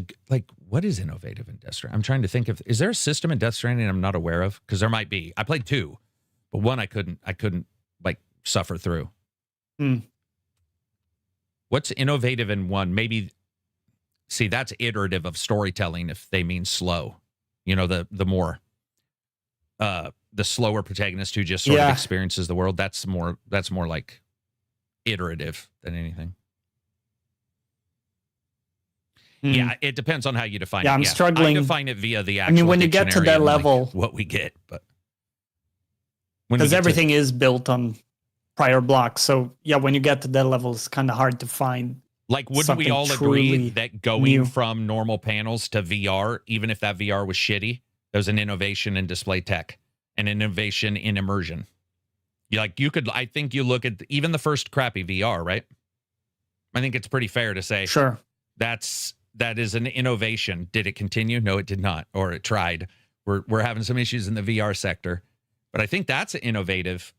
what is innovative in Death Stranding? I'm trying to think is there a system in Death Stranding I'm not aware of? Because there might be. I played 2, but 1 I couldn't like suffer through. What's innovative in 1? Maybe, see, that's iterative of storytelling if they mean slow. The more the slower protagonist who just sort of experiences the world. That's more like iterative than anything. Yeah, it depends on how you define it. I'm struggling. I define it via the actual. I mean, when you get to that level, like what we get, but because everything is built on prior blocks, so yeah, when you get to that level, it's kind of hard to find Like, wouldn't we all agree that going from normal panels to VR, even if that VR was shitty, there's an innovation in display tech, an innovation in immersion? I think you look at even the first crappy VR, right? I think it's pretty fair to say, sure, that is an innovation. Did it continue? No, it did not, or it tried. We're having some issues in the VR sector, but I think that's innovative.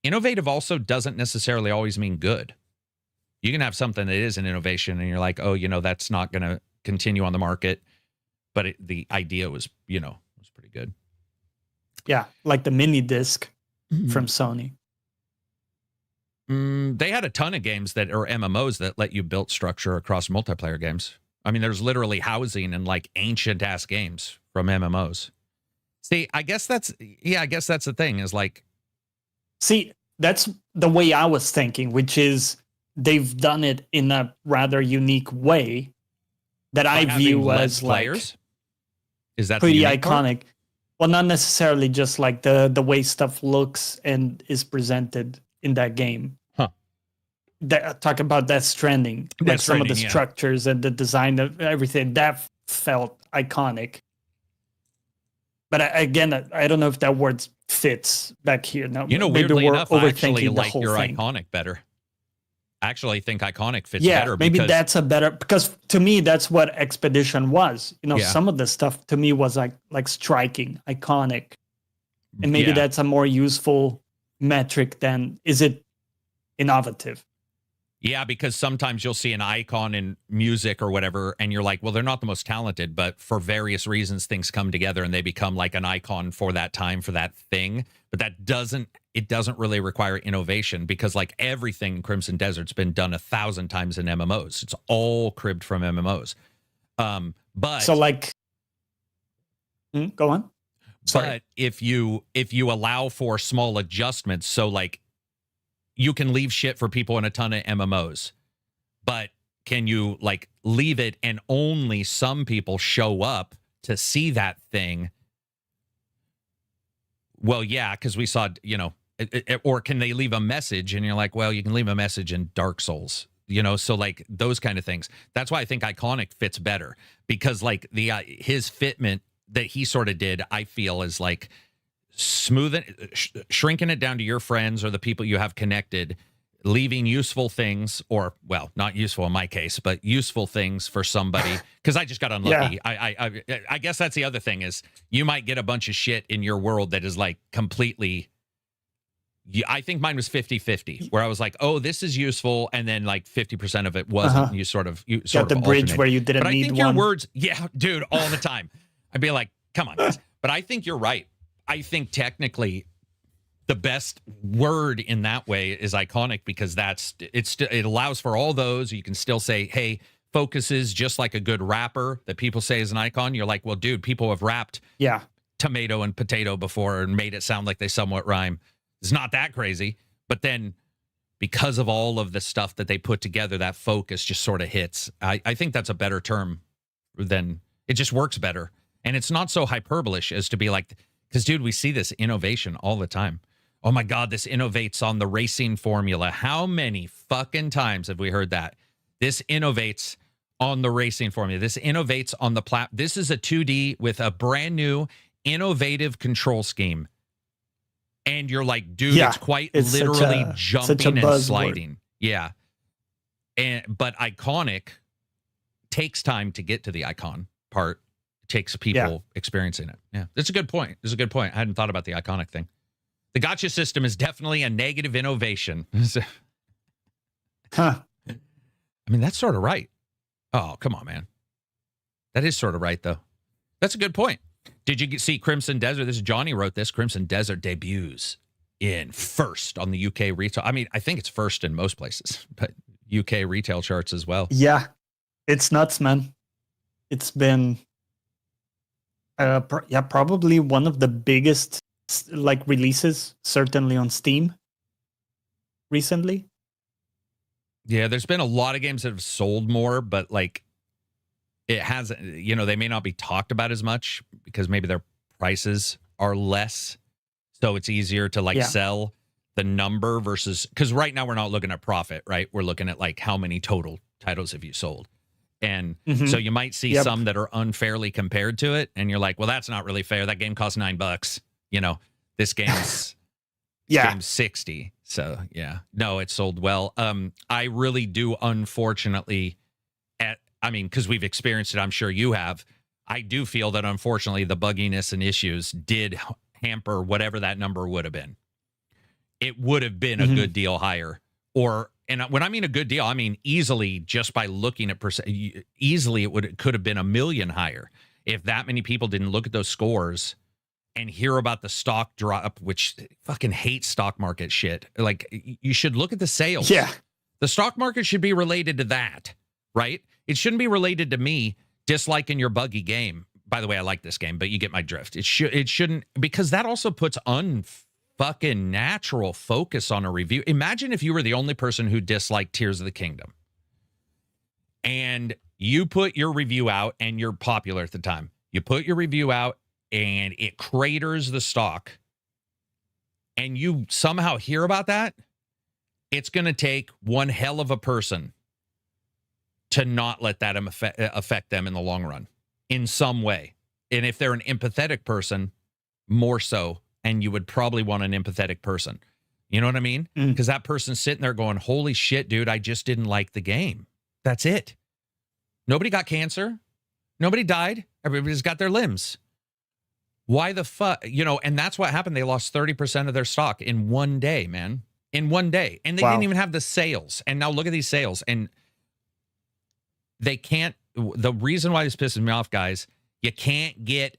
Innovative also doesn't necessarily always mean good. You can have something that is an innovation and you're like, oh, that's not going to continue on the market. But the idea was pretty good. Yeah, like the mini disc from Sony. They had a ton of games that are MMOs that let you build structure across multiplayer games. I mean, there's literally housing in like ancient ass games from MMOs. See, I guess that's the thing is like. See, that's the way I was thinking, which is they've done it in a rather unique way that I view as players? Like is that pretty iconic. Part? Well, not necessarily just like the way stuff looks and is presented in that game. Huh. Talk about Death Stranding. Like some of the structures and the design of everything, that felt iconic. But again, I don't know if that word fits back here. Now, weirdly enough, I actually like your thing. Iconic better. I actually think iconic fits better. Maybe that's a better, because to me, that's what Expedition was. Some of the stuff to me was like striking, iconic. And maybe that's a more useful metric than is it innovative? Yeah, because sometimes you'll see an icon in music or whatever, and you're like, well, they're not the most talented, but for various reasons, things come together and they become like an icon for that time, for that thing. But it doesn't really require innovation, because like everything in Crimson Desert's been done 1,000 times in MMOs. It's all cribbed from MMOs. But so like, go on. Sorry. But if you allow for small adjustments, so like you can leave shit for people in a ton of MMOs, but can you like leave it and only some people show up to see that thing? Well, yeah, because we saw, or can they leave a message? And you're like, well, you can leave a message in Dark Souls, so like those kind of things. That's why I think iconic fits better, because like his fitment that he sort of did, I feel, is like shrinking it down to your friends or the people you have connected, leaving useful things, or, well, not useful in my case, but useful things for somebody. Because I just got unlucky. Yeah. I guess that's the other thing, is you might get a bunch of shit in your world that is like completely. I think mine was 50-50, where I was like, oh, this is useful, and then like 50% of it wasn't. You sort of got the bridge alternate. Where you didn't but need I think one. Your words, yeah, dude, all the time. I'd be like, come on, guys. But I think you're right. I think technically the best word in that way is iconic, because it allows for all those. You can still say, hey, focuses just like a good rapper that people say is an icon. You're like, well, dude, people have rapped tomato and potato before and made it sound like they somewhat rhyme. It's not that crazy. But then because of all of the stuff that they put together, that focus just sort of hits. I think that's a better term than it just works better. And it's not so hyperbolish as to be like, because, dude, we see this innovation all the time. Oh, my God, this innovates on the racing formula. How many fucking times have we heard that? This innovates on the racing formula. This innovates on the This is a 2D with a brand new innovative control scheme. And you're like, dude, it's quite literally jumping and sliding. Word. Yeah. But iconic takes time to get to the icon part. Takes people experiencing it. Yeah, that's a good point. It's a good point. I hadn't thought about the iconic thing. The gacha system is definitely a negative innovation. Huh. I mean, that's sort of right. Oh, come on, man. That is sort of right, though. That's a good point. Did you see Crimson Desert? This is Johnny wrote this. Crimson Desert debuts in first on the UK retail. I mean, I think it's first in most places, but UK retail charts as well. Yeah, it's nuts, man. It's been... probably one of the biggest like releases, certainly on Steam recently. Yeah, there's been a lot of games that have sold more, but like it hasn't, they may not be talked about as much because maybe their prices are less. So it's easier to sell the number versus, because right now we're not looking at profit, right? We're looking at like how many total titles have you sold? And so you might see some that are unfairly compared to it, and you're like, well, that's not really fair. That game cost $9. You know, this game's game's 60. So yeah, no, it sold well. I really do, unfortunately, because we've experienced it, I'm sure you have. I do feel that unfortunately the bugginess and issues did hamper whatever that number would have been. It would have been a good deal higher, and when I mean a good deal, I mean easily, just by looking at easily it could have been $1 million higher if that many people didn't look at those scores and hear about the stock drop, which fucking hate stock market shit. Like, you should look at the sales. Yeah. The stock market should be related to that, right? It shouldn't be related to me disliking your buggy game. By the way, I like this game, but you get my drift. It shouldn't, because that also puts fucking natural focus on a review. Imagine if you were the only person who disliked Tears of the Kingdom and you put your review out, and you're popular at the time. You put your review out and it craters the stock, and you somehow hear about that. It's going to take one hell of a person to not let that affect them in the long run in some way. And if they're an empathetic person, more so. And you would probably want an empathetic person. You know what I mean? Because that person's sitting there going, holy shit, dude, I just didn't like the game. That's it. Nobody got cancer. Nobody died. Everybody's got their limbs. Why the fuck? You know, and that's what happened. They lost 30% of their stock in one day, man. In one day. And they didn't even have the sales. And now look at these sales. And they can't. The reason why this pisses me off, guys, you can't get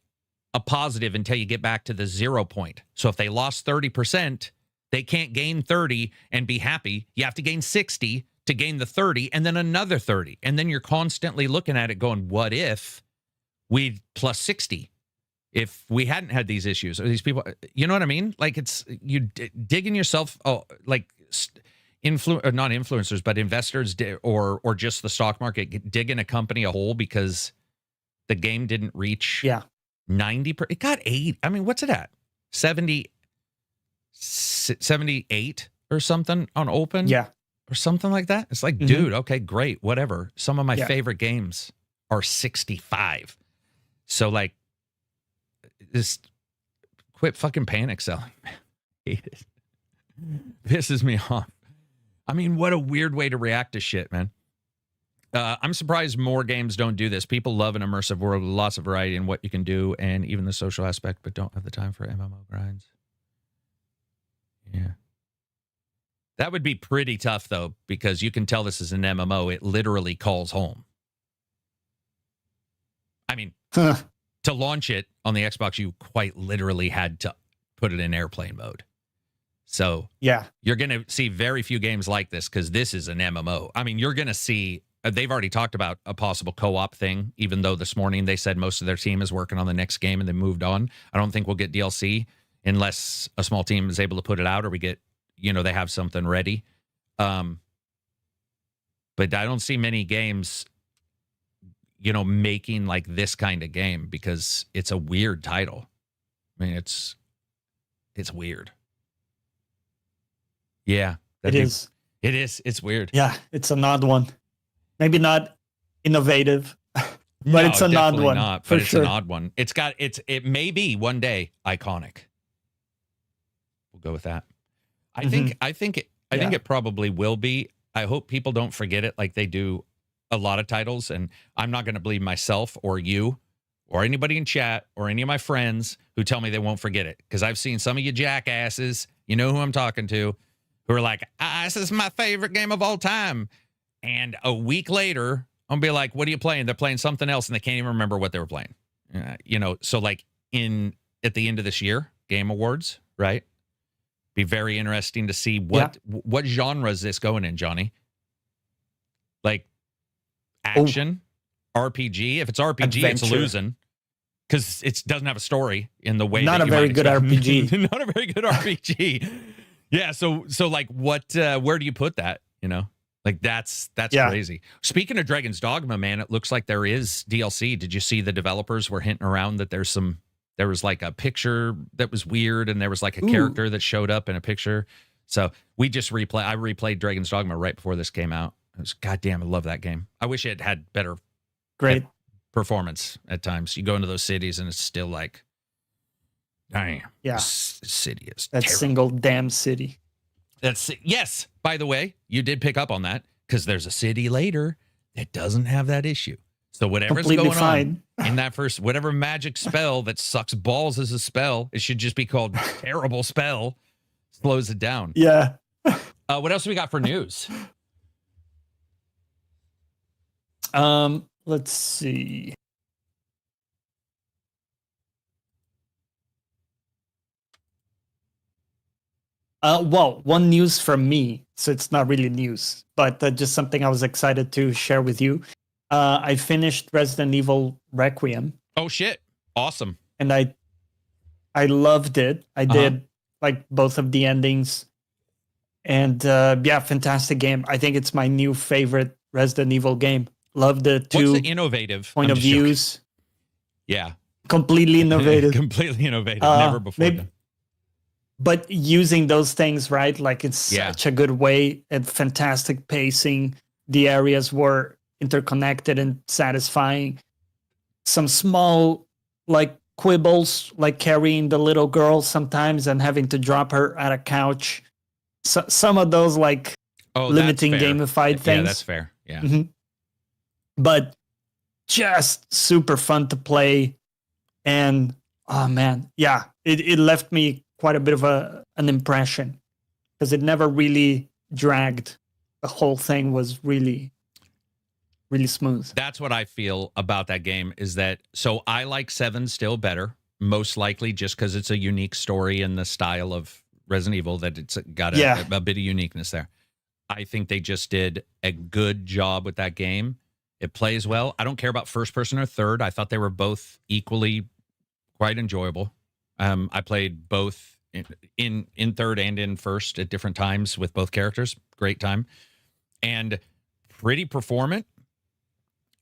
a positive until you get back to the 0 point. So if they lost 30%, they can't gain 30 and be happy. You have to gain 60 to gain the 30, and then another 30. And then you're constantly looking at it going, what if we plus 60? If we hadn't had these issues or these people, you know what I mean? Like, it's you digging yourself, not influencers, but investors or just the stock market digging a company a hole because the game didn't reach 90. It got 8. I mean, what's it at? 78 or something on open? Yeah. Or something like that. It's like, dude, okay, great, whatever. Some of my favorite games are 65. So, like, just quit fucking panic selling. Hate it. Pisses me off. I mean, what a weird way to react to shit, man. I'm surprised more games don't do this. People love an immersive world with lots of variety in what you can do and even the social aspect, but don't have the time for MMO grinds. Yeah. That would be pretty tough, though, because you can tell this is an MMO. It literally calls home. I mean, to launch it on the Xbox, you quite literally had to put it in airplane mode. So you're going to see very few games like this because this is an MMO. I mean, you're going to see... They've already talked about a possible co-op thing, even though this morning they said most of their team is working on the next game and they moved on. I don't think we'll get DLC unless a small team is able to put it out or we get, they have something ready. But I don't see many games, making like this kind of game because it's a weird title. I mean, it's weird. Yeah. It is. It is. It's weird. Yeah, it's an odd one. Maybe not innovative, but it's an odd one. Not, but it's an odd one. It may be one day iconic. We'll go with that. I think it probably will be. I hope people don't forget it like they do a lot of titles. And I'm not going to believe myself or you or anybody in chat or any of my friends who tell me they won't forget it. Because I've seen some of you jackasses, you know who I'm talking to, who are like, this is my favorite game of all time. And a week later, I'll be like, what are you playing? They're playing something else, and they can't even remember what they were playing. So like at the end of this year, Game Awards, right? Be very interesting to see what genre is this going in, Johnny? Like action, RPG. If it's RPG, Adventure. It's losing because it doesn't have a story in the way. Not a very good RPG. Not a very good RPG. Yeah. So like what? Where do you put that? Like that's crazy. Speaking of Dragon's Dogma, man, it looks like there is DLC. Did you see the developers were hinting around that there was like a picture that was weird and there was like a character that showed up in a picture. So I replayed Dragon's Dogma right before this came out. Goddamn, I love that game. I wish it had better Great performance at times. You go into those cities and it's still like, dang, this city is that terrible. single damn city. Yes. By the way, you did pick up on that because there's a city later that doesn't have that issue. So whatever's Completely going fine. on in that first, whatever magic spell that sucks balls as a spell, it should just be called terrible spell, slows it down. Yeah. What else do we got for news? Let's see. Well, one news from me, so it's not really news, but just something I was excited to share with you. I finished Resident Evil Requiem. Oh shit! Awesome. And I loved it. I did like both of the endings, and fantastic game. I think it's my new favorite Resident Evil game. Love the two innovative point of views. Joking. Yeah, completely innovative. Completely innovative. Never before done. But using those things, right? Like it's such a good way and fantastic pacing. The areas were interconnected and satisfying. Some small like quibbles, like carrying the little girl sometimes and having to drop her at a couch. So, some of those like limiting gamified things. Yeah, that's fair. Yeah. Mm-hmm. But just super fun to play. And oh man, yeah, it left me quite a bit of an impression because it never really dragged. The whole thing was really, really smooth. That's what I feel about that game is that, so I like 7 still better, most likely just because it's a unique story in the style of Resident Evil, that it's got a bit of uniqueness there. I think they just did a good job with that game. It plays well. I don't care about first person or third. I thought they were both equally quite enjoyable. I played both in third and in first at different times with both characters. Great time. And pretty performant,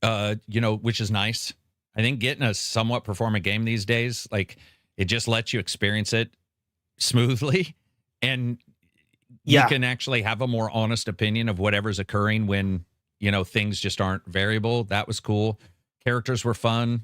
which is nice. I think getting a somewhat performant game these days, like it just lets you experience it smoothly. And you can actually have a more honest opinion of whatever's occurring when, things just aren't variable. That was cool. Characters were fun.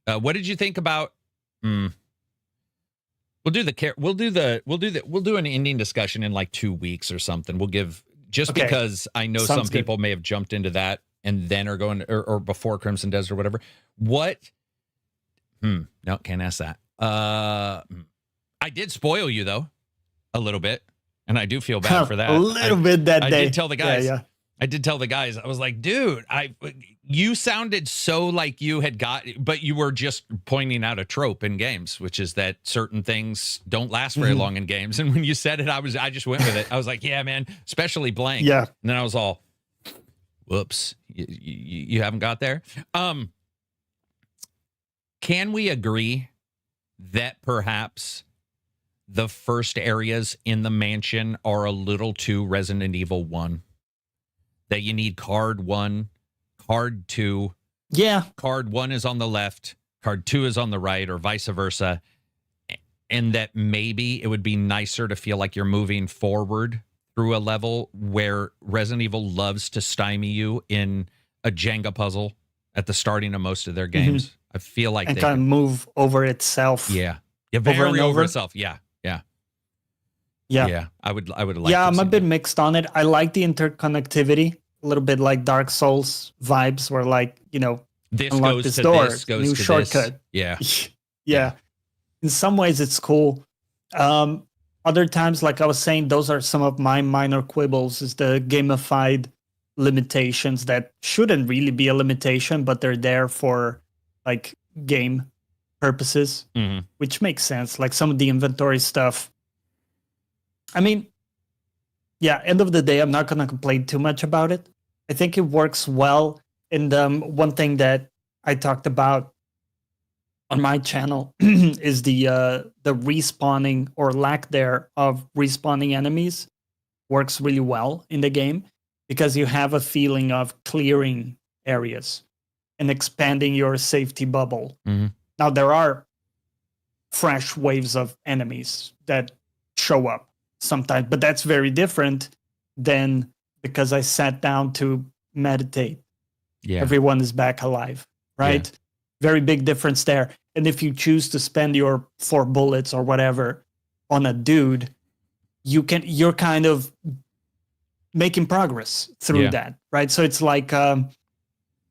What did you think about? We'll do an ending discussion in like 2 weeks or something. We'll give because I know some people may have jumped into that and then are going or before Crimson Desert or whatever. What? No, can't ask that. I did spoil you though, a little bit, and I do feel bad for that. A little bit that day. I did tell the guys. Yeah. I did tell the guys, I was like, dude, you sounded so like you had but you were just pointing out a trope in games, which is that certain things don't last very long in games. And when you said it, I just went with it. I was like, yeah, man, especially blank. Yeah. And then I was all, whoops, you haven't got there. Can we agree that perhaps the first areas in the mansion are a little too Resident Evil 1? That you need card 1, card 2. Yeah. Card 1 is on the left, card 2 is on the right, or vice versa. And that maybe it would be nicer to feel like you're moving forward through a level where Resident Evil loves to stymie you in a Jenga puzzle at the starting of most of their games. I feel like they kind of move over itself. Yeah. Yeah, very over itself. Yeah. I would like. Yeah, I'm a bit mixed on it. I like the interconnectivity, a little bit like Dark Souls vibes, where like this unlock goes this to door, this, goes new to shortcut. This. Yeah. In some ways, it's cool. Other times, like I was saying, those are some of my minor quibbles. Is the gamified limitations that shouldn't really be a limitation, but they're there for like game purposes, which makes sense. Like some of the inventory stuff. I mean, end of the day, I'm not going to complain too much about it. I think it works well. And one thing that I talked about on my channel is the respawning or lack there of respawning enemies works really well in the game because you have a feeling of clearing areas and expanding your safety bubble. Now, there are fresh waves of enemies that show up sometimes, but that's very different than because I sat down to meditate. Yeah. Everyone is back alive, right? Yeah. Very big difference there. And if you choose to spend your 4 bullets or whatever on a dude, you're kind of making progress through that, right? So it's like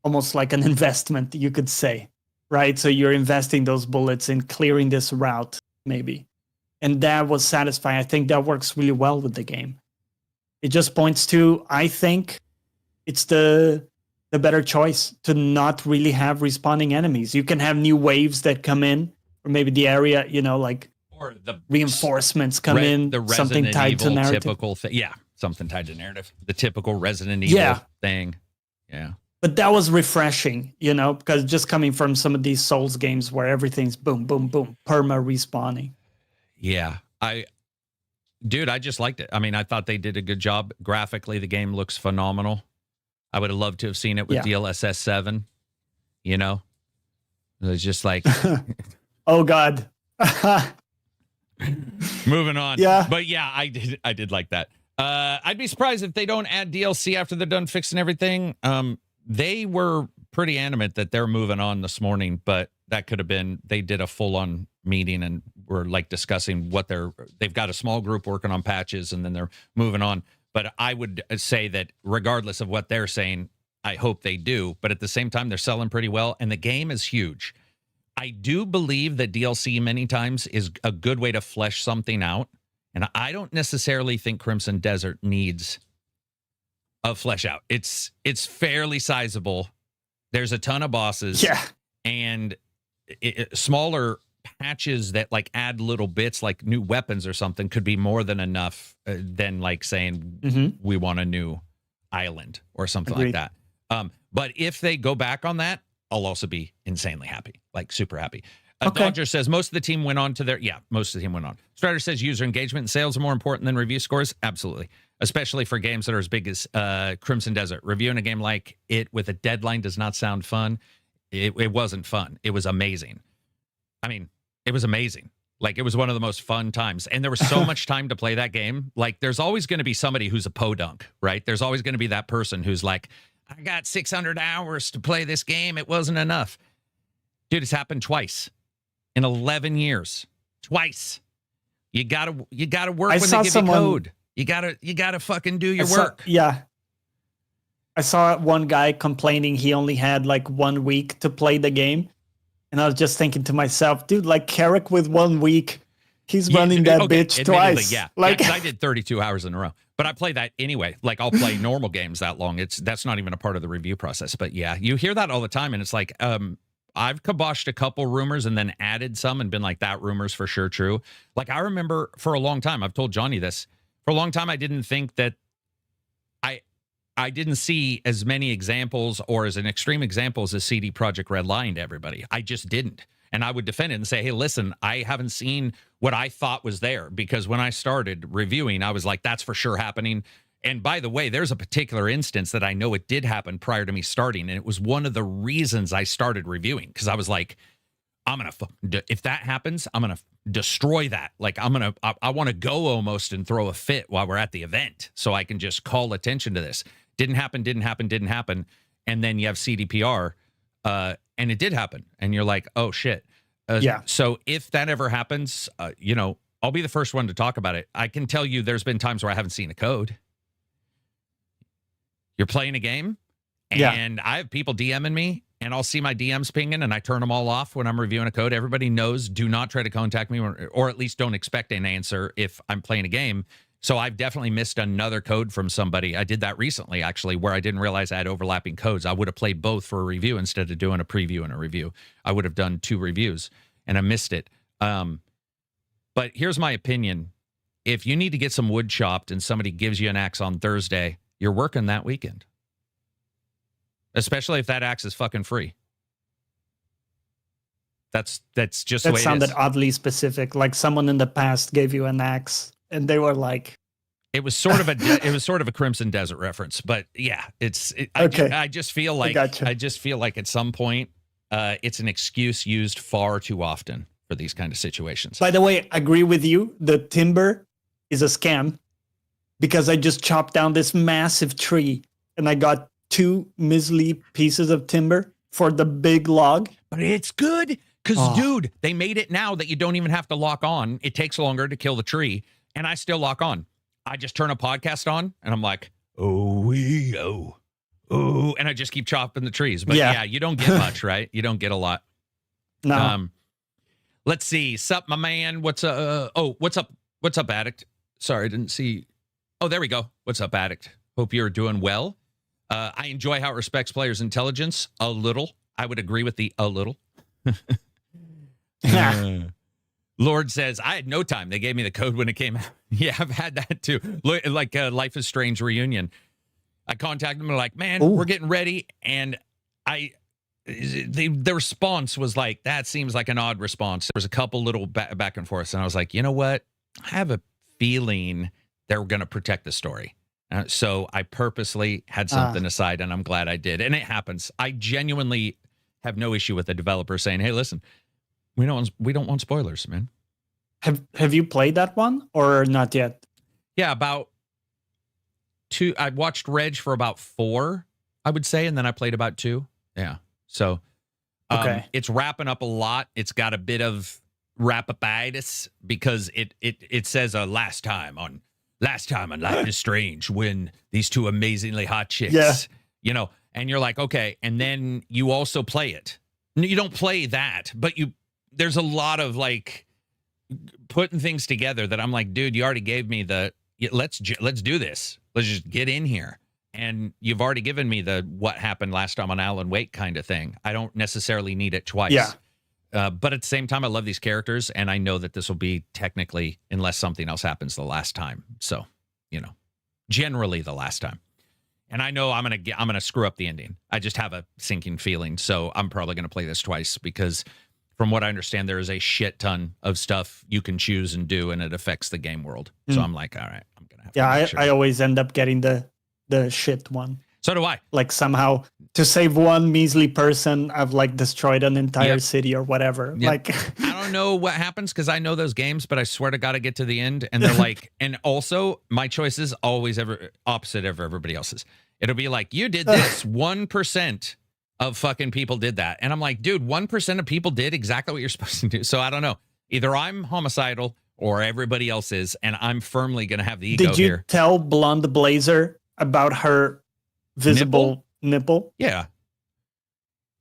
almost like an investment, you could say, right? So you're investing those bullets in clearing this route, maybe. And that was satisfying. I think that works really well with the game. It just points to, I think it's the better choice to not really have respawning enemies. You can have new waves that come in, or maybe the area, like or the reinforcements come in, the something tied Evil to narrative. Typical thing. Yeah, something tied to narrative. The typical Resident Evil thing. Yeah. But that was refreshing, because just coming from some of these Souls games where everything's boom, boom, boom, perma respawning. Yeah. I just liked it. I mean, I thought they did a good job. Graphically, the game looks phenomenal. I would have loved to have seen it with DLSS 7. It was just like... oh, God. Moving on. Yeah. But yeah, I did like that. I'd be surprised if they don't add DLC after they're done fixing everything. They were pretty animate that they're moving on this morning, but that could have been, they did a full-on meeting and were like discussing what they've got a small group working on patches and then they're moving on. But I would say that regardless of what they're saying, I hope they do. But at the same time, they're selling pretty well and the game is huge. I do believe that DLC many times is a good way to flesh something out. And I don't necessarily think Crimson Desert needs a flesh out. It's fairly sizable. There's a ton of bosses. Yeah. And smaller patches that like add little bits like new weapons or something could be more than enough than like saying we want a new island or something like that. But if they go back on that, I'll also be insanely happy, like super happy. Dodger says most of the team went on to their... Yeah, most of the team went on. Strider says user engagement and sales are more important than review scores. Absolutely. Especially for games that are as big as Crimson Desert. Reviewing a game like it with a deadline does not sound fun. It wasn't fun. It was amazing. I mean, it was amazing. Like, it was one of the most fun times. And there was so much time to play that game. Like, there's always going to be somebody who's a podunk, right? There's always going to be that person who's like, I got 600 hours to play this game. It wasn't enough. Dude, it's happened twice. In 11 years, twice. You gotta work when they give you code. You gotta fucking do your work. Yeah. I saw one guy complaining he only had like 1 week to play the game. And I was just thinking to myself, dude, like Carrick with 1 week, he's running that bitch twice. Yeah. Like I did 32 hours in a row. But I play that anyway. Like I'll play normal games that long. That's not even a part of the review process. But yeah, you hear that all the time and it's like, I've kiboshed a couple rumors and then added some and been like, that rumor's for sure true. Like, I remember for a long time, I've told Johnny this, for a long time, I didn't think that I didn't see as many examples or as an extreme examples as CD Projekt Red lying to everybody. I just didn't. And I would defend it and say, hey, listen, I haven't seen what I thought was there. Because when I started reviewing, I was like, that's for sure happening. And by the way, there's a particular instance that I know it did happen prior to me starting. And it was one of the reasons I started reviewing. Because I was like, if that happens, I'm going to destroy that. Like, I want to go almost and throw a fit while we're at the event. So I can just call attention to this. Didn't happen. And then you have CDPR. And it did happen. And you're like, oh, shit. Yeah. So if that ever happens, I'll be the first one to talk about it. I can tell you there's been times where I haven't seen a code. You're playing a game, and I have people DMing me, and I'll see my DMs pinging, and I turn them all off when I'm reviewing a code. Everybody knows, do not try to contact me, or at least don't expect an answer if I'm playing a game. So I've definitely missed another code from somebody. I did that recently, actually, where I didn't realize I had overlapping codes. I would have played both for a review instead of doing a preview and a review. I would have done 2 reviews, and I missed it. But here's my opinion. If you need to get some wood chopped and somebody gives you an axe on Thursday, you're working that weekend. Especially if that axe is fucking free. That's just the way it is. That sounded oddly specific. Like someone in the past gave you an axe and they were like... It was sort of a Crimson Desert reference, but yeah, okay. I just feel like at some point it's an excuse used far too often for these kind of situations. By the way, I agree with you. The timber is a scam. because I just chopped down this massive tree and I got 2 measly pieces of timber for the big log. But it's good because, dude, they made it now that you don't even have to lock on. It takes longer to kill the tree, and I still lock on. I just turn a podcast on, and I'm like, oh, and I just keep chopping the trees. But yeah, you don't get much, right? You don't get a lot. No. Let's see. Sup, my man? What's what's up? What's up, Addict? Sorry, I didn't see. Oh, there we go. What's up, Addict? Hope you're doing well. I enjoy how it respects players' intelligence a little. I would agree with the a little. Lord says, I had no time. They gave me the code when it came out. Yeah, I've had that too. Like Life is Strange reunion. I contacted them and like, man, we're getting ready. And the response was like, that seems like an odd response. There was a couple little back and forth. And I was like, you know what? I have a feeling they're going to protect the story. So I purposely had something aside, and I'm glad I did. And it happens. I genuinely have no issue with the developer saying, hey, listen, we don't want spoilers, man. Have you played that one or not yet? Yeah, about 2. I watched Reg for about 4, I would say, and then I played about 2. Yeah. So it's wrapping up a lot. It's got a bit of wrap-up-itis because it says last time on Life is Strange when these 2 amazingly hot chicks, you know, and you're like, okay. And then you also play it. You don't play that, but there's a lot of like putting things together that I'm like, dude, you already gave me let's do this. Let's just get in here. And you've already given me the what happened last time on Alan Wake kind of thing. I don't necessarily need it twice. Yeah. But at the same time, I love these characters, and I know that this will be technically, unless something else happens, the last time. So, you know, generally the last time. And I know I'm gonna screw up the ending. I just have a sinking feeling. So I'm probably gonna play this twice because, from what I understand, there is a shit ton of stuff you can choose and do, and it affects the game world. So I'm like, all right, I'm gonna have to. Yeah, I always end up getting the shit one. So do I. Like somehow to save one measly person, I've like destroyed an entire city or whatever. Yep. Like I don't know what happens because I know those games, but I swear to God, I get to the end and they're like, and also my choice is always opposite of everybody else's. It'll be like, you did this. 1% of fucking people did that. And I'm like, dude, 1% of people did exactly what you're supposed to do. So I don't know. Either I'm homicidal or everybody else is, and I'm firmly going to have the ego here. Did you tell Blonde Blazer about her visible nipple? Yeah.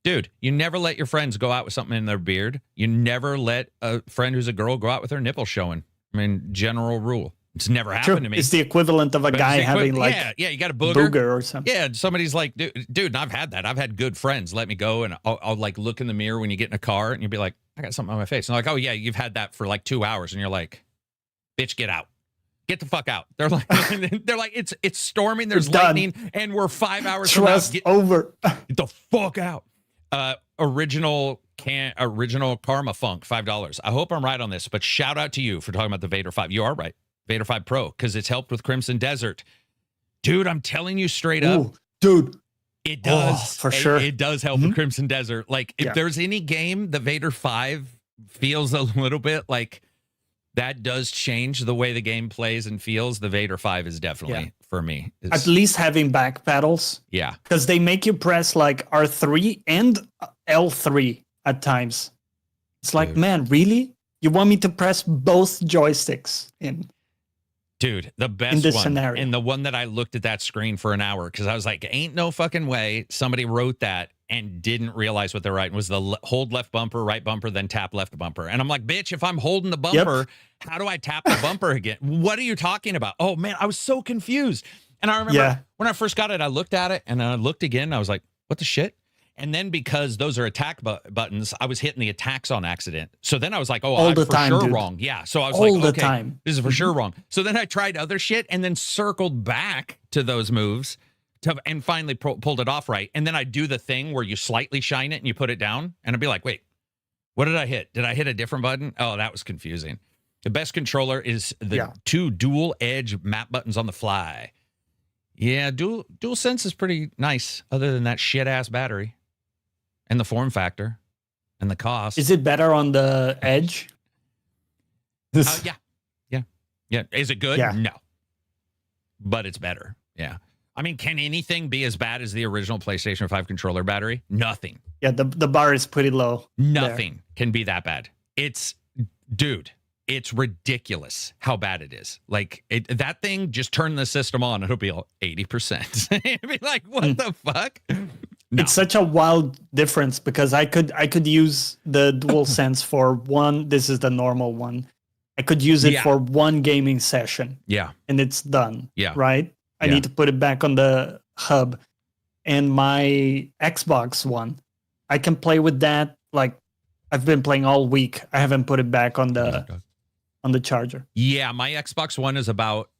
Dude, you never let your friends go out with something in their beard. You never let a friend who's a girl go out with her nipple showing. I mean, general rule. It's never happened to me. It's the equivalent of a guy having like you got a booger or something. Yeah, somebody's like, dude, and I've had that. I've had good friends let me go, and I'll like look in the mirror when you get in a car, and you'll be like, I got something on my face. And I'm like, oh yeah, you've had that for like 2 hours, and you're like, bitch, get out. Get the fuck out. They're like, it's storming. There's lightning, and we're 5 hours from now. Over. Get the fuck out. Original Karma Funk, $5. I hope I'm right on this, but shout out to you for talking about the Vader 5. You are right. Vader 5 Pro, because it's helped with Crimson Desert. Dude, I'm telling you straight up. Ooh, dude. It does. For sure. It does help with Crimson Desert. Like, if there's any game, the Vader 5 feels a little bit like that does change the way the game plays and feels. The Vader 5 is definitely, for me. At least having back pedals. Yeah. Because they make you press like R3 and L3 at times. It's like, man, really? You want me to press both joysticks in? Dude, the best in this one, scenario. And the one that I looked at that screen for an hour, because I was like, ain't no fucking way somebody wrote that and didn't realize what they're writing, was the hold left bumper, right bumper, then tap left bumper. And I'm like, bitch, if I'm holding the bumper, how do I tap the bumper again? What are you talking about? Oh, man, I was so confused. And I remember when I first got it, I looked at it, and I looked again, and I was like, what the shit? And then because those are attack buttons, I was hitting the attacks on accident. So then I was like, oh, I'm for sure wrong. Yeah. So I was like, okay, this is for sure wrong. So then I tried other shit and then circled back to those moves and finally pulled it off right. And then I do the thing where you slightly shine it and you put it down. And I'd be like, wait, what did I hit? Did I hit a different button? Oh, that was confusing. The best controller is the 2 dual edge map buttons on the fly. Yeah, dual sense is pretty nice other than that shit ass battery. And the form factor and the cost. Is it better on the edge? Yeah. Is it good? Yeah. No. but it's better. Yeah. I mean, can anything be as bad as the original PlayStation 5 controller battery? Nothing. Yeah, the bar is pretty low. Nothing can be that bad. Dude, it's ridiculous how bad it is. Like, that thing, just turn the system on, it'll be 80%. It'll be like, what the fuck? No. It's such a wild difference because I could use the DualSense for one. This is the normal one. I could use it for one gaming session. Yeah. And it's done. Yeah. Right? I need to put it back on the hub. And my Xbox One, I can play with that. Like, I've been playing all week. I haven't put it back on the charger. Yeah, my Xbox One is about,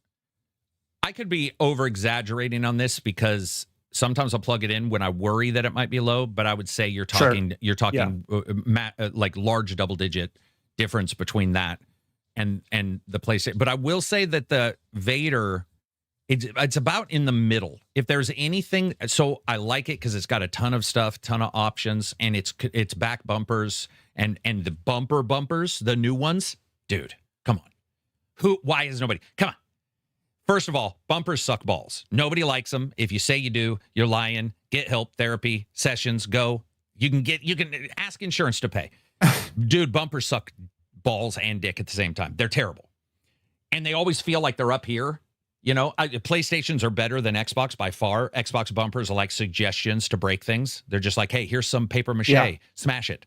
I could be over exaggerating on this because sometimes I'll plug it in when I worry that it might be low, but I would say you're talking like large double digit difference between that and the PlayStation. But I will say that the Vader, it's about in the middle. If there's anything, so I like it because it's got a ton of stuff, ton of options, and it's back bumpers and the bumpers, the new ones, dude. Come on. Why is nobody? Come on. First of all, bumpers suck balls. Nobody likes them. If you say you do, you're lying. Get help, therapy, sessions, go. You can ask insurance to pay. Dude, bumpers suck balls and dick at the same time. They're terrible. And they always feel like they're up here. You know, PlayStations are better than Xbox by far. Xbox bumpers are like suggestions to break things. They're just like, hey, here's some paper mache. Smash it.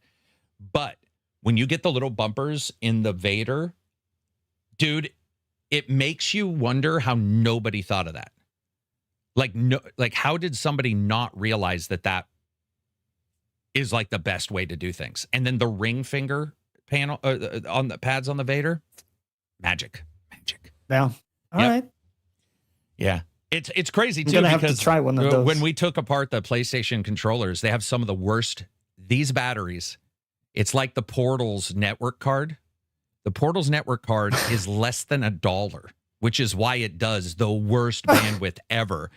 But when you get the little bumpers in the Vader, dude, it makes you wonder how nobody thought of that. Like how did somebody not realize that is like the best way to do things? And then the ring finger panel on the pads on the Vader, magic. Yeah. All right. Yeah. It's crazy too. I'm gonna have to try one of those. When we took apart the PlayStation controllers, they have some of the worst. These batteries, it's like the Portal's network card. The Portal's network card is less than $1, which is why it does the worst bandwidth ever.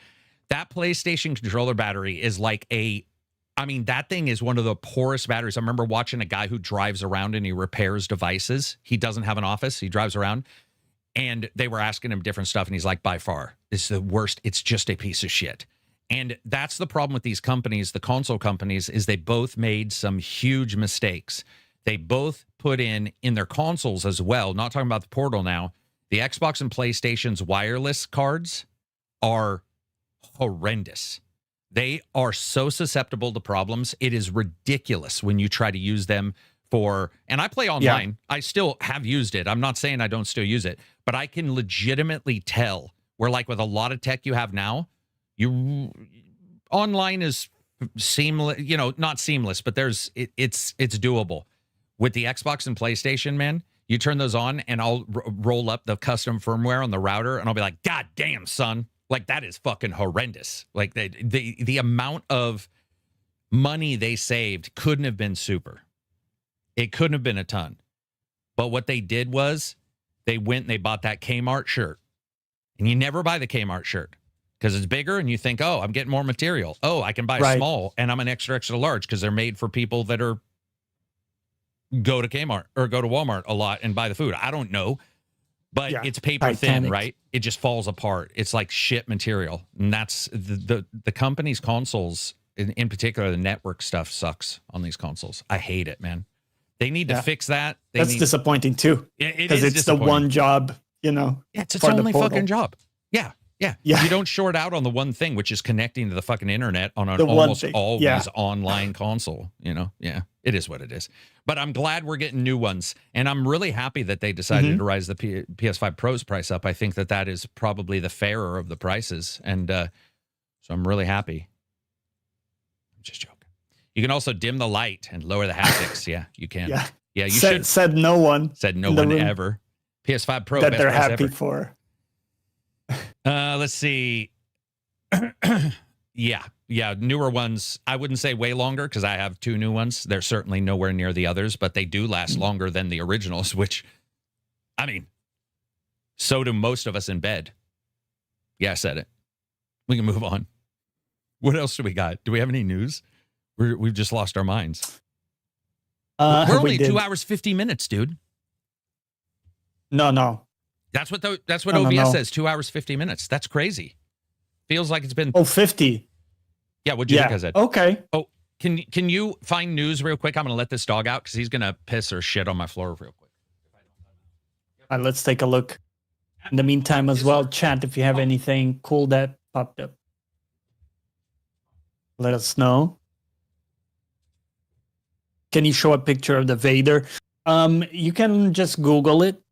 That PlayStation controller battery is like that thing is one of the poorest batteries. I remember watching a guy who drives around and he repairs devices. He doesn't have an office. He drives around. And they were asking him different stuff. And he's like, by far, this is the worst. It's just a piece of shit. And that's the problem with these companies, the console companies, is they both made some huge mistakes. They both put in their consoles as well, not talking about the Portal now, the Xbox and PlayStation's wireless cards are horrendous. They are so susceptible to problems. It is ridiculous when you try to use them and I play online. Yeah. I still have used it. I'm not saying I don't still use it, but I can legitimately tell where, like with a lot of tech you have now, online is seamless, not seamless, but it's doable. With the Xbox and PlayStation, man, you turn those on and I'll roll up the custom firmware on the router and I'll be like, God damn, son. Like, that is fucking horrendous. Like, the amount of money they saved couldn't have been super. It couldn't have been a ton. But what they did was they went and they bought that Kmart shirt. And you never buy the Kmart shirt because it's bigger and you think, oh, I'm getting more material. Oh, I can buy a small and I'm an extra, extra large because they're made for people that go to Kmart or go to Walmart a lot and buy the food. I don't know. But it's paper thin, right? It just falls apart. It's like shit material. And that's the company's consoles, in particular, the network stuff sucks on these consoles. I hate it, man. They need to fix that. That's disappointing too. Because it's the one job, it's its only fucking job. Yeah. You don't short out on the one thing, which is connecting to the fucking internet on an almost always online console. Yeah, it is what it is. But I'm glad we're getting new ones. And I'm really happy that they decided to rise the PS5 Pro's price up. I think that is probably the fairer of the prices. And so I'm really happy. I'm just joking. You can also dim the light and lower the haptics. Yeah, you can. Yeah, you should. Said no one. Said no one ever. PS5 Pro. That they're happy for. Let's see. Yeah, newer ones. I wouldn't say way longer because I have 2 new ones. They're certainly nowhere near the others, but they do last longer than the originals, which, I mean, so do most of us in bed. Yeah, I said it. We can move on. What else do we got? Do we have any news? We've just lost our minds. We're only 2 hours, 50 minutes, dude. No. That's what OBS says. 2 hours, 50 minutes. That's crazy. Feels like it's been 50. Yeah, what'd you think I said? Okay. Oh, can you find news real quick? I'm gonna let this dog out because he's gonna piss or shit on my floor real quick. All right, let's take a look. In the meantime, as well, chat if you have anything cool that popped up. Let us know. Can you show a picture of the Vader? You can just Google it.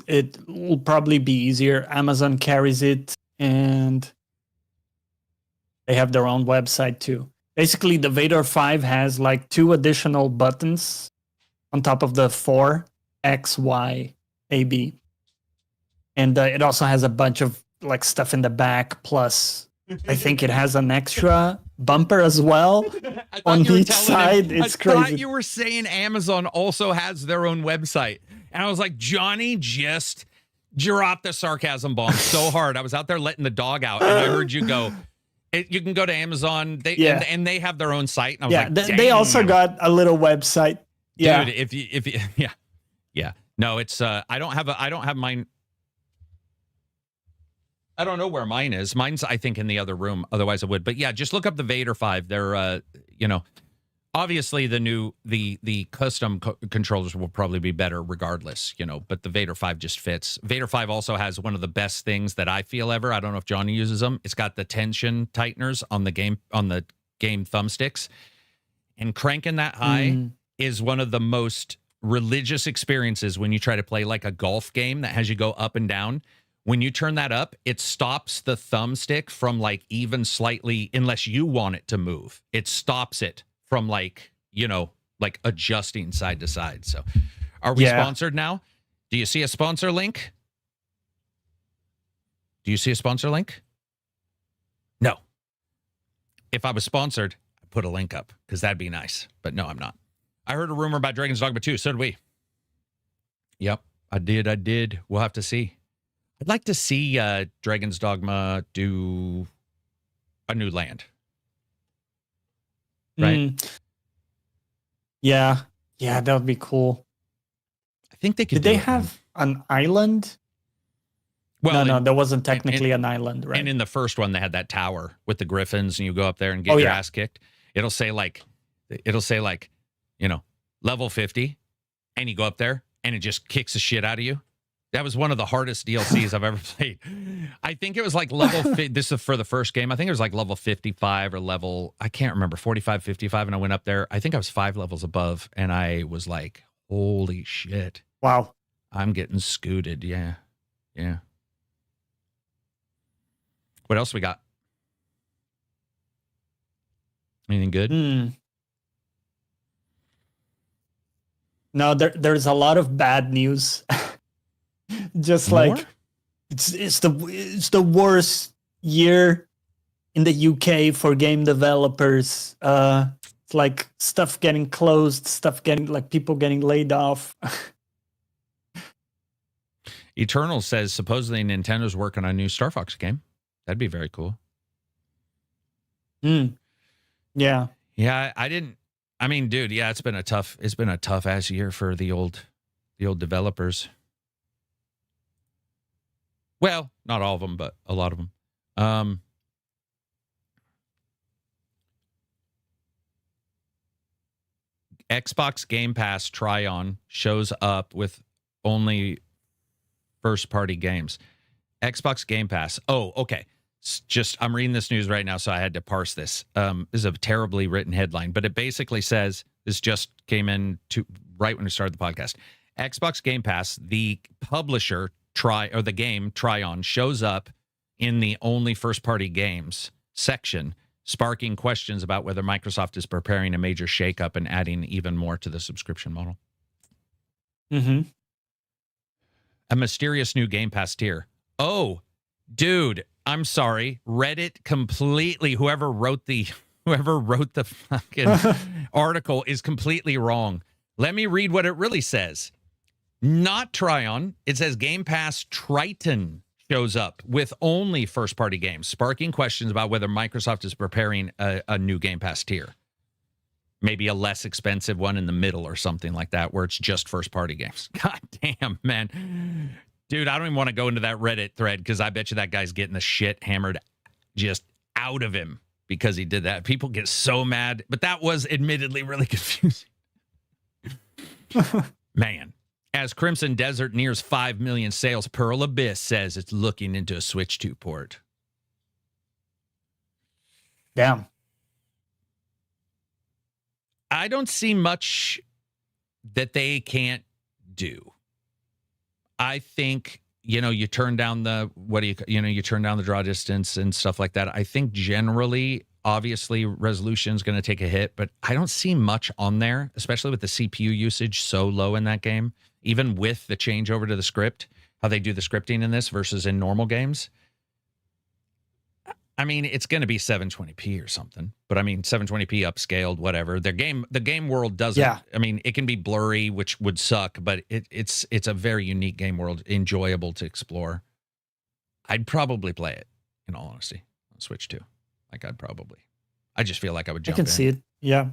It will probably be easier. Amazon carries it, and they have their own website too. Basically, the Vader 5 has like 2 additional buttons on top of the 4 X, Y, A, B. And it also has a bunch of like stuff in the back. Plus, I think it has an extra bumper as well on each side. It's crazy. I thought you were saying Amazon also has their own website. And I was like, Johnny just dropped the sarcasm bomb so hard. I was out there letting the dog out, and I heard you go, you can go to Amazon. And they have their own site. And I was like, they also got a little website. Yeah. Dude, if you yeah. No, it's I don't have mine. I don't know where mine is. Mine's, I think, in the other room. Otherwise, I would. But yeah, just look up the Vader 5. They're, obviously the custom controllers will probably be better regardless, but the Vader 5 just fits. Vader 5 also has one of the best things that I feel ever. I don't know if Johnny uses them. It's got the tension tighteners on the game thumbsticks, and cranking that high is one of the most religious experiences when you try to play like a golf game that has you go up and down. When you turn that up, it stops the thumbstick from like even slightly, unless you want it to move. It stops it from like adjusting side to side. So are we sponsored now? Do you see a sponsor link? No. If I was sponsored, I'd put a link up because that'd be nice. But no, I'm not. I heard a rumor about Dragon's Dogma 2. So did we. Yep, I did. We'll have to see. I'd like to see Dragon's Dogma do a new land. Right? Yeah, that would be cool. I think they could. Did they have an island? Well, no, there wasn't technically an island, right? And in the first one, they had that tower with the griffins, and you go up there and get your ass kicked. It'll say level 50, and you go up there, and it just kicks the shit out of you. That was one of the hardest DLCs I've ever played. I think it was like this is for the first game. I think it was like level 55 or level, I can't remember, 45, 55. And I went up there. I think I was 5 levels above. And I was like, holy shit. Wow. I'm getting scooted. Yeah. What else we got? Anything good? No, there's a lot of bad news. Just more? Like it's the worst year in the UK for game developers. It's like stuff getting closed, people getting laid off. Eternal says supposedly Nintendo's working on a new Star Fox game. That'd be very cool. Yeah. Yeah, I mean, dude, yeah, it's been a tough ass year for the old developers. Well, not all of them, but a lot of them. Xbox Game Pass try-on shows up with only first-party games. Xbox Game Pass. Oh, okay. I'm reading this news right now, so I had to parse this. This is a terribly written headline, but it basically says, this just came in right when we started the podcast. Xbox Game Pass, the publisher the game try-on shows up in the only first-party games section, sparking questions about whether Microsoft is preparing a major shakeup and adding even more to the subscription model. A mysterious new Game Pass tier. Oh, dude, I'm sorry. Reddit completely, whoever wrote the fucking article is completely wrong. Let me read what it really says. Not try-on. It says Game Pass Triton shows up with only first-party games, sparking questions about whether Microsoft is preparing a new Game Pass tier. Maybe a less expensive one in the middle or something like that, where it's just first-party games. God damn, man. Dude, I don't even want to go into that Reddit thread because I bet you that guy's getting the shit hammered just out of him because he did that. People get so mad, but that was admittedly really confusing. Man, as Crimson Desert nears 5 million sales, Pearl Abyss says it's looking into a Switch 2 port. Damn. I don't see much that they can't do. I think, you turn down the, you turn down the draw distance and stuff like that. I think generally, obviously, resolution is going to take a hit, but I don't see much on there, especially with the CPU usage so low in that game, even with the changeover to the script, how they do the scripting in this versus in normal games. I mean, it's going to be 720p or something, but I mean, 720p upscaled, whatever. The game world doesn't. Yeah. I mean, it can be blurry, which would suck, but it's a very unique game world, enjoyable to explore. I'd probably play it, in all honesty, on Switch 2. I just feel like I would jump in. I can see it. Yeah.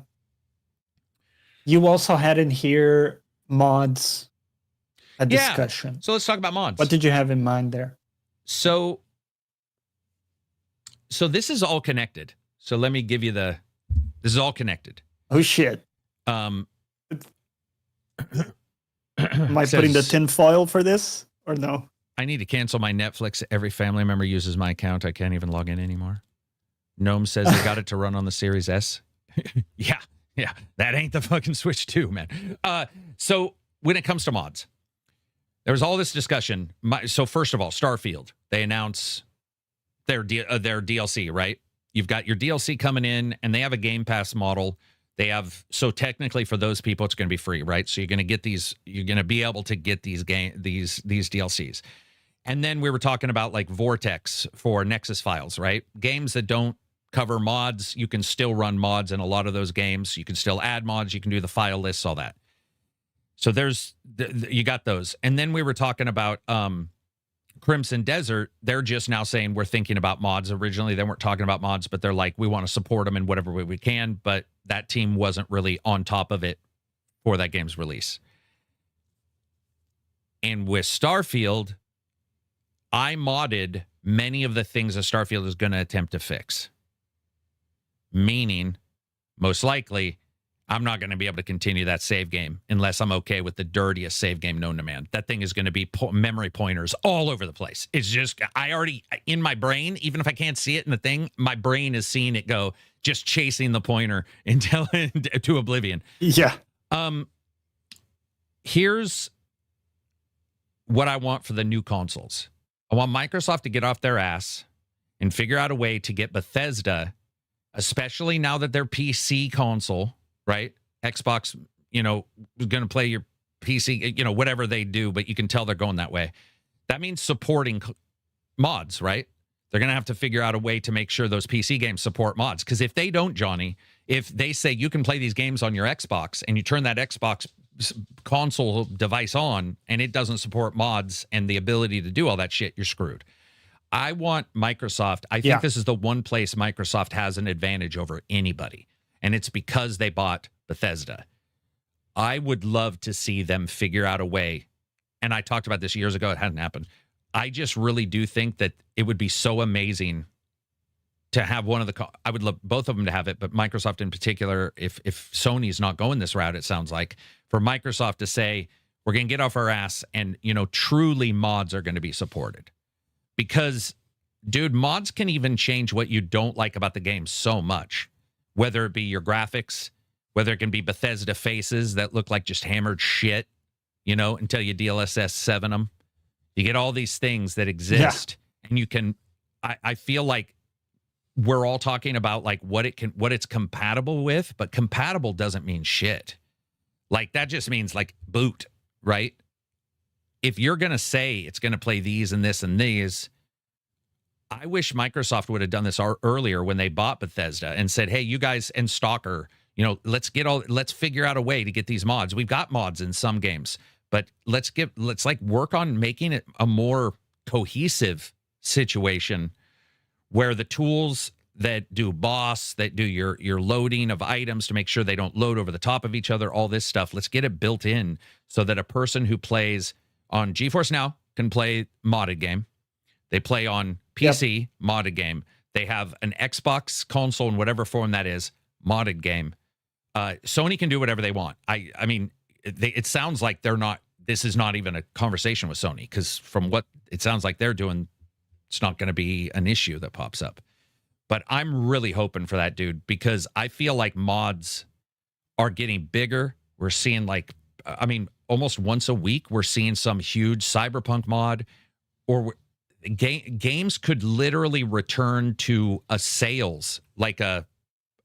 You also had in here mods, a discussion. So let's talk about mods. What did you have in mind there? So this is all connected. So let me give you this is all connected. Oh shit. Am I putting the tin foil for this or no? I need to cancel my Netflix. Every family member uses my account. I can't even log in anymore. Gnome says they got it to run on the Series S. Yeah. That ain't the fucking Switch 2, man. So when it comes to mods, there was all this discussion. So first of all, Starfield, they announce their DLC, right? You've got your DLC coming in, and they have a Game Pass model. So technically for those people, it's going to be free, right? So you're going to get these. You're going to be able to get these DLCs. And then we were talking about like Vortex for Nexus files, right? Games that don't cover mods, you can still run mods in a lot of those games. You can still add mods. You can do the file lists, all that. So you got those. And then we were talking about Crimson Desert. They're just now saying we're thinking about mods. Originally, they weren't talking about mods, but they're like, we want to support them in whatever way we can. But that team wasn't really on top of it for that game's release. And with Starfield, I modded many of the things that Starfield is going to attempt to fix. Meaning, most likely, I'm not going to be able to continue that save game unless I'm okay with the dirtiest save game known to man. That thing is going to be memory pointers all over the place. It's just, I already, in my brain, even if I can't see it in the thing, my brain is seeing it go, just chasing the pointer until to oblivion. Yeah. Here's what I want for the new consoles. I want Microsoft to get off their ass and figure out a way to get Bethesda, especially now that their PC console, right? Xbox, is going to play your PC, whatever they do, but you can tell they're going that way. That means supporting mods, right? They're going to have to figure out a way to make sure those PC games support mods. Because if they don't, Johnny, if they say you can play these games on your Xbox and you turn that Xbox console device on and it doesn't support mods and the ability to do all that shit, you're screwed. I want Microsoft. I think this is the one place Microsoft has an advantage over anybody, and it's because they bought Bethesda. I would love to see them figure out a way, and I talked about this years ago. It hadn't happened. I just really do think that it would be so amazing to have one of the. I would love both of them to have it, but Microsoft in particular, if Sony's not going this route, it sounds like, for Microsoft to say, we're going to get off our ass and, truly mods are going to be supported. Because, dude, mods can even change what you don't like about the game so much. Whether it be your graphics, whether it can be Bethesda faces that look like just hammered shit, until you DLSS 7 them. You get all these things that exist, and you can. I feel like we're all talking about like what it's compatible with, but compatible doesn't mean shit. Like that just means like boot, right? If you're going to say it's going to play these and this and these, I wish Microsoft would have done this earlier when they bought Bethesda and said, hey, you guys and Stalker, let's figure out a way to get these mods. We've got mods in some games, but let's work on making it a more cohesive situation where the tools that do boss, that do your loading of items to make sure they don't load over the top of each other, all this stuff, let's get it built in so that a person who plays on GeForce Now, can play modded game. They play on PC, modded game. They have an Xbox console in whatever form that is, modded game. Sony can do whatever they want. I mean, it sounds like they're not, this is not even a conversation with Sony, because from what it sounds like they're doing, it's not going to be an issue that pops up. But I'm really hoping for that, dude, because I feel like mods are getting bigger. We're seeing like, I mean, almost once a week, we're seeing some huge Cyberpunk mod, or games could literally return to a sales, like a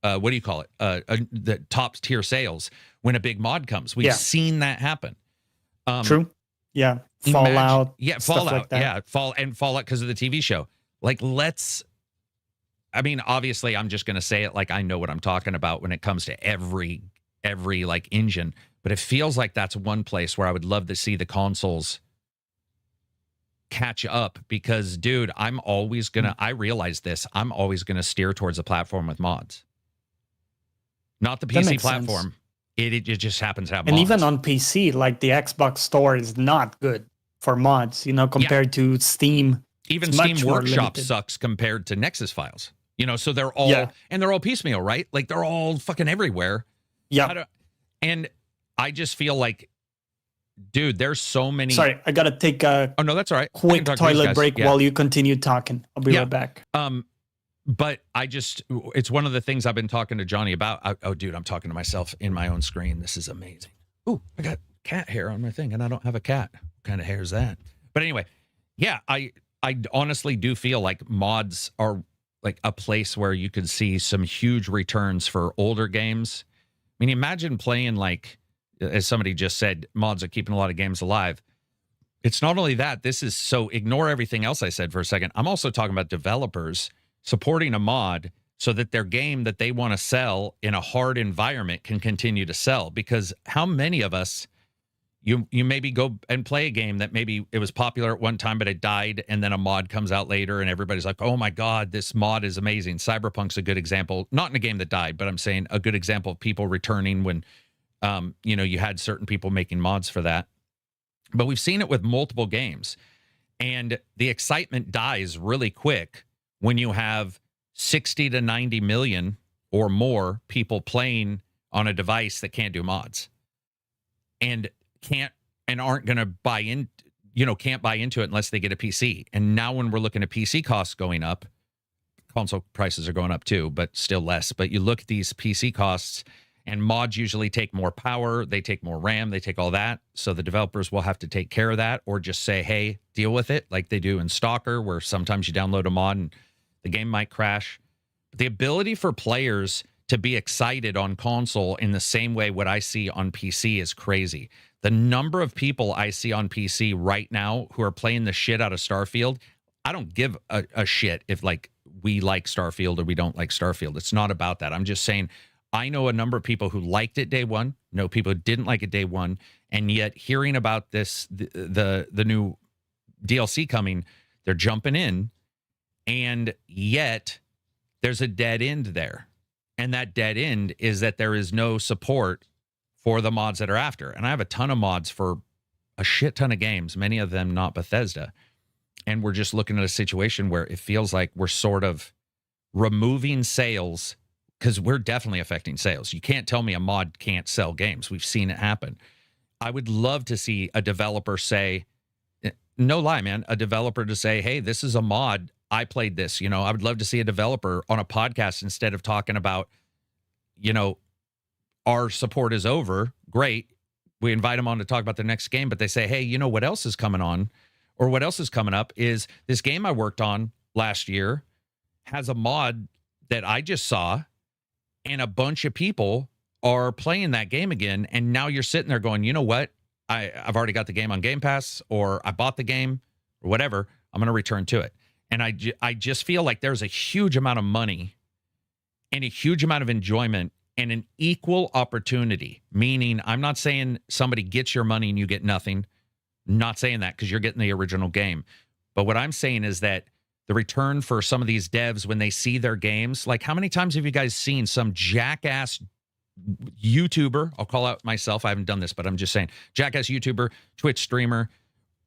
what do you call it? The top tier sales when a big mod comes. We've seen that happen. True. Yeah. Fallout. Fallout. Like that. Fallout because of the TV show. Like, I mean, obviously, I'm just going to say it like I know what I'm talking about when it comes to every like engine. But it feels like that's one place where I would love to see the consoles catch up, because, dude, I realize this, I'm always going to steer towards a platform with mods. Not the PC platform. It just happens to have mods. And even on PC, like the Xbox store is not good for mods, compared to Steam. Even Steam Workshop sucks compared to Nexus files. So they're all, and they're all piecemeal, right? Like they're all fucking everywhere. Yeah. And I just feel like, dude, there's so many. Sorry, I got to take a oh, no, that's all right. Quick toilet break while you continue talking. I'll be right back. But it's one of the things I've been talking to Johnny about. Oh, dude, I'm talking to myself in my own screen. This is amazing. Ooh, I got cat hair on my thing, and I don't have a cat. What kind of hair is that? But anyway, yeah, I honestly do feel like mods are like a place where you could see some huge returns for older games. I mean, imagine playing, like, as somebody just said, mods are keeping a lot of games alive. It's not only that, so ignore everything else I said for a second. I'm also talking about developers supporting a mod so that their game that they want to sell in a hard environment can continue to sell. Because how many of us, you maybe go and play a game that maybe it was popular at one time, but it died, and then a mod comes out later, and everybody's like, oh my God, this mod is amazing. Cyberpunk's a good example. Not in a game that died, but I'm saying a good example of people returning when, you had certain people making mods for that. But we've seen it with multiple games. And the excitement dies really quick when you have 60 to 90 million or more people playing on a device that can't do mods and aren't going to buy in, can't buy into it unless they get a PC. And now when we're looking at PC costs going up, console prices are going up too, but still less. But you look at these PC costs, and mods usually take more power, they take more RAM, they take all that. So the developers will have to take care of that, or just say, hey, deal with it, like they do in Stalker, where sometimes you download a mod and the game might crash. But the ability for players to be excited on console in the same way what I see on PC is crazy. The number of people I see on PC right now who are playing the shit out of Starfield, I don't give a shit if, like, we like Starfield or we don't like Starfield. It's not about that. I'm just saying, I know a number of people who liked it day one, know people who didn't like it day one, and yet hearing about this, the new DLC coming, they're jumping in, and yet there's a dead end there. And that dead end is that there is no support for the mods that are after. And I have a ton of mods for a shit ton of games, many of them not Bethesda. And we're just looking at a situation where it feels like we're sort of removing sales, because we're definitely affecting sales. You can't tell me a mod can't sell games. We've seen it happen. I would love to see a developer say, no lie, man, a developer to say, hey, this is a mod. I played this. I would love to see a developer on a podcast, instead of talking about, our support is over. Great. We invite them on to talk about the next game, but they say, hey, what else is coming on, or what else is coming up is this game I worked on last year has a mod that I just saw, and a bunch of people are playing that game again. And now you're sitting there going, you know what? I've already got the game on Game Pass, or I bought the game, or whatever. I'm going to return to it. And I just feel like there's a huge amount of money and a huge amount of enjoyment and an equal opportunity. Meaning, I'm not saying somebody gets your money and you get nothing. Not saying that, because you're getting the original game. But what I'm saying is that the return for some of these devs, when they see their games, like, how many times have you guys seen some jackass YouTuber? I'll call out myself. I haven't done this, but I'm just saying, jackass YouTuber, Twitch streamer,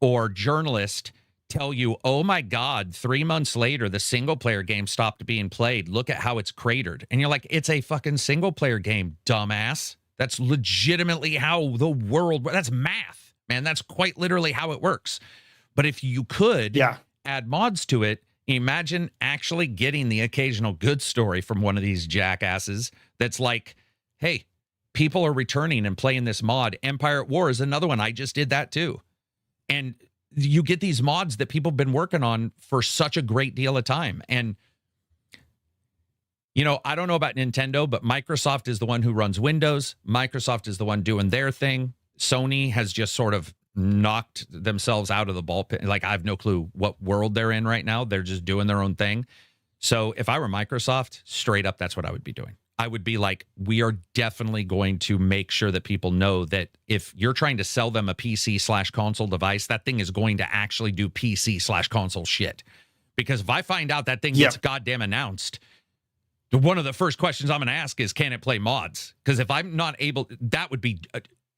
or journalist tell you, oh my God, 3 months later, the single player game stopped being played. Look at how it's cratered. And you're like, it's a fucking single player game, dumbass. That's legitimately how the world, that's math, man. That's quite literally how it works. But if you could add mods to it, imagine actually getting the occasional good story from one of these jackasses that's like, hey, people are returning and playing this mod. Empire at War is another one. I just did that too. And you get these mods that people have been working on for such a great deal of time. And, you know, I don't know about Nintendo, but Microsoft is the one who runs Windows. Microsoft is the one doing their thing. Sony has just sort of knocked themselves out of the ballpark. Like, I have no clue what world they're in right now. They're just doing their own thing. So if I were Microsoft, straight up, that's what I would be doing. I would be like, we are definitely going to make sure that people know that if you're trying to sell them a PC/console device, that thing is going to actually do PC/console shit. Because if I find out that thing gets goddamn announced, one of the first questions I'm going to ask is, can it play mods? Because if I'm not able, that would be,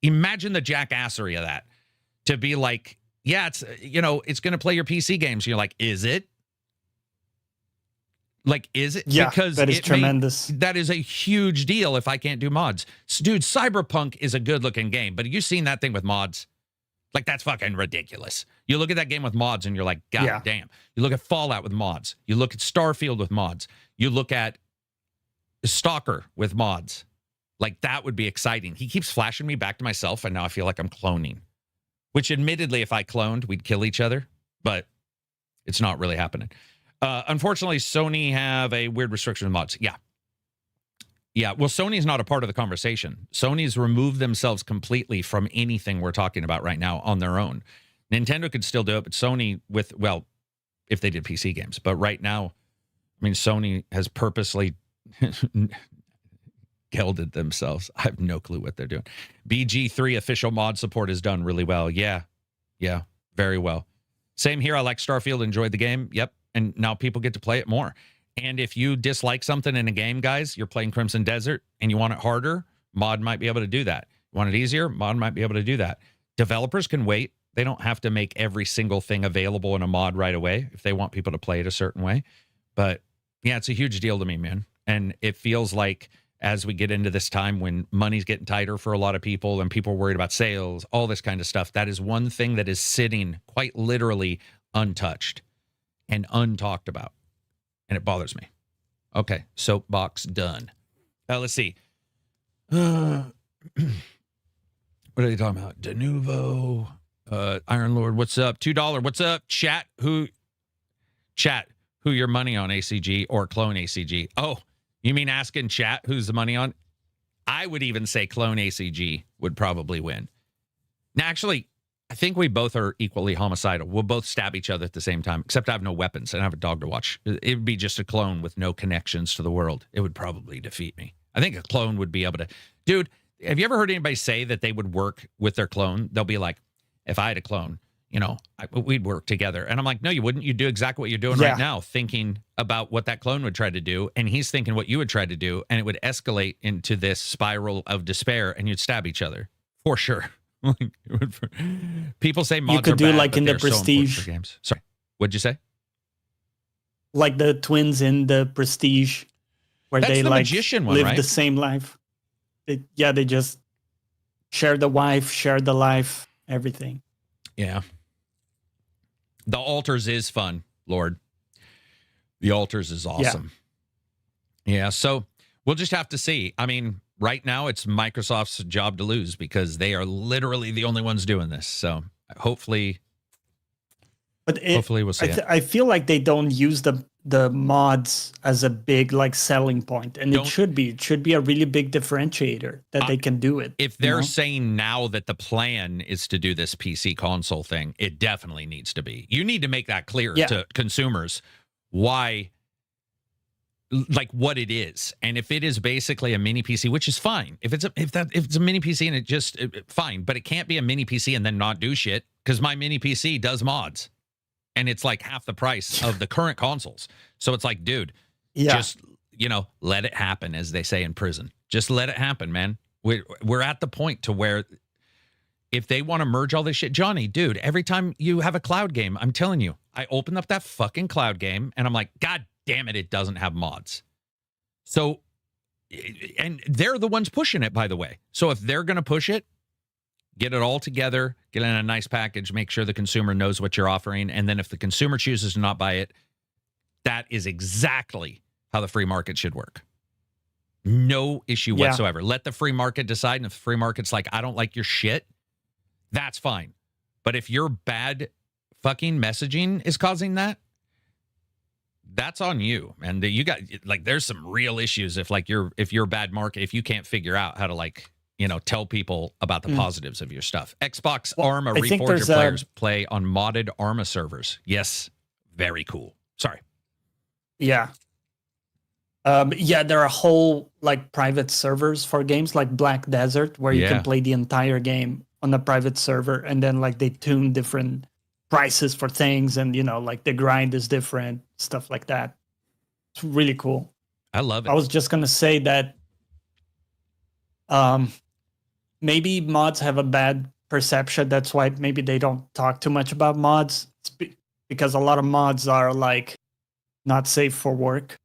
imagine the jackassery of that. To be like, yeah, it's, you know, it's going to play your PC games. You're like, is it? Like, is it? Yeah, because that is tremendous. That is a huge deal if I can't do mods. Dude, Cyberpunk is a good-looking game, but have you seen that thing with mods? Like, that's fucking ridiculous. You look at that game with mods, and you're like, God damn. You look at Fallout with mods. You look at Starfield with mods. You look at Stalker with mods. Like, that would be exciting. He keeps flashing me back to myself, and now I feel like I'm cloning. Which, admittedly, if I cloned, we'd kill each other. But it's not really happening. Unfortunately, Sony have a weird restriction of mods. Yeah. Yeah, well, Sony's not a part of the conversation. Sony's removed themselves completely from anything we're talking about right now on their own. Nintendo could still do it, but Sony with, well, if they did PC games. But right now, I mean, Sony has purposely gelded themselves. I have no clue what they're doing. BG3 official mod support is done really well. Yeah, very well. Same here. I like Starfield, enjoyed the game. Yep. And now people get to play it more. And if you dislike something in a game, guys, you're playing Crimson Desert and you want it harder, mod might be able to do that. You want it easier, mod might be able to do that. Developers can wait. They don't have to make every single thing available in a mod right away if they want people to play it a certain way. But yeah, it's a huge deal to me, man. And it feels like as we get into this time when money's getting tighter for a lot of people and people are worried about sales, all this kind of stuff, that is one thing that is sitting quite literally untouched and untalked about. And it bothers me. Okay, soapbox done. Let's see. What are they talking about? Denuvo, Iron Lord, what's up? $2, what's up? Chat, who your money on ACG or clone ACG? Oh, you mean asking chat who's the money on? I would even say clone ACG would probably win. Now, actually, I think we both are equally homicidal. We'll both stab each other at the same time, except I have no weapons and I have a dog to watch. It would be just a clone with no connections to the world. It would probably defeat me. I think a clone would be able to. Dude, have you ever heard anybody say that they would work with their clone? They'll be like, if I had a clone, you know, we'd work together. And I'm like, no, you wouldn't. You'd do exactly what you're doing right now, thinking about what that clone would try to do. And he's thinking what you would try to do. And it would escalate into this spiral of despair and you'd stab each other for sure. People say mods you could are do bad, like but in the they're so important Prestige for games. Sorry, what'd you say? Like the twins in the Prestige, where That's they the like magician one, live right? the same life. They just share the wife, share the life, everything. Yeah. The Altars is fun, Lord. The Altars is awesome. Yeah, so we'll just have to see. I mean, right now it's Microsoft's job to lose because they are literally the only ones doing this. So hopefully we'll see. I feel like they don't use the mods as a big like selling point, and it should be a really big differentiator that they can do it. If they're saying now that the plan is to do this PC console thing, it definitely needs to be. You need to make that clear to consumers why, like what it is. And if it is basically a mini PC, which is fine. If it's a mini PC and it just fine, but it can't be a mini PC and then not do shit, because my mini PC does mods. And it's like half the price of the current consoles. So it's like, dude, just, you know, let it happen, as they say in prison. Just let it happen, man. We're at the point to where if they want to merge all this shit, Johnny, dude, every time you have a cloud game, I'm telling you, I open up that fucking cloud game and I'm like, God damn it, it doesn't have mods. So, and they're the ones pushing it, by the way. So if they're going to push it, get it all together, get it in a nice package, make sure the consumer knows what you're offering. And then if the consumer chooses to not buy it, that is exactly how the free market should work. No issue whatsoever. Let the free market decide. And if the free market's like, I don't like your shit, that's fine. But if your bad fucking messaging is causing that, that's on you. And you got, like, there's some real issues if you're a bad market, if you can't figure out how to, like, you know, tell people about the positives of your stuff. Xbox Arma Reforger players play on modded Arma servers. Yes. Very cool. Sorry. Yeah. There are whole, like, private servers for games like Black Desert where you can play the entire game on a private server, and then, like, they tune different prices for things, and, you know, like, the grind is different, stuff like that. It's really cool. I love it. I was just gonna say that maybe mods have a bad perception. That's why maybe they don't talk too much about mods. It's because a lot of mods are, like, not safe for work.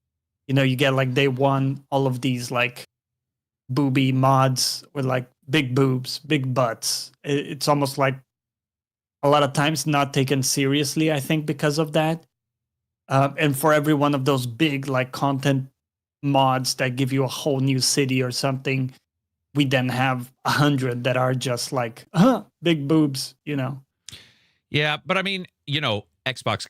You know, you get, like, day one, all of these, like, booby mods with, like, big boobs, big butts. It's almost like a lot of times not taken seriously, I think, because of that. And for every one of those big, like, content mods that give you a whole new city or something, we then have 100 that are just like, big boobs, you know? Yeah, but I mean, you know, Xbox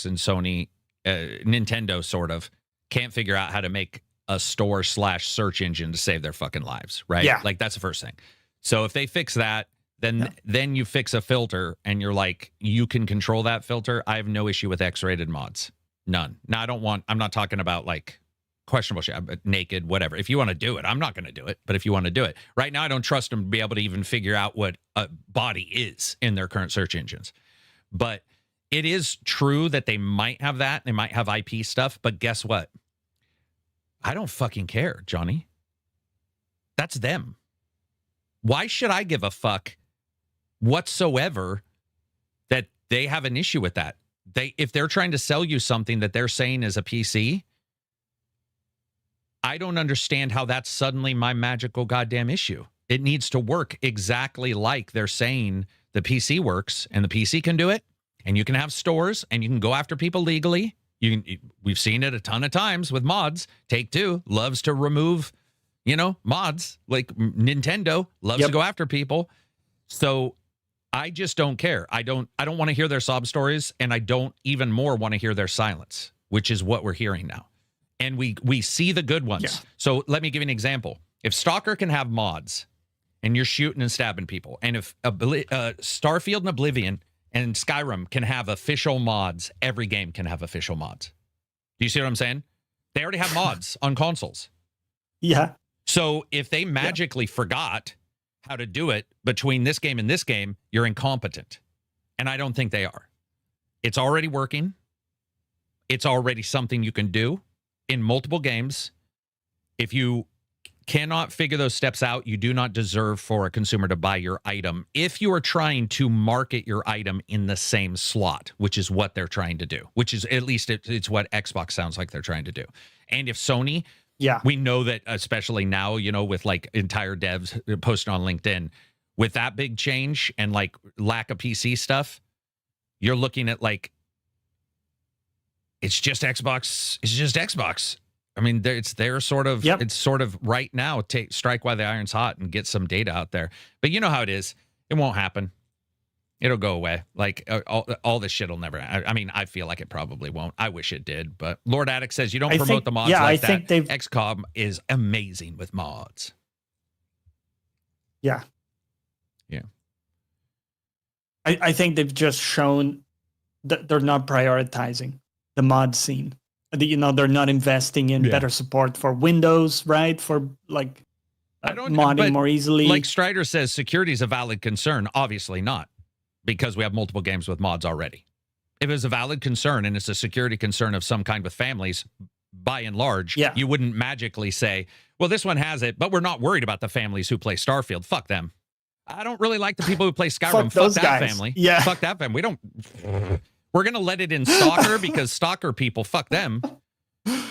and Sony, Nintendo sort of, can't figure out how to make a store/search engine to save their fucking lives, right? Yeah. Like, that's the first thing. So if they fix that, then you fix a filter and you're like, you can control that filter. I have no issue with X-rated mods. None. Now, I'm not talking about, like, questionable shit, naked, whatever. If you want to do it, I'm not going to do it. But if you want to do it, right now, I don't trust them to be able to even figure out what a body is in their current search engines. But it is true that they might have that. They might have IP stuff. But guess what? I don't fucking care, Johnny. That's them. Why should I give a fuck whatsoever that they have an issue with that? If they're trying to sell you something that they're saying is a PC, I don't understand how that's suddenly my magical goddamn issue. It needs to work exactly like they're saying the PC works, and the PC can do it, and you can have stores, and you can go after people legally. We've seen it a ton of times with mods. Take-Two loves to remove, you know, mods. Like, Nintendo loves to go after people. So I just don't care. I don't want to hear their sob stories, and I don't even more want to hear their silence, which is what we're hearing now. And we see the good ones. Yeah. So let me give you an example. If Stalker can have mods, and you're shooting and stabbing people, and if Starfield and Oblivion and Skyrim can have official mods, every game can have official mods. Do you see what I'm saying? They already have mods on consoles. Yeah. So if they magically forgot how to do it between this game and this game, you're incompetent. And I don't think they are. It's already working. It's already something you can do in multiple games. If you cannot figure those steps out, you do not deserve for a consumer to buy your item if you are trying to market your item in the same slot, which is what they're trying to do, which is at least it's what Xbox sounds like they're trying to do. And if Sony, we know that, especially now, you know, with, like, entire devs posting on LinkedIn, with that big change and, like, lack of PC stuff, you're looking at, like, it's just Xbox. It's just Xbox. I mean, it's their sort of, it's sort of right now, strike while the iron's hot and get some data out there. But you know how it is. It won't happen. It'll go away. Like, all this shit will never, I mean, I feel like it probably won't. I wish it did. But Lord Attic says, you don't promote the mods like that. XCOM is amazing with mods. Yeah. Yeah. I think they've just shown that they're not prioritizing the mod scene. You know, they're not investing in better support for Windows, right? For, like, modding more easily. Like Strider says, security is a valid concern. Obviously not, because we have multiple games with mods already. If it was a valid concern and it's a security concern of some kind with families, by and large, you wouldn't magically say, well, this one has it, but we're not worried about the families who play Starfield. Fuck them. I don't really like the people who play Skyrim. Fuck those that guys. family. Yeah. Fuck that family. We're going to let it in soccer because soccer people, fuck them.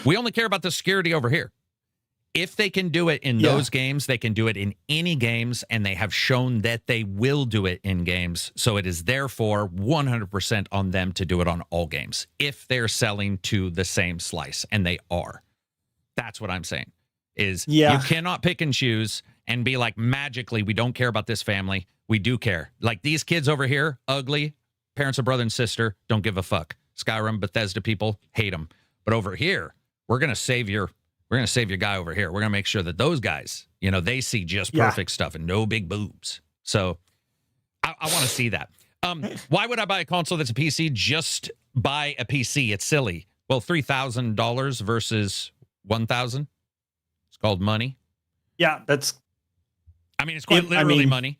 We only care about the security over here. If they can do it in those games, they can do it in any games, and they have shown that they will do it in games. So it is therefore 100% on them to do it on all games if they're selling to the same slice, and they are. That's what I'm saying. You cannot pick and choose and be like, magically, we don't care about this family. We do care. Like these kids over here, ugly, parents of brother and sister, don't give a fuck. Skyrim, Bethesda people, hate them. But over here, we're going to save your guy over here. We're going to make sure that those guys, they see just perfect stuff and no big boobs. So I want to see that. Why would I buy a console that's a PC? Just buy a PC. It's silly. Well, $3,000 versus $1,000. It's called money. Yeah, it's quite literally money.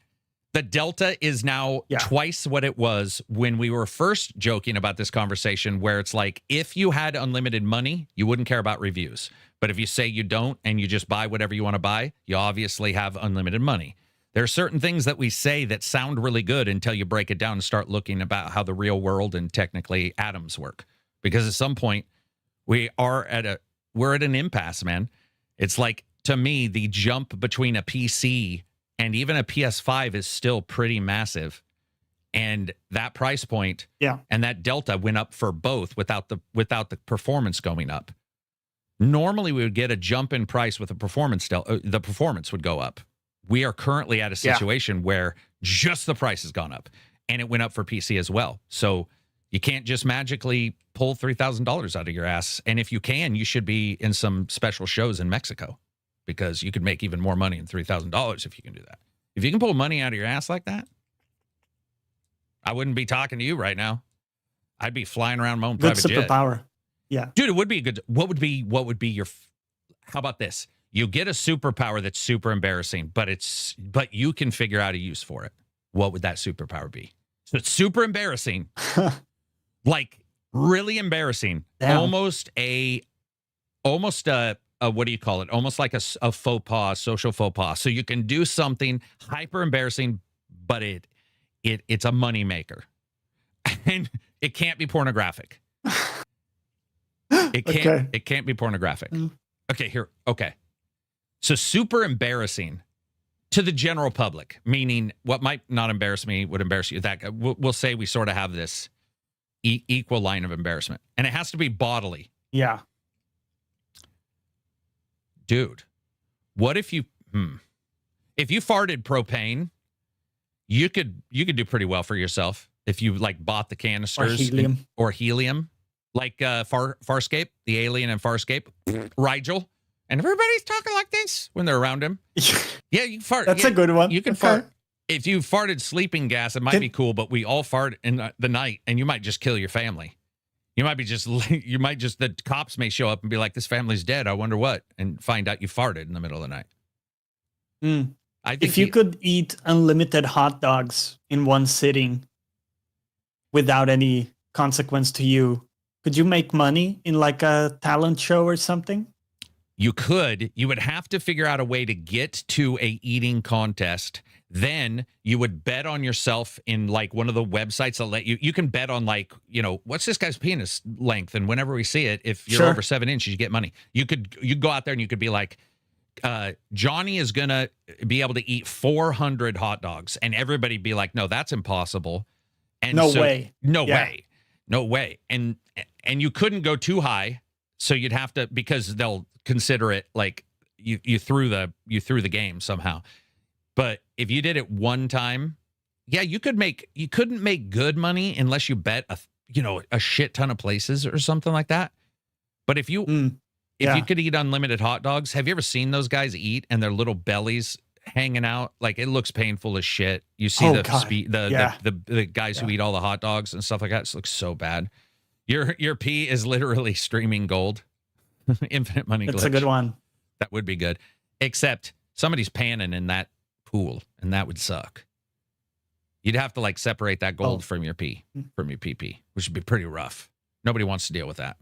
The delta is now twice what it was when we were first joking about this conversation, where it's like, if you had unlimited money, you wouldn't care about reviews. But if you say you don't and you just buy whatever you want to buy, you obviously have unlimited money. There are certain things that we say that sound really good until you break it down and start looking about how the real world and technically atoms work. Because at some point, we're at an impasse, man. It's like, to me, the jump between a PC and even a PS5 is still pretty massive. And that price point and that delta went up for both without the performance going up. Normally, we would get a jump in price with a performance delta. The performance would go up. We are currently at a situation where just the price has gone up, and it went up for PC as well. So you can't just magically pull $3,000 out of your ass. And if you can, you should be in some special shows in Mexico, because you could make even more money than $3,000 if you can do that. If you can pull money out of your ass like that, I wouldn't be talking to you right now. I'd be flying around my own private jet. Superpower. Yeah. Dude, it would be a good. What would be your, how about this? You get a superpower that's super embarrassing, but you can figure out a use for it. What would that superpower be? So it's super embarrassing, like really embarrassing. Damn. Almost a what do you call it? Almost like a faux pas, social faux pas. So you can do something hyper embarrassing, but it's a money maker, and it can't be pornographic. It can't be pornographic. Okay. So super embarrassing to the general public, meaning what might not embarrass me would embarrass you. That we'll say we sort of have this equal line of embarrassment, and it has to be bodily. Yeah. Dude, what if you farted propane, you could do pretty well for yourself if you like bought the canisters or helium. Like Farscape, the alien in Farscape, Rigel, and everybody's talking like this when they're around him. Yeah, you can fart. That's a good one. You can fart. If you farted sleeping gas, it might be cool, but we all fart in the night, and you might just kill your family. The cops may show up and be like, this family's dead. I wonder what, and find out you farted in the middle of the night. I think if you could eat unlimited hot dogs in one sitting without any consequence to you, could you make money in like a talent show or something? You could. You would have to figure out a way to get to a eating contest. Then you would bet on yourself in like one of the websites that let you can bet on like, what's this guy's penis length? And whenever we see it, if you're over 7 inches, you get money. You go out there and you could be like, Johnny is going to be able to eat 400 hot dogs. And everybody be like, no, that's impossible. And no way. No way. And you couldn't go too high. So you'd have to, because they'll consider it like you threw the game somehow. But if you did it one time, you couldn't make good money unless you bet a shit ton of places or something like that. But if you could eat unlimited hot dogs, have you ever seen those guys eat and their little bellies hanging out? Like, it looks painful as shit. You see the guys who eat all the hot dogs and stuff like that. It looks so bad. Your pee is literally streaming gold. Infinite money glitch. That's a good one. That would be good. Except somebody's panning in that pool, and that would suck. You'd have to like separate that gold from your pee, which would be pretty rough. Nobody wants to deal with that.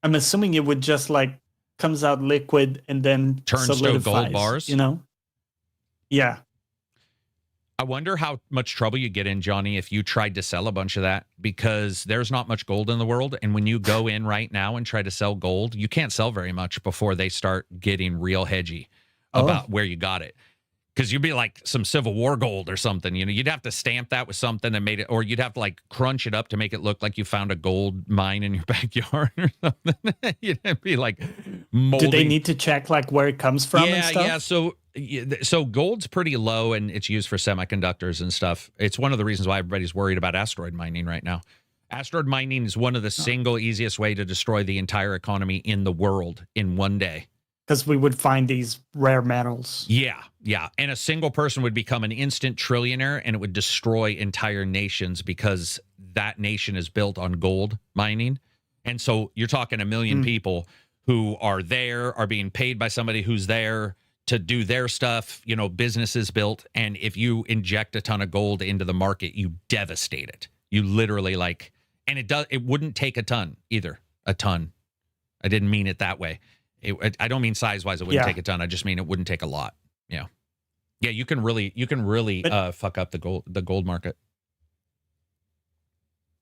I'm assuming it would just like comes out liquid and then turns to gold bars. Yeah. I wonder how much trouble you get in, Johnny, if you tried to sell a bunch of that, because there's not much gold in the world. And when you go in right now and try to sell gold, you can't sell very much before they start getting real hedgy about where you got it. Because you'd be like some Civil War gold or something. You know, you'd have to stamp that with something and made it, or you'd have to like crunch it up to make it look like you found a gold mine in your backyard or something. You'd be like molding. Do they need to check like where it comes from and stuff? So gold's pretty low and it's used for semiconductors and stuff. It's one of the reasons why everybody's worried about asteroid mining right now. Asteroid mining is one of the single easiest way to destroy the entire economy in the world in one day. Because we would find these rare metals. Yeah. And a single person would become an instant trillionaire and it would destroy entire nations because that nation is built on gold mining. And so you're talking a million people who are being paid by somebody who's there to do their stuff, you know, businesses built. And if you inject a ton of gold into the market, you devastate it. You literally and it wouldn't take a ton either. A ton. I didn't mean it that way. I don't mean size-wise it wouldn't take a ton. I just mean it wouldn't take a lot. Yeah. Yeah, you can really fuck up the gold market.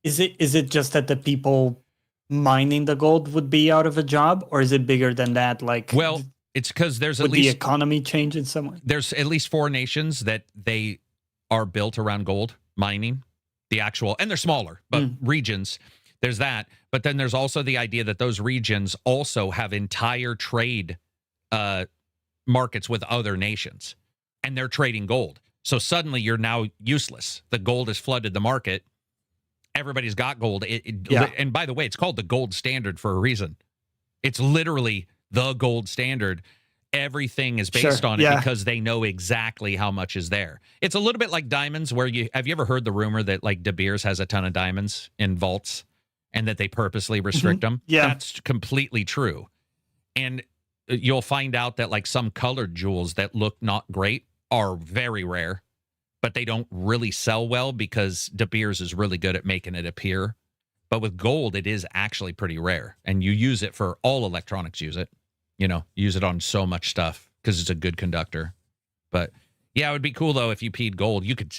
Is it just that the people mining the gold would be out of a job, or is it bigger than that? Like, well, it's because there's at least the economy change in some way. There's at least 4 nations that they are built around gold mining, and they're smaller, but regions. There's that, but then there's also the idea that those regions also have entire trade markets with other nations, and they're trading gold. So suddenly you're now useless. The gold has flooded the market. Everybody's got gold. And by the way, it's called the gold standard for a reason. It's literally the gold standard. Everything is based on it because they know exactly how much is there. It's a little bit like diamonds, where have you ever heard the rumor that like De Beers has a ton of diamonds in vaults? And that they purposely restrict them. Yeah. That's completely true. And you'll find out that like some colored jewels that look not great are very rare, but they don't really sell well because De Beers is really good at making it appear. But with gold, it is actually pretty rare. And you use it for all electronics, use it. You know, use it on so much stuff because it's a good conductor. But yeah, it would be cool though if you peed gold. You could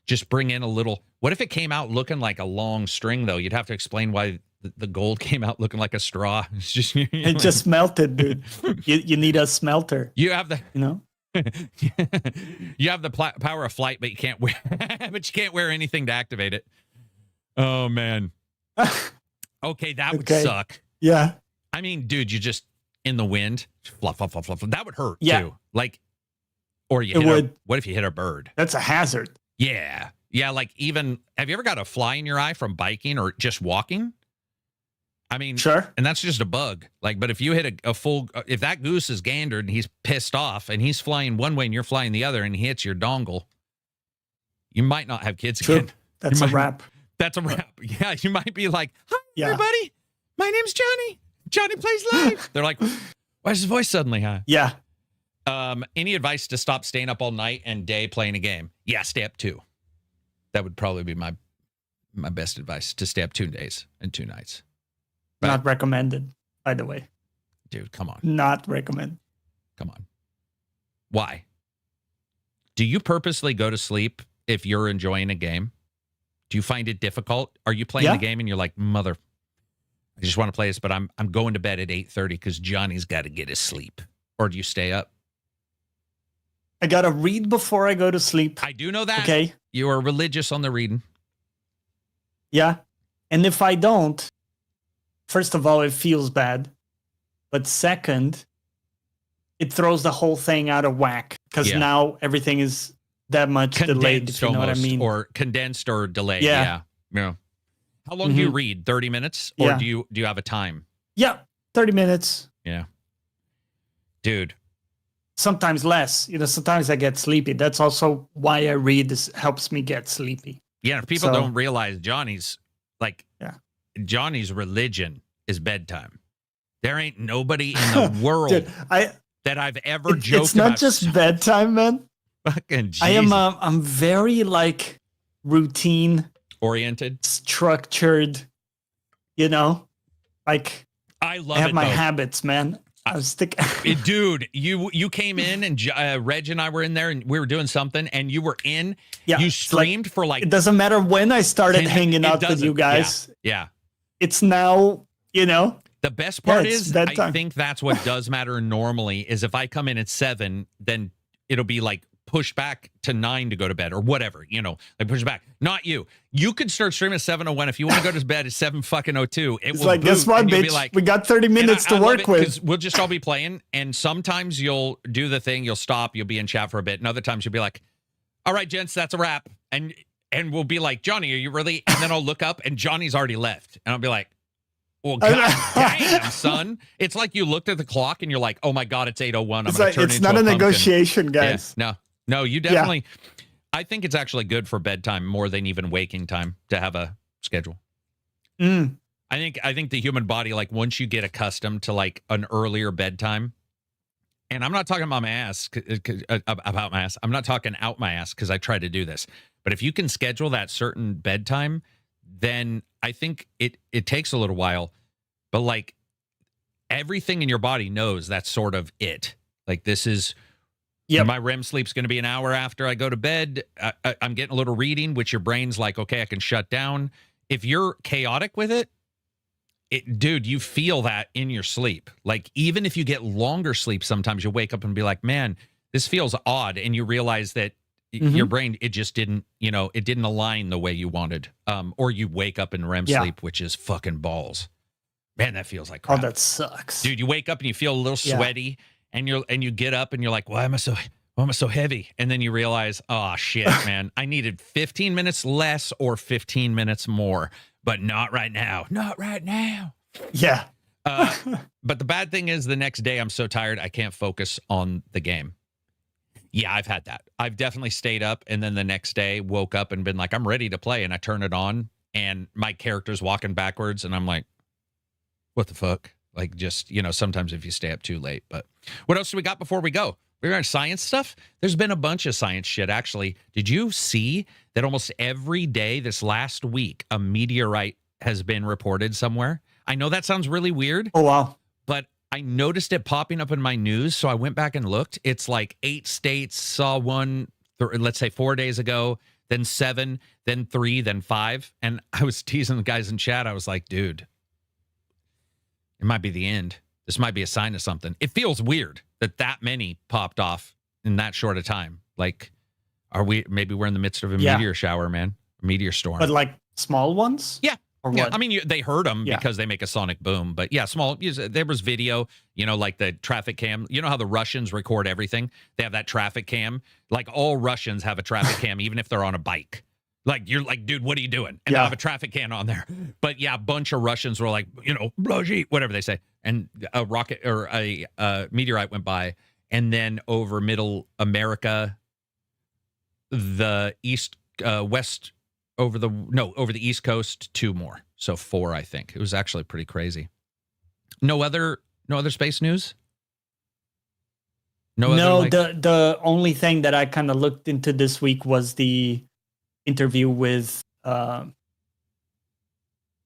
just bring in a little. What if it came out looking like a long string though? You'd have to explain why the gold came out looking like a straw. It's just it just melted, dude. You need a smelter. You have the you have the power of flight, but you can't wear anything to activate it. Oh man. Okay, that would suck. Yeah. I mean, dude, you just in the wind, fluff, fluff, fluff, fluff. That would hurt too. Like. Or what if you hit a bird? That's a hazard. Yeah. Yeah, like have you ever got a fly in your eye from biking or just walking? I mean, sure. And that's just a bug. Like, but if you hit a full, if that goose is gandered and he's pissed off and he's flying one way and you're flying the other and he hits your dongle, you might not have kids again. That's a wrap. That's a wrap. Yeah, you might be like, hi, everybody. My name's Johnny. Johnny plays live. They're like, why is his voice suddenly high? Yeah. Any advice to stop staying up all night and day playing a game? Yeah, stay up 2. That would probably be my best advice, to stay up 2 days and 2 nights. But, not recommended, by the way. Dude, come on. Not recommended. Come on. Why? Do you purposely go to sleep if you're enjoying a game? Do you find it difficult? Are you playing the game and you're like, mother, I just want to play this, but I'm going to bed at 8:30 because Johnny's got to get his sleep? Or do you stay up? I got to read before I go to sleep. I do know that. Okay. You are religious on the reading. Yeah. And if I don't, first of all, it feels bad. But second, it throws the whole thing out of whack because now everything is that much delayed, if you know what I mean. Or condensed or delayed. Yeah. How long do you read? 30 minutes? Or do you have a time? Yeah. 30 minutes. Yeah. Dude. Sometimes less. Sometimes I get sleepy. That's also why I read. This helps me get sleepy. Yeah, if people don't realize Johnny's religion is bedtime. There ain't nobody in the world that I've ever joked about. It's not just bedtime, man. Fucking Jesus. I am I'm very routine oriented, structured, I love have it, my though. habits, man. I was thinking, dude, you came in and Reg and I were in there and we were doing something and you were in. Yeah, you streamed for like. It doesn't matter when I started hanging out with you guys. Yeah. It's now, The best part is bedtime. I think that's what does matter normally is if I come in at 7, then it'll be like pushed back to 9 to go to bed or whatever, like push it back. Not you. You could start streaming at 7:01 if you want to go to bed at 7:02. It's like, guess what, bitch? Like, we got 30 minutes to work with. Because we'll just all be playing, and sometimes you'll do the thing, you'll stop, you'll be in chat for a bit, and other times you'll be like, all right, gents, that's a wrap. And we'll be like, Johnny, are you really? And then I'll look up, and Johnny's already left. And I'll be like, well, god damn, son. It's like you looked at the clock, and you're like, oh my god, it's 8:01. It's not a negotiation, guys. Yeah, no, you definitely... Yeah. I think it's actually good for bedtime more than even waking time to have a schedule. I think the human body, like once you get accustomed to like an earlier bedtime, and I'm not talking about my ass, I'm not talking out my ass because I try to do this. But if you can schedule that certain bedtime, then I think it takes a little while, but like everything in your body knows that's sort of it. Like this is... Yep. My REM sleep's going to be an hour after I go to bed. I'm getting a little reading, which your brain's like, okay, I can shut down. If you're chaotic with it, dude, you feel that in your sleep. Like, even if you get longer sleep, sometimes you wake up and be like, man, this feels odd. And you realize that your brain, it just didn't, it didn't align the way you wanted. Or you wake up in REM sleep, which is fucking balls. Man, that feels like crap. Oh, that sucks. Dude, you wake up and you feel a little sweaty. And you get up and you're like, why am I so heavy? And then you realize, oh shit, man, I needed 15 minutes less or 15 minutes more, but not right now. Not right now. Yeah. But the bad thing is the next day I'm so tired I can't focus on the game. Yeah, I've had that. I've definitely stayed up and then the next day woke up and been like, I'm ready to play, and I turn it on and my character's walking backwards and I'm like, what the fuck? Like, just, sometimes if you stay up too late. But what else do we got before we go? We're on science stuff. There's been a bunch of science shit, actually. Did you see that almost every day this last week, a meteorite has been reported somewhere? I know that sounds really weird. Oh, wow. But I noticed it popping up in my news, so I went back and looked. It's like 8 states saw one, let's say 4 days ago, then 7, then 3, then 5. And I was teasing the guys in chat. I was like, dude, it might be the end. This might be a sign of something. It feels weird that many popped off in that short a time. Like, maybe we're in the midst of a meteor shower, man. A meteor storm. But like small ones? Yeah. Or yeah. what? I mean, they heard them because they make a sonic boom. But yeah, small. There was video, like the traffic cam. You know how the Russians record everything? They have that traffic cam. Like all Russians have a traffic cam, even if they're on a bike. Like, you're like, dude, what are you doing? And I have a traffic can on there. But yeah, a bunch of Russians were like, whatever they say. And a rocket or a meteorite went by. And then over middle America, the west, over the East Coast, 2 more. So 4, I think. It was actually pretty crazy. No other space news? The only thing that I kind of looked into this week was the interview with the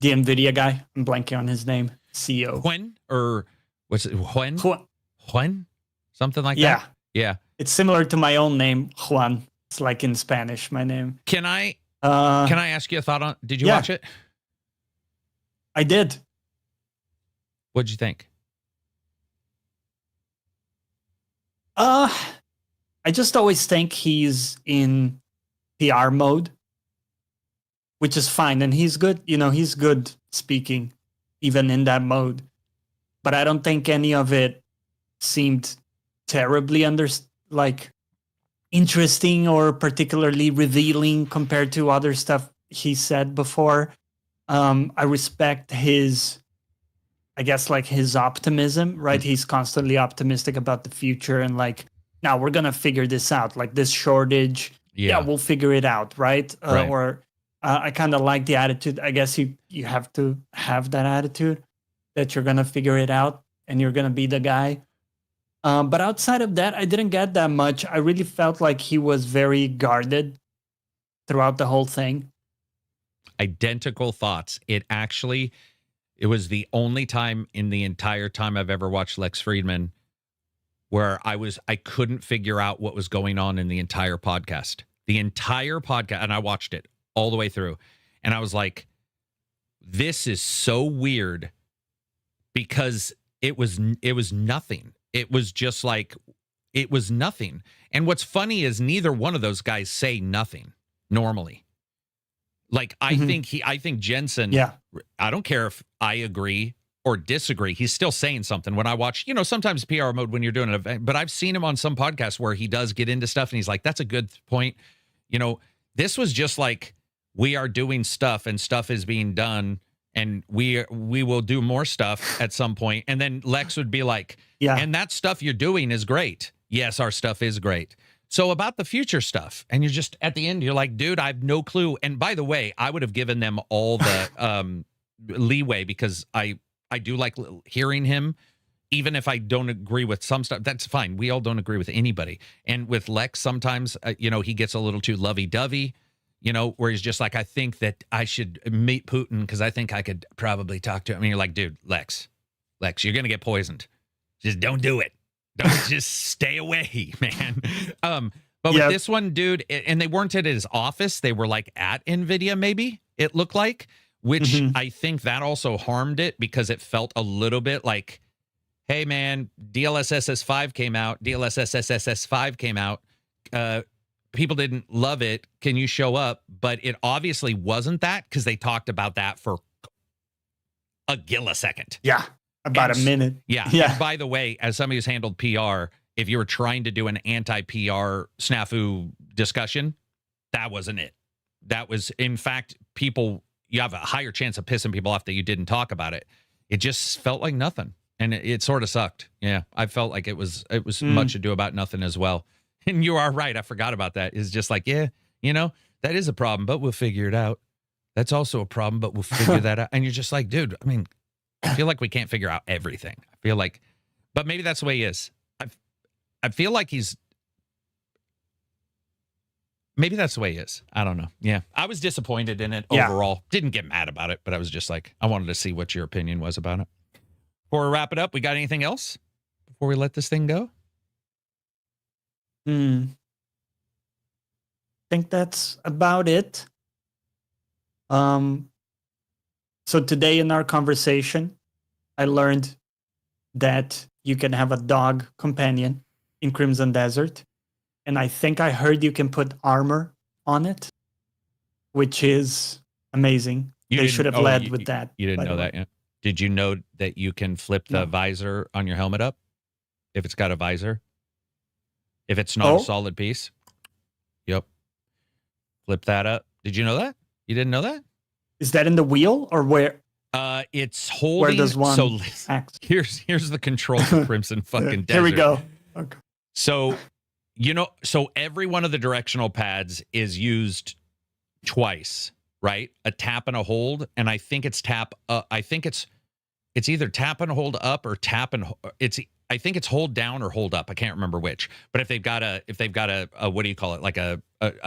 NVIDIA guy. I'm blanking on his name. CEO. Juan? Or what's it? Juan? Juan? Something like that? Yeah. Yeah. It's similar to my own name, Juan. It's like in Spanish, my name. Can I ask you a thought on, did you watch it? I did. What'd you think? I just always think he's in PR mode, which is fine. And he's good. He's good speaking even in that mode. But I don't think any of it seemed terribly interesting or particularly revealing compared to other stuff he said before. I respect his optimism, right? He's constantly optimistic about the future and like, now we're going to figure this out. Like this shortage, we'll figure it out, right? Or I kind of like the attitude. I guess you have to have that attitude that you're going to figure it out and you're going to be the guy. But outside of that, I didn't get that much. I really felt like he was very guarded throughout the whole thing. Identical thoughts. It actually, It was the only time in the entire time I've ever watched Lex Friedman where I couldn't figure out what was going on in the entire podcast. The entire podcast, and I watched it all the way through. And I was like, this is so weird because it was nothing. It was just like, it was nothing. And what's funny is neither one of those guys say nothing normally. Like, I think Jensen, I don't care if I agree or disagree. He's still saying something. When I watch, sometimes PR mode when you're doing an event, but I've seen him on some podcasts where he does get into stuff and he's like, that's a good point. This was just like, we are doing stuff and stuff is being done and we will do more stuff at some point. And then Lex would be like, and that stuff you're doing is great. Yes, our stuff is great. So about the future stuff, and you're just at the end, you're like, dude, I have no clue. And by the way, I would have given them all the leeway because I do like hearing him, even if I don't agree with some stuff. That's fine. We all don't agree with anybody. And with Lex, sometimes, he gets a little too lovey-dovey, where he's just like, I think that I should meet Putin because I think I could probably talk to him. And you're like, dude, Lex, you're going to get poisoned. Just don't do it. Don't just stay away, man. But with this one, dude, and they weren't at his office. They were like at NVIDIA, maybe it looked like, which I think that also harmed it because it felt a little bit like, hey, man, DLSS 5 came out. People didn't love it. Can you show up? But it obviously wasn't that because they talked about that for a gillisecond. Yeah. About a minute. Yeah. And by the way, as somebody who's handled PR, if you were trying to do an anti-PR snafu discussion, that wasn't it. That was, in fact, you have a higher chance of pissing people off that you didn't talk about it. It just felt like nothing. And it sort of sucked. Yeah. I felt like it was much ado about nothing as well. And you are right. I forgot about that. It's just like, that is a problem, but we'll figure it out. That's also a problem, but we'll figure that out. And you're just like, dude, I feel like we can't figure out everything. I feel like, but maybe that's the way he is. I feel like maybe that's the way he is. I don't know. Yeah. I was disappointed in it overall. Didn't get mad about it, but I was just like, I wanted to see what your opinion was about it. Before we wrap it up, we got anything else before we let this thing go? I think that's about it. So today in our conversation, I learned that you can have a dog companion in Crimson Desert. And I think I heard you can put armor on it, which is amazing. They should have led with that. You didn't know that yet? Did you know that you can flip the visor on your helmet up if it's got a visor? If it's not a solid piece? Yep. Flip that up. Did you know that? You didn't know that? Is that in the wheel or where? It's holding. Where does one? So here's the control for Crimson fucking Desert. Here we go. Okay. So so every one of the directional pads is used twice, right? A tap and a hold, and I think it's tap. I think it's either tap and hold up or tap and I think it's hold down or hold up. I can't remember which. But if they've got a what do you call it? Like a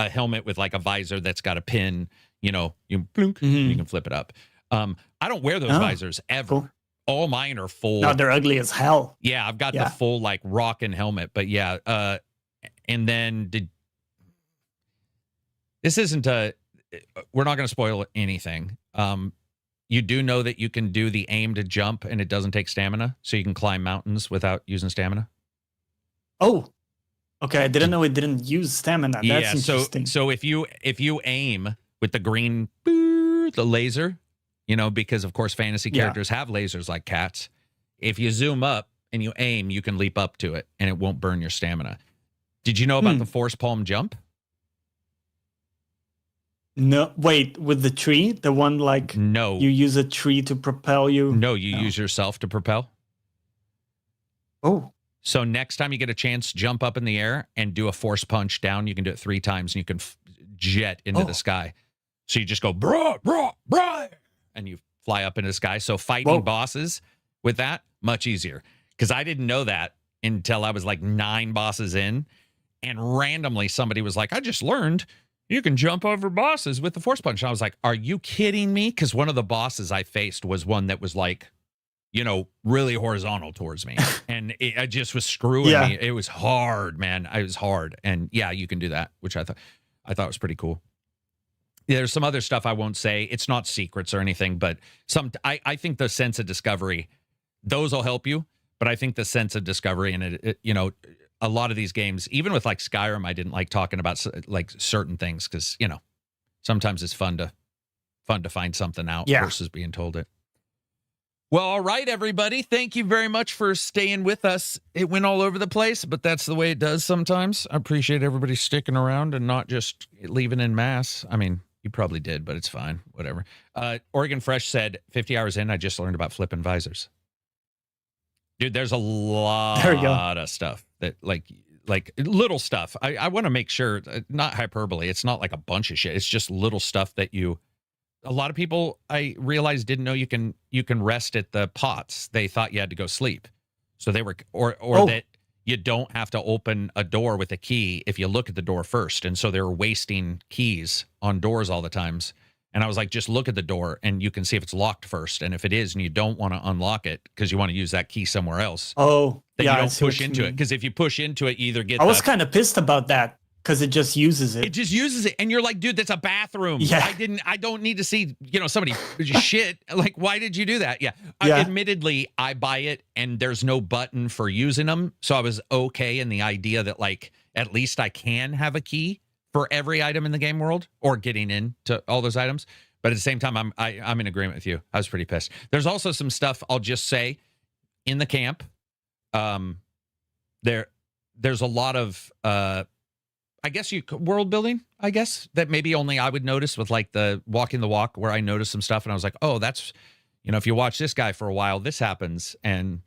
helmet with like a visor that's got a pin. You blink, you can flip it up. I don't wear those visors ever. Cool. All mine are full. No, they're ugly as hell. Yeah, I've got the full like rockin' helmet, but yeah. And then this isn't we're not going to spoil anything. You do know that you can do the aim to jump and it doesn't take stamina, so you can climb mountains without using stamina. Oh, okay. I didn't know it didn't use stamina. That's interesting. So if you aim with the green, the laser, because of course fantasy characters have lasers like cats. If you zoom up and you aim, you can leap up to it and it won't burn your stamina. Did you know about the force palm jump? No, wait, with the tree? The one like no, you use a tree to propel you? No, you use yourself to propel. Oh. So next time you get a chance, jump up in the air and do a force punch down. You can do it 3 times and you can jet into the sky. So you just go, brah, brah, brah, and you fly up into the sky. So fighting bosses with that, much easier. Because I didn't know that until I was like 9 bosses in. And randomly somebody was like, I just learned You can jump over bosses with the force punch. And I was like, are you kidding me? Because one of the bosses I faced was one that was like, you know, really horizontal towards me. And it just was screwing me. It was hard, man. It was hard. And yeah, you can do that, which I thought was pretty cool. Yeah, there's some other stuff I won't say. It's not secrets or anything, but I think the sense of discovery, those will help you. But I think the sense of discovery and it, you know, a lot of these games, even with like Skyrim, I didn't like talking about like certain things because, you know, sometimes it's fun to find something out versus being told it. Well, all right, everybody. Thank you very much for staying with us. It went all over the place, but that's the way it does sometimes. I appreciate everybody sticking around and not just leaving in mass. I mean, you probably did, but it's fine. Whatever. Oregon Fresh said, 50 hours in, I just learned about flipping visors. Dude, there's a lot of stuff that like little stuff. I want to make sure, not hyperbole. It's not like a bunch of shit. It's just little stuff that a lot of people I realized didn't know you can rest at the pots. They thought you had to go sleep. So they were, or that you don't have to open a door with a key if you look at the door first. And so they were wasting keys on doors all the times. And I was like, just look at the door and you can see if it's locked first. And if it is and you don't want to unlock it because you want to use that key somewhere else, then you don't push into it. Because if you push into it, you either get I was kind of pissed about that because it just uses it. It just uses it. And you're like, dude, that's a bathroom. Yeah. I don't need to see, you know, somebody shit. Like, why did you do that? Yeah. Admittedly, I buy it and there's no button for using them. So I was okay in the idea that like, at least I can have a key for every item in the game world or getting into all those items. But at the same time, I'm in agreement with you. I was pretty pissed. There's also some stuff I'll just say in the camp. There's a lot of, I guess world building, I guess, that maybe only I would notice with like the walking the walk where I noticed some stuff and I was like, oh, that's, you know, if you watch this guy for a while, this happens. And,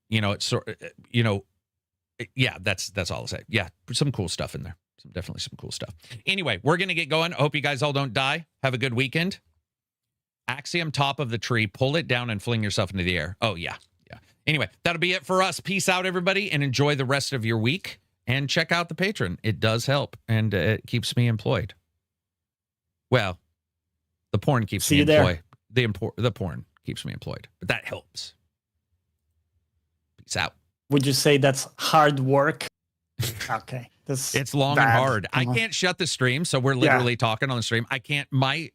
you know, it's sort of, you know, yeah, that's all I'll say. Yeah. Some cool stuff in there. Definitely some cool stuff. Anyway, we're going to get going. I hope you guys all don't die. Have a good weekend. Axiom, top of the tree. Pull it down and fling yourself into the air. Oh, yeah. Yeah. Anyway, that'll be it for us. Peace out, everybody, and enjoy the rest of your week. And check out the Patreon. It does help, and it keeps me employed. Well, the porn keeps me employed. The porn keeps me employed, but that helps. Peace out. Would you say that's hard work? Okay. It's long and hard. I can't shut the stream, so we're literally talking on the stream. I can't. My